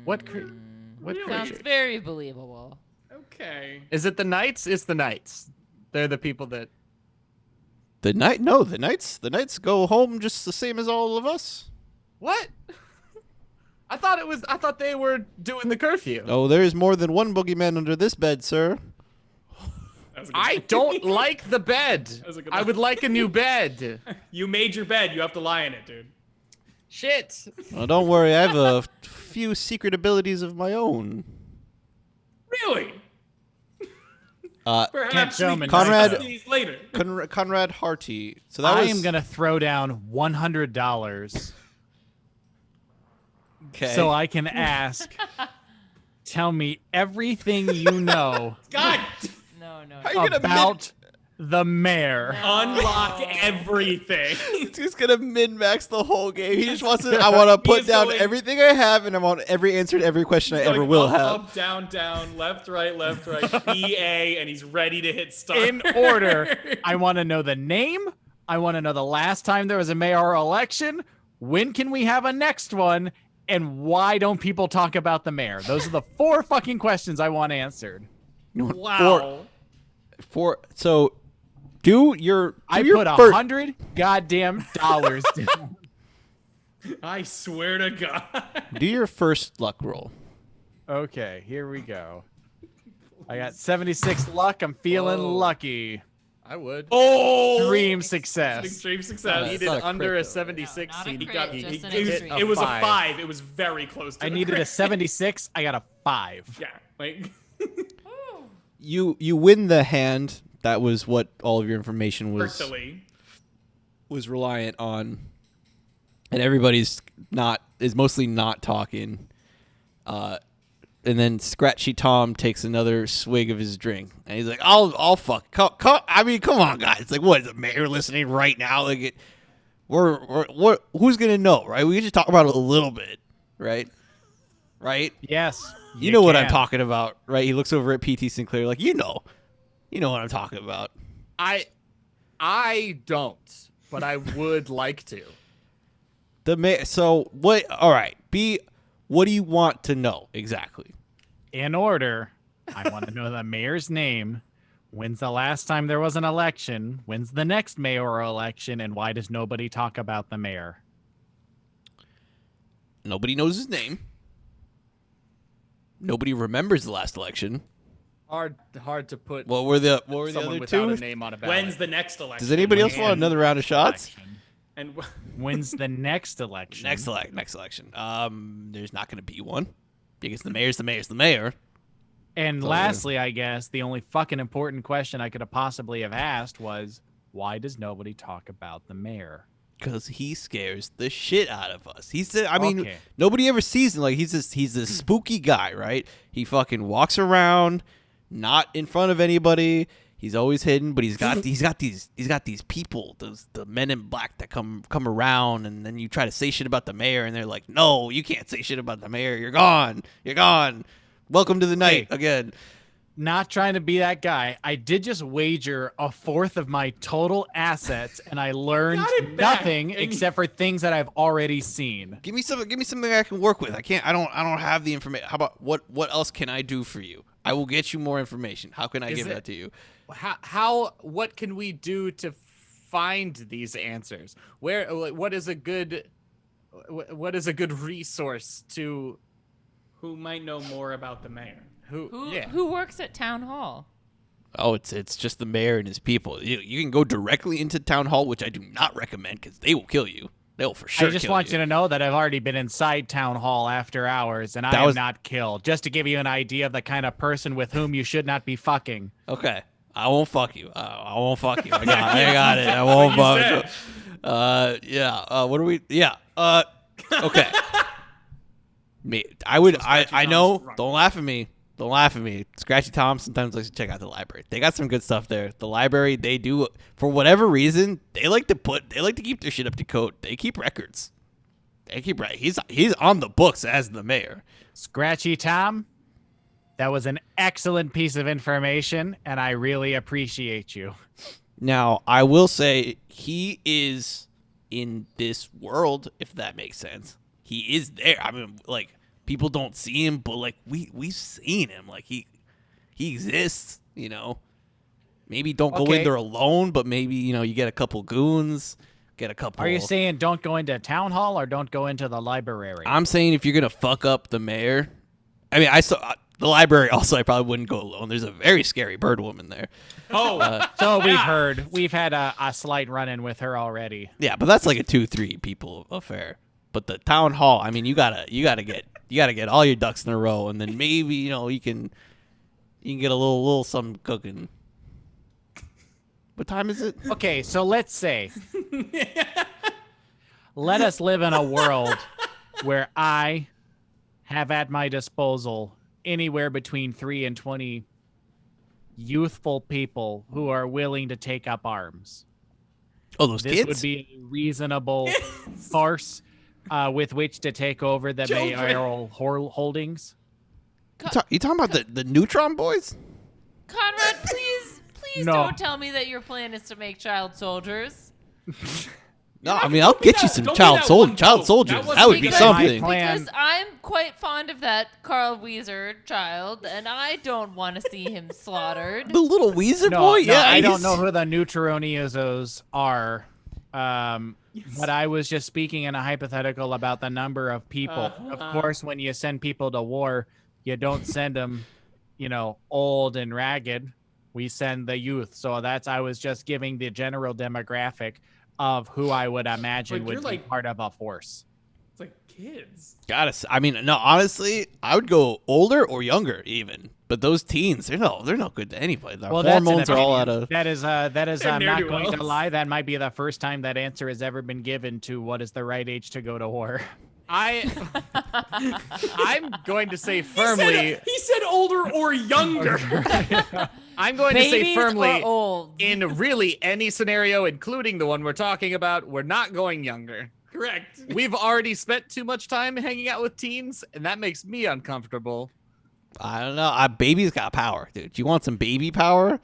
What Sounds creature? very believable. Okay. Is it the knights? It's the knights. They're the people that. The knights go home just the same as all of us. What? I thought they were doing the curfew. Oh, there is more than one boogeyman under this bed, sir. That was a good I one. don't like the bed. was a good I one. would like a new bed. You made your bed. You have to lie in it, dude. Shit. Well, don't worry, I have a few secret abilities of my own. Really? Can't Perhaps show we him can in Conrad- discuss these later. Conrad Hearty. So that I was am gonna throw down $100 okay. so I can ask. Tell me everything you know God, No, no. How you gonna about the mayor. unlock everything. He's gonna min-max the whole game. He just wants to. I want to put is down going- everything I have, and I want every answer to every question I ever Like, will up, have. Up, down, down, left, right, B, A, and he's ready to hit start. In order, I want to know the name. I want to know the last time there was a mayoral election. When can we have a next one? And why don't people talk about the mayor? Those are the 4 fucking questions I want answered. Wow. So, do your. I your put fir- $100 goddamn dollars down. I swear to God. Do your first luck roll. Okay, here we go. I got 76 luck. I'm feeling Whoa. lucky. I would. Oh! Extreme It's an success. extreme I success. That's needed not a under crit, a though. 76. No, not a he crit, got just he an hit extreme. It was a five. 5. It was very close to I the needed a crit. 76. I got a 5. Yeah, like You win the hand. That was what all of your information was virtually. reliant on, and everybody's mostly not talking. And then Scratchy Tom takes another swig of his drink, and he's like, "I'll fuck. Come, I mean, come on, guys. Like, what is the mayor listening right now? Like, we're who's gonna know, right? We can just talk about it a little bit, right? Right? Yes. You know what I'm can. talking about, right? He looks over at PT Sinclair, like, you know what I'm talking about. I don't, but I would like to. So what? All right, what do you want to know exactly? In order, I want to know the mayor's name. When's the last time there was an election? When's the next mayoral election? And why does nobody talk about the mayor? Nobody knows his name. Nobody remembers the last election. Hard to put. What were the someone other without two? a name on a ballot. When's the next election? Does anybody else And- want another round of shots? And When's the next election? Next election. There's not going to be one because the mayor's the mayor. And So, lastly, I guess the only fucking important question I could have possibly have asked was, why does nobody talk about the mayor? Because he scares the shit out of us. I mean, Okay. nobody ever sees him. Like, he's this spooky guy, right? He fucking walks around, not in front of anybody. He's always hidden, but he's got these people, the men in black that come around, and then you try to say shit about the mayor, and they're like, "No, you can't say shit about the mayor. You're gone. You're gone. Welcome to the night again." Not trying to be that guy. I did just wager a fourth of my total assets, and I learned Got it back. nothing And- except for things that I've already seen. Give me something I can work with. I don't have the information. How about what else can I do for you? I will get you more information. How can I give that to you? What can we do to find these answers? What is a good resource to who might know more about the mayor? Who works at town hall? Oh, it's just the mayor and his people. You can go directly into town hall, which I do not recommend because they will kill you. They'll for sure. I just want you to know that I've already been inside town hall after hours, and I That am was- not killed. Just to give you an idea of the kind of person with whom you should not be fucking. Okay, I won't fuck you. I won't fuck you. I got it. I won't What fuck you you. Yeah. What are we? Yeah. Okay. Me. I would. So I Scratchy know. Tom's drunk. Don't laugh at me. don't laugh at me. Scratchy Tom sometimes likes to check out the library. They got some good stuff there. The library, they do, for whatever reason, they like to keep their shit up to code. They keep records. He's on the books as the mayor. Scratchy Tom, that was an excellent piece of information, and I really appreciate you. Now, I will say he is in this world, if that makes sense. He is there. I mean, like, people don't see him, but like we've seen him. Like he exists, you know. Maybe don't go in there alone, but maybe, you know, you get a couple goons, get a couple. Are you saying don't go into town hall or don't go into the library? I'm saying if you're gonna fuck up the mayor, I mean, I saw the library. Also, I probably wouldn't go alone. There's a very scary bird woman there. Oh, so we've heard. We've had a slight run-in with her already. Yeah, but that's like a 2-3 people affair. But the town hall, I mean, you gotta get all your ducks in a row, and then maybe, you know, you can get a little something cooking. What time is it? Okay, so let's say, let us live in a world where I have at my disposal anywhere between 3 and 20 youthful people who are willing to take up arms. Oh, those this kids? Would be a reasonable farce with which to take over the mayoral holdings. You talking about the Neutron boys? Conrad, please No. don't tell me that your plan is to make child soldiers. No, I mean, I'll get you some don't be child that one soldiers. vote. That would be Because- something. Because I'm quite fond of that Carl Weezer child, and I don't want to see him slaughtered. The little Weezer No, boy? yeah, I he's- don't know who the Neutroniozos are. But I was just speaking in a hypothetical about the number of people. Of course, when you send people to war, you don't send them, you know, old and ragged. We send the youth. So I was just giving the general demographic of who I would imagine Like, would you're be like- part of a force. it's like kids. I mean, no, honestly, I would go older or younger even. But those teens, they're no good to anybody. Their Well, that's an hormones are all out opinion. of. That is They're I'm not going to ne'er-do-wells. lie. That might be the first time that answer has ever been given to what is the right age to go to war. I'm going to say He firmly. said older or younger. I'm going to say Babies firmly. or old? In really any scenario, including the one we're talking about, we're not going younger. Correct. We've already spent too much time hanging out with teens, and that makes me uncomfortable. I don't know. Baby's got power, dude. You want some baby power?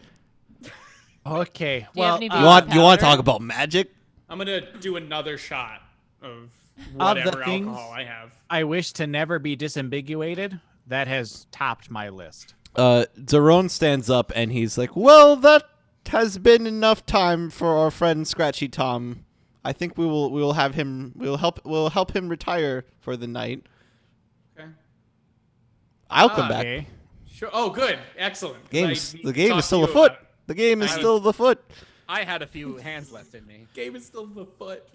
Okay. Do you have Well, any You baby want to powder? talk about magic? I'm gonna do another shot of Of the whatever things- alcohol I have. I wish to never be disambiguated. That has topped my list. Zerone stands up and he's like, "Well, that has been enough time for our friend Scratchy Tom. I think we'll help him retire for the night. Okay. I'll come back. Okay. Sure. Oh, good. Excellent. 'Cause The I game talked is still to you afoot. about it. The game is I- still afoot. I had a few hands left in me. Game is still the foot.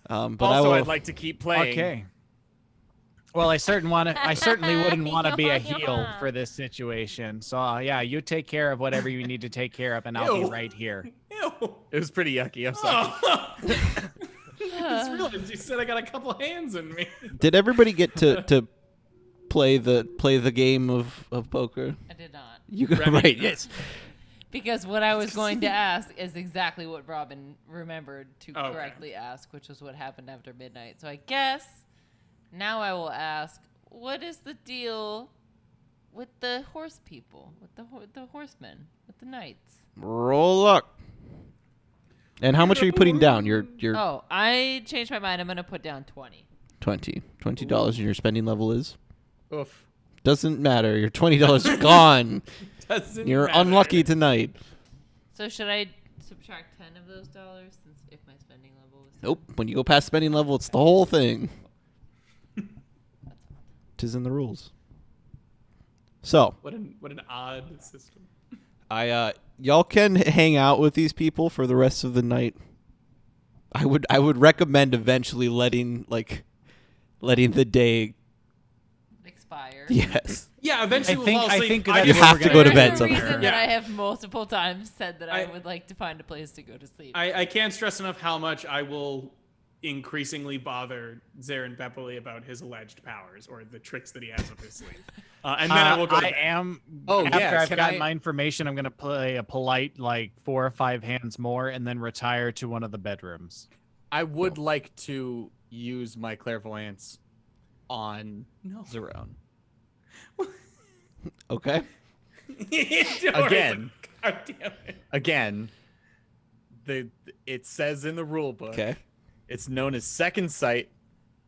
But Also, I I'd will. like to keep playing. Okay. Well, I certainly wouldn't want to be a heel for this situation. So yeah, you take care of whatever you need to take care of, and I'll be Ew. right here. Ew. It was pretty yucky. I'm sorry. I just realized you said I got a couple hands in me. Did everybody get to play the game of poker? I did not. You got Remy. right. Yes. Because what I was going to ask is exactly what Robin remembered to Okay. correctly ask, which was what happened after midnight. So I guess now I will ask, what is the deal with the horse people, with the horsemen, with the knights? Roll luck. And how much are you putting down? Your Oh, I changed my mind. I'm going to put down 20. $20 and your spending level is Oof. doesn't matter. Your $20 is gone. Doesn't You're matter. unlucky tonight. So should I subtract 10 of those dollars since if my spending level is Nope. When you go past spending level, it's the whole thing. Tis in the rules. So What an odd system. y'all can hang out with these people for the rest of the night. I would recommend eventually letting the day. expire? Yes. Yeah, eventually we'll fall I asleep. think I that's You just- what have we're to gonna go to do. bed There's a somewhere. reason Yeah. that I have multiple times said that I I- would like to find a place to go to sleep. I can't stress enough how much I will increasingly bother Zarin Bepoli about his alleged powers or the tricks that he has up his sleeve. And then I will go to bed. After I've can gotten I- my information, I'm gonna play a polite like 4 or 5 hands more, and then retire to one of the bedrooms. I would like to use my clairvoyance on Zerone. Okay. Again. God damn it. Again, it says in the rule book. Okay. It's known as second sight.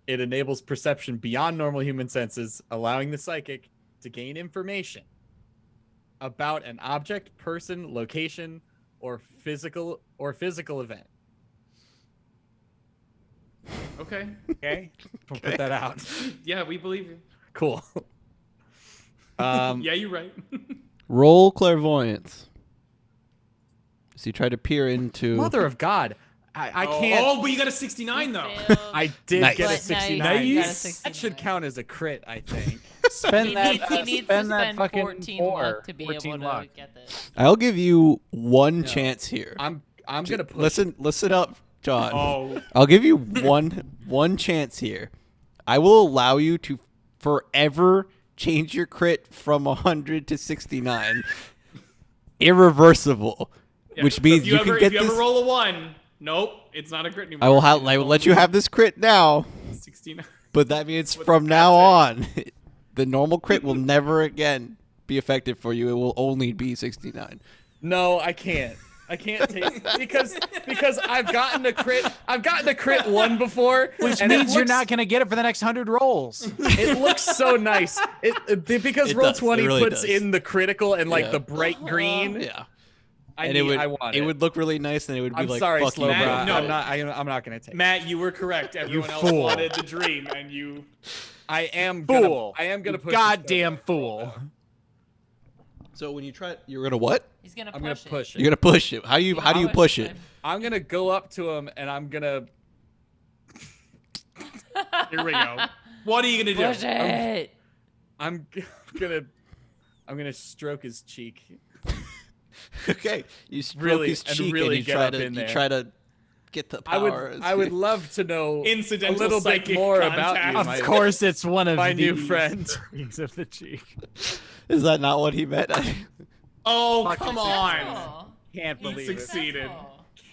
It enables perception beyond normal human senses, allowing the psychic to gain information about an object, person, location, or physical event. Okay. Okay? We'll put that out. Yeah, we believe you. Cool. Yeah, you're right. Roll clairvoyance. So you try to peer into. Mother of God. I can't. Oh, but you got a 69 though. I did Nice. get a But 69. nice. You got a That 69. should count as a crit, I think. Spend He that. needs to spend that spend fucking 14 4. luck to be 14 able luck. to get this. I'll give you one chance here. I'm gonna push. Listen up, John. Oh, I'll give you one chance here. I will allow you to forever change your crit from 100 to 69. Irreversible. yeah. Which So means if you ever, can get if you this. ever roll a 1, nope, it's not a crit anymore. I will let you have this crit now, 69. but that means from now on, the normal crit will never again be effective for you. It will only be 69. No, I can't. I can't take because I've gotten a crit. I've gotten a crit 1 before, Which and it means you're looks- not gonna get it for the next 100 rolls. It looks so nice. Because It roll does. It 20 really puts does. in the critical and like Yeah. the bright green. Yeah. I And want it would look really nice, and it would be I'm like, sorry, fuck you, Slowbro. Matt, no. I'm not gonna take. Matt, you were correct. Everyone else fool. wanted the dream, and you. I am Fool. I am gonna push. Goddamn fool. So when you try, you're gonna what? He's gonna I'm push gonna push it. You're gonna push it. How do you push it? I'm gonna go up to him and I'm gonna. Here we go. What are you gonna do? Push it. I'm gonna stroke his cheek. Okay, you stroke Really- his and cheek really and get up in there. you try to get the power. I would love to know Incidental a little bit psychic more contact. about you. Of my- course, it's one of my new the friend. strings of the cheek. Is that not what he meant? Oh, come on. Oh. Can't He believe it. succeeded.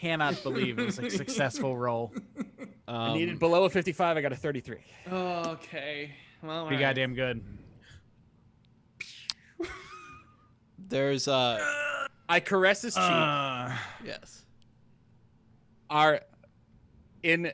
Cannot believe it was a successful roll. I needed below a 55. I got a 33. Okay. Well, Pretty goddamn good. There's I caress his cheek. yes. Our in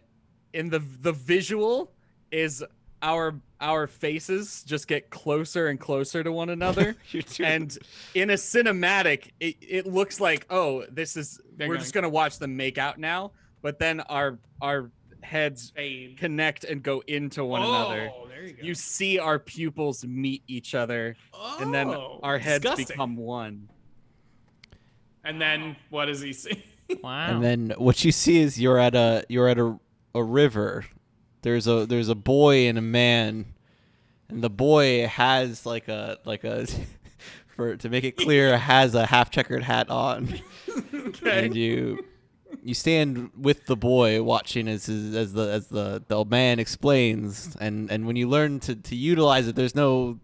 the visual is our faces just get closer and closer to one another. And in a cinematic, it looks like, oh, this is we're just gonna watch them make out now. But then our heads Fade. connect and go into one another. Oh, there you go. You see our pupils meet each other, and then Oh, our heads disgusting. become one. And then what does he see? Wow. And then what you see is you're at a river. There's a boy and a man, and the boy has like a to make it clear, has a half checkered hat on. Okay. And you stand with the boy watching as the man explains, and when you learn to utilize it, there's no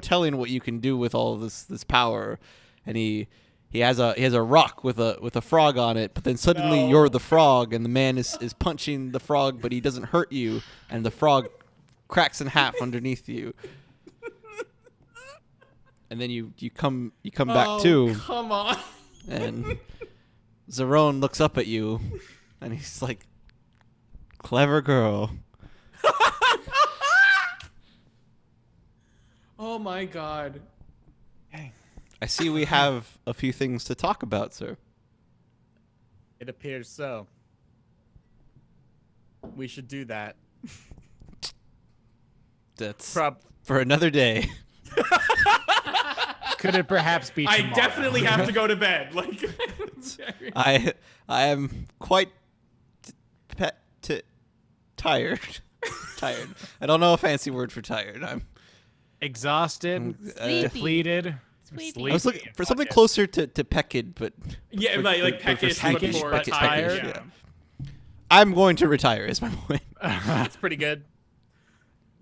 telling what you can do with all of this power. And he has a rock with a frog on it, but then suddenly you're the frog, and the man is punching the frog, but he doesn't hurt you, and the frog cracks in half underneath you. And then you come back too, Come on. and Zerone looks up at you, and he's like, "Clever girl." Oh my god. I see we have a few things to talk about, sir. It appears so. We should do that. That's Prob- for another day. Could it perhaps be tomorrow? I definitely have to go to bed. Like I am quite tired. Tired. I don't know a fancy word for tired. I'm exhausted, Sleepy. depleted. Sleepy. I was looking for something closer to pecked, but yeah, for like for peckish, sleepy. but more but tired. tired. Yeah. I'm going to retire. Is my point. That's pretty good.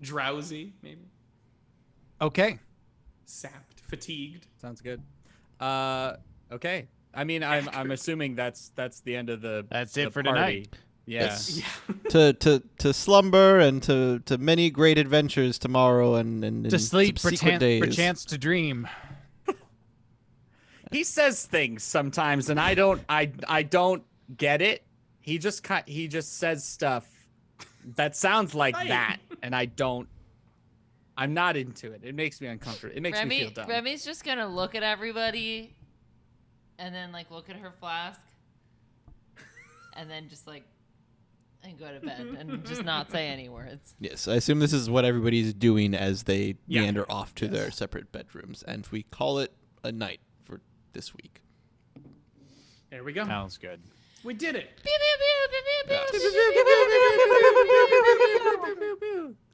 Drowsy, maybe. Okay. Sapped, fatigued. Sounds good. Okay. I mean, I'm assuming that's the end of the. That's the it for party. tonight. Yeah. Yes. to slumber and to many great adventures tomorrow and To sleep, subsequent days. perchance to dream. He says things sometimes, and I don't get it. He just says stuff that sounds like Right. that, and I'm not into it. It makes me uncomfortable. It makes me feel dumb. Remy's just gonna look at everybody, and then like look at her flask, and then just like and go to bed and just not say any words. Yes, I assume this is what everybody's doing as they Yeah. meander off to their separate bedrooms, and we call it a night for this week. There we go. Sounds good. We did it.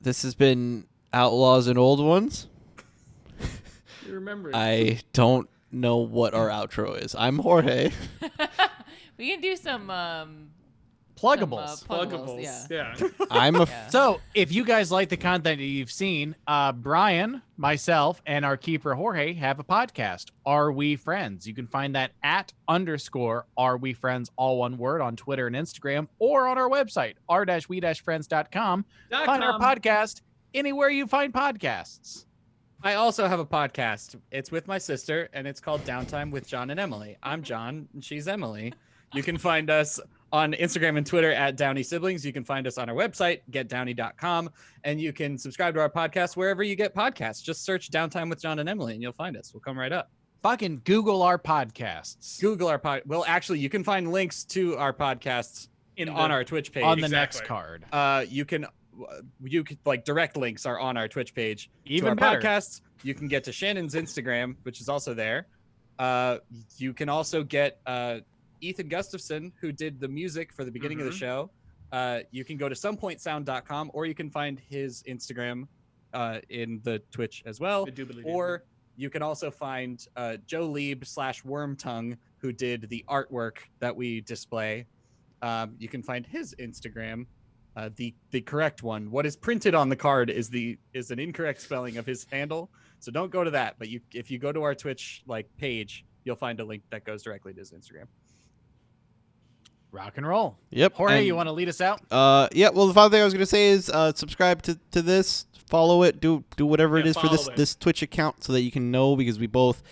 This has been Outlaws and Old Ones. You remember it. I don't know what our outro is. I'm Jorge. We can do some Pluggables. pluggables. Yeah. I'm a Yeah. So, if you guys like the content that you've seen, Brian, myself, and our keeper Jorge have a podcast, Are We Friends? You can find that at _Are We Friends, all one word, on Twitter and Instagram, or on our website, r-we-friends.com. Find our podcast anywhere you find podcasts. I also have a podcast. It's with my sister, and it's called Downtime with John and Emily. I'm John, and she's Emily. You can find us on Instagram and Twitter at Downey Siblings. You can find us on our website, getdowney.com, and you can subscribe to our podcast wherever you get podcasts. Just search Downtime with John and Emily, and you'll find us. We'll come right up. Fucking Google our podcasts. Google our Well, actually, you can find links to our podcasts on our Twitch page. On the Exactly. next card. You can like direct links are on our Twitch page. Even to our better. podcasts. You can get to Shannon's Instagram, which is also there. You can also get Ethan Gustafson, who did the music for the beginning of the show. You can go to somepointsound.com, or you can find his Instagram in the Twitch as well. The doobly-doo. Or you can also find Joe Leib /Wormtongue, who did the artwork that we display. You can find his Instagram. The correct one. What is printed on the card is an incorrect spelling of his handle. So don't go to that. But if you go to our Twitch page, you'll find a link that goes directly to his Instagram. Rock and roll. Yep. Jorge, and- you want to lead us out? Yeah. Well, the final thing I was gonna say is subscribe to this, follow it, do whatever it is for follow it. this Twitch account so that you can know, because we both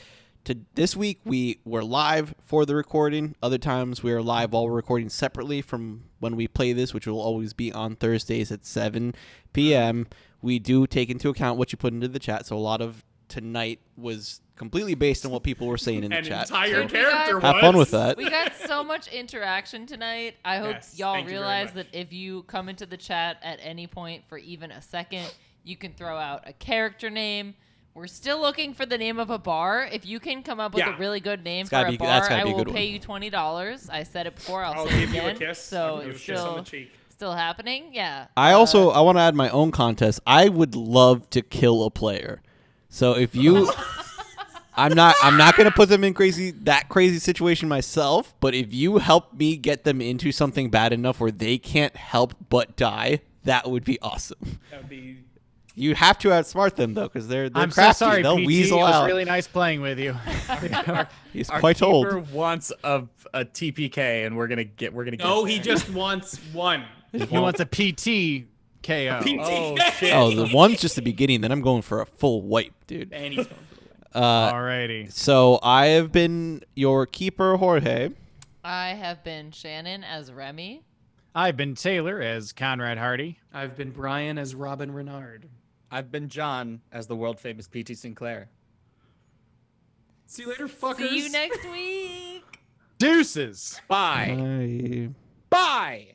this week we were live for the recording. Other times we are live while we're recording separately from when we play this, which will always be on Thursdays at 7 p.m. We do take into account what you put into the chat, so a lot of tonight was completely based on what people were saying in the An chat. entire so character. have fun with was. that. We got so much interaction tonight. I hope Yes, y'all thank you very realize much. that if you come into the chat at any point for even a second, you can throw out a character name. We're still looking for the name of a bar. If you can come up with Yeah. a really good name It's for gotta a be- bar, that's gotta I be a will good pay one. you $20. I said it before. I'll I'll say it give you a again. kiss. So I'll give you a it's kiss on the cheek. still happening. Yeah. I also I want to add my own contest. I would love to kill a player. So if you I'm not going to put them in that crazy situation myself, but if you help me get them into something bad enough where they can't help but die, that would be awesome. That would be. You have to outsmart them though, because they're I'm crafty. so sorry, They'll PT. weasel It was out. really nice playing with you. He's Our quite old. keeper wants a TPK, and we're gonna get. No, he there. just wants one. He wants a PT KO. Oh shit! Oh, the one's just the beginning. Then I'm going for a full wipe, dude. And he's going for the win. Alrighty. So I have been your keeper, Jorge. I have been Shannon as Remy. I've been Taylor as Conrad Hearty. I've been Brian as Robin Renard. I've been John as the world famous PT Sinclair. See you later, fuckers. See you next week. Deuces. Bye. Bye. Bye.